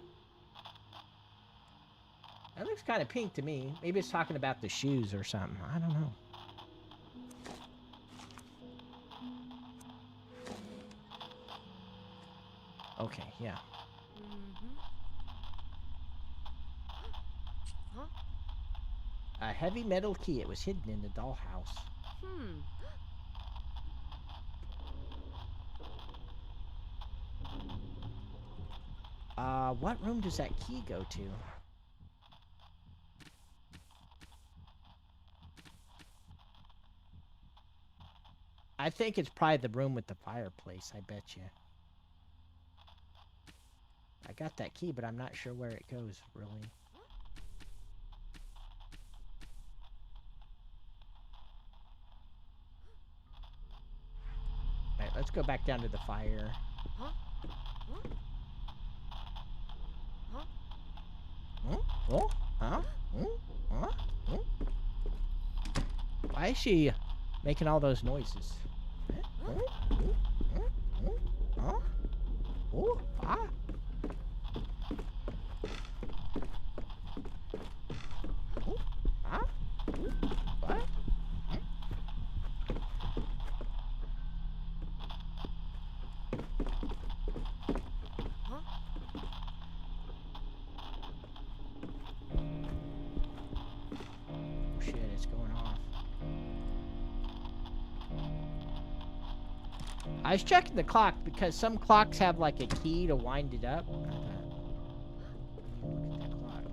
That looks kind of pink to me. Maybe it's talking about the shoes or something. I don't know. Okay, yeah. Huh? A heavy metal key. It was hidden in the dollhouse. What room does that key go to? I think it's probably the room with the fireplace, I bet you. I got that key, but I'm not sure where it goes, really. Alright, let's go back down to the fire. Huh? Huh? Huh? Oh? Huh? Huh? Huh? Why is she making all those noises? Huh? Oh? Ah? Oh? Ah? What? Huh? Oh shit, it's going off. I was checking the clock because some clocks have like a key to wind it up. Look at that clock.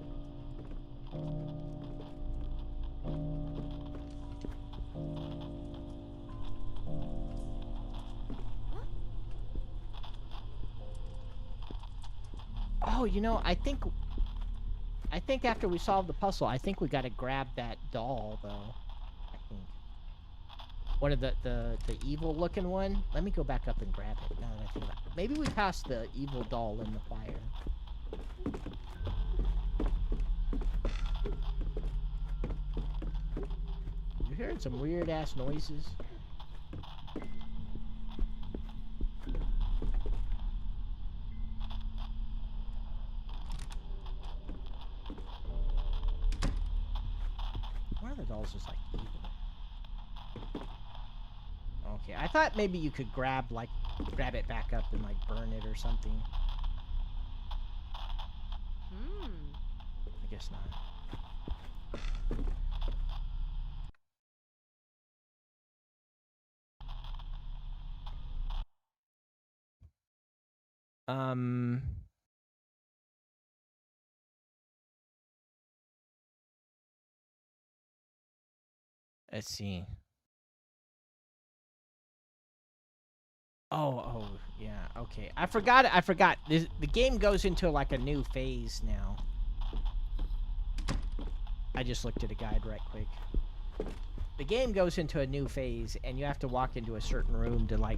Oh, you know, I think after we solve the puzzle, I think we gotta grab that doll, though. I think. One of the evil-looking one. Let me go back up and grab it, now that I think about it. Maybe we passed the evil doll in the fire. You hearing some weird-ass noises? One of the dolls is like evil. Okay, I thought maybe you could grab it back up and like burn it or something. I guess not. Um. Let's see. Oh, yeah. Okay. I forgot. The game goes into like a new phase now. I just looked at a guide right quick. The game goes into a new phase, and you have to walk into a certain room to like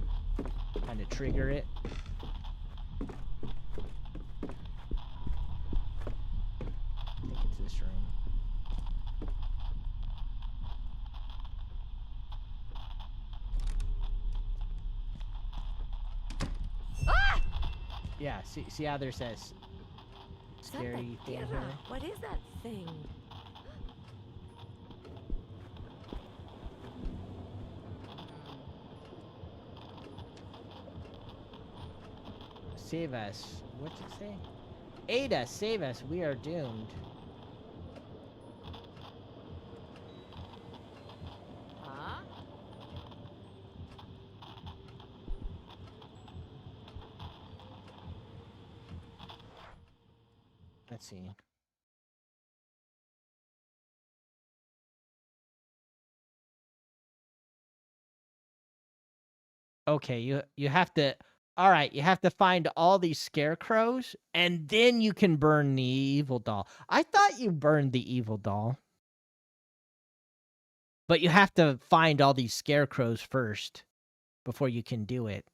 kind of trigger it. I think it's this room. Ah! Yeah, see how there's this scary thing here? What is that thing? Save us. What's it say? Aid us, save us, we are doomed. Huh? Let's see. Okay, you have to. All right, you have to find all these scarecrows, and then you can burn the evil doll. I thought you burned the evil doll, but you have to find all these scarecrows first before you can do it.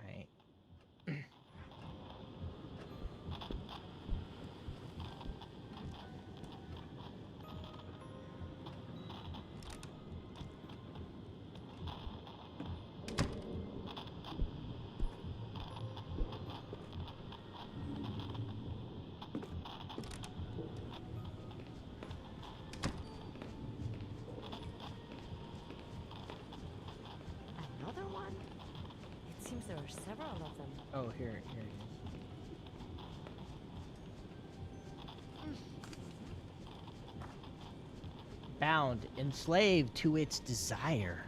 Right. Another one? It seems there are several of them. Oh, here it is. Bound, enslaved to its desire.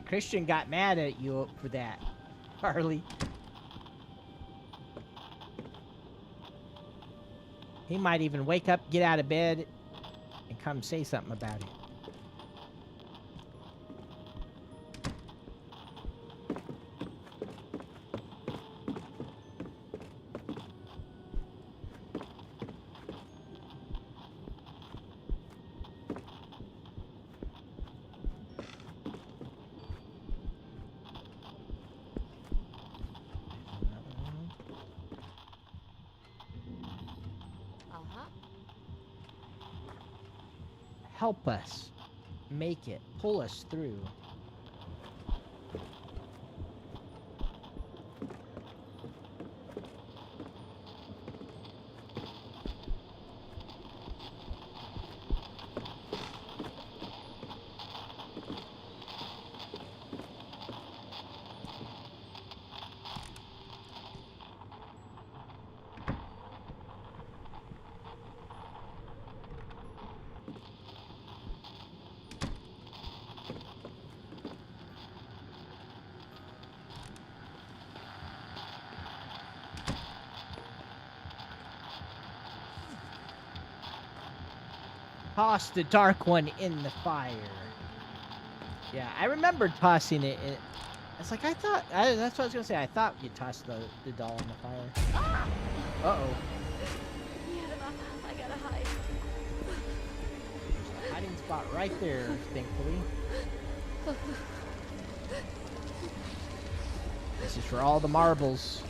Christian got mad at you for that, Harley. He might even wake up, get out of bed, and come say something about it. Help us. Make it. Pull us through. Toss the dark one in the fire. Yeah, I remember tossing it. It's like that's what I was gonna say. I thought you tossed the doll in the fire. Uh-oh. I gotta hide. There's a hiding spot right there, thankfully. This is for all the marbles.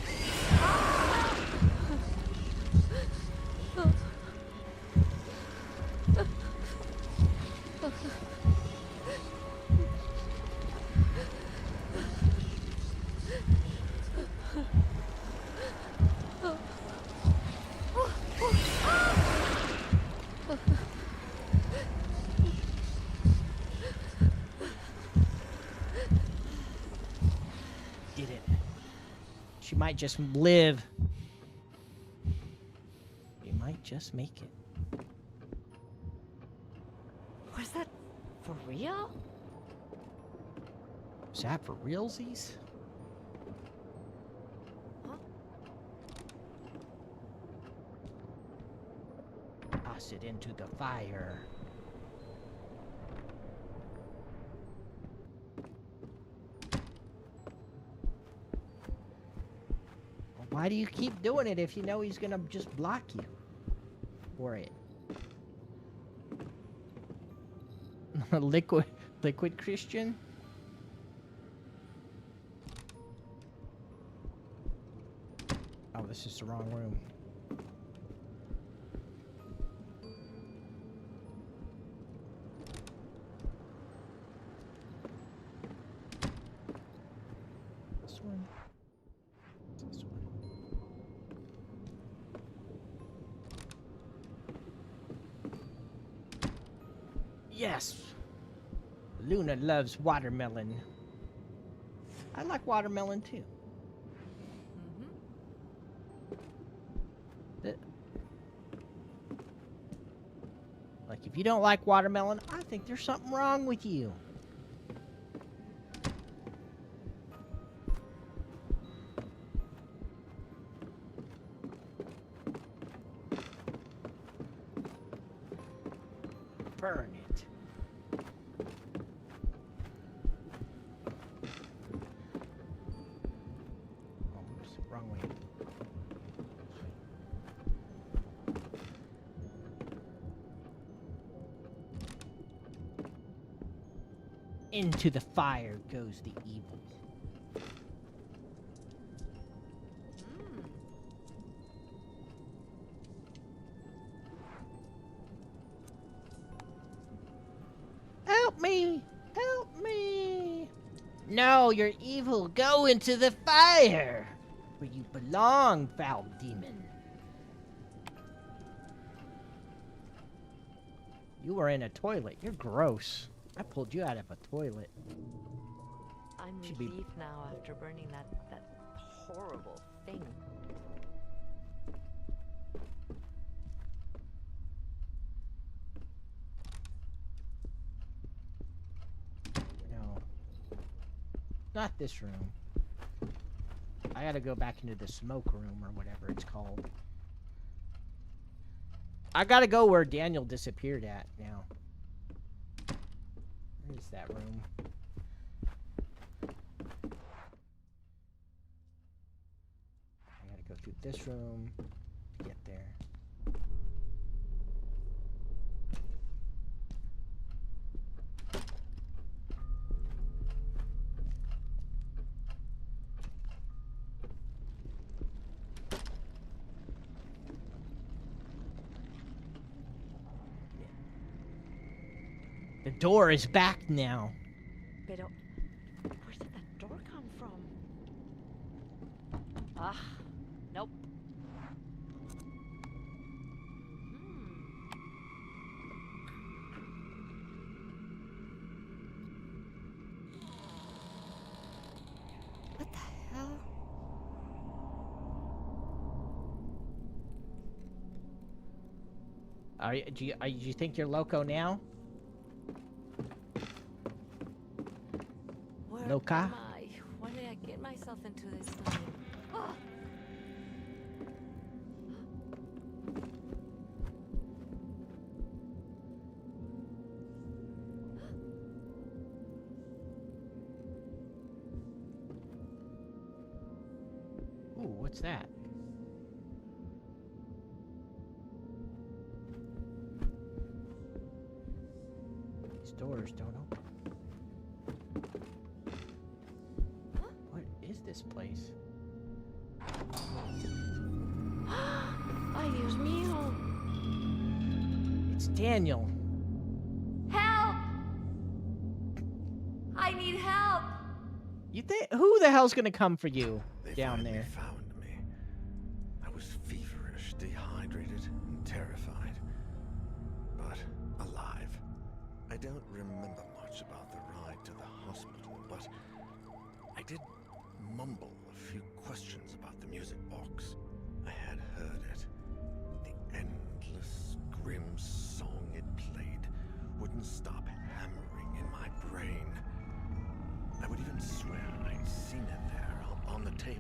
might just live. You might just make it. Was that for real? Is that for realsies? Huh? Toss it into the fire. Well, why do you keep doing it if you know he's gonna just block you for it? Liquid Christian? Oh, this is the wrong room. This one. This one. Yes! Luna loves watermelon. I like watermelon too. Like, if you don't like watermelon, I think there's something wrong with you. Burn it. Oh, oops, wrong way. Into the fire goes the evil. Help me! Help me! No, you're evil. Go into the fire! Where you belong, foul demon. You were in a toilet. You're gross. I pulled you out of a toilet. I'm Should be- relieved now after burning that horrible thing. No. Not this room. I gotta go back into the smoke room or whatever it's called. I gotta go where Daniel disappeared at now. Where is that room? I gotta go through this room to get there. The door is back now. Pero, where did that door come from? Ah, nope. What the hell? Do you think you're loco now? Where Loca? am I? Why did I get myself into this thing? Ah! Ooh, what's that? These doors don't open. What is this place? Ay, Dios mío. It's Daniel. Help! I need help! You think who the hell's gonna come for you They down finally there? found me. I was feverish, dehydrated, and terrified. But alive. I don't remember much about the ride to the hospital, but I did mumble a few questions about the music box. I had heard it. The endless, grim song it played wouldn't stop hammering in my brain. I would even swear I'd seen it there on the table,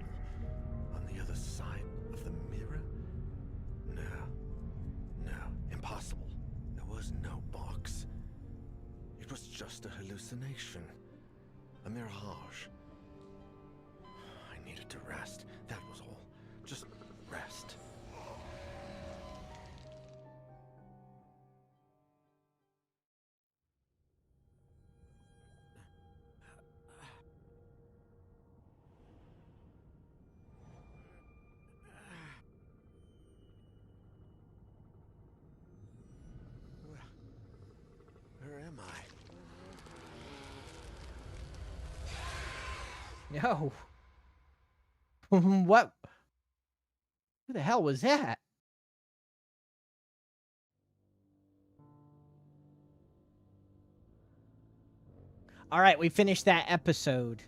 on the other side of the mirror. No, impossible. There was no box. It was just a hallucination, a mirage. I needed to rest, that was all. Just rest. Where am I? No. What? Who the hell was that? All right, we finished that episode.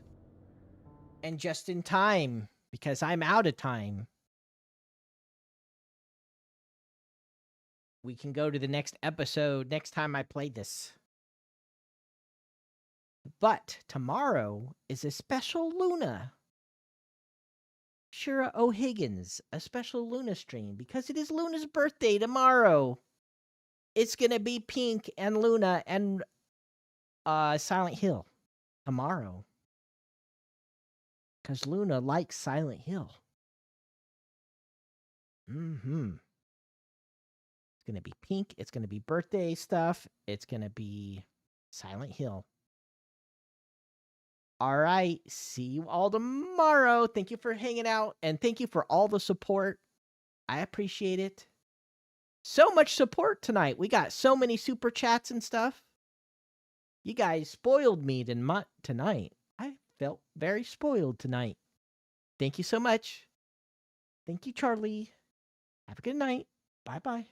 And just in time, because I'm out of time. We can go to the next episode next time I play this. But tomorrow is a special Luna. Shira O'Higgins, a special Luna stream, because it is Luna's birthday tomorrow. It's going to be Pink and Luna and Silent Hill tomorrow. Because Luna likes Silent Hill. It's going to be Pink. It's going to be birthday stuff. It's going to be Silent Hill. All right. See you all tomorrow. Thank you for hanging out. And thank you for all the support. I appreciate it. So much support tonight. We got so many super chats and stuff. You guys spoiled me tonight. I felt very spoiled tonight. Thank you so much. Thank you, Charlie. Have a good night. Bye-bye.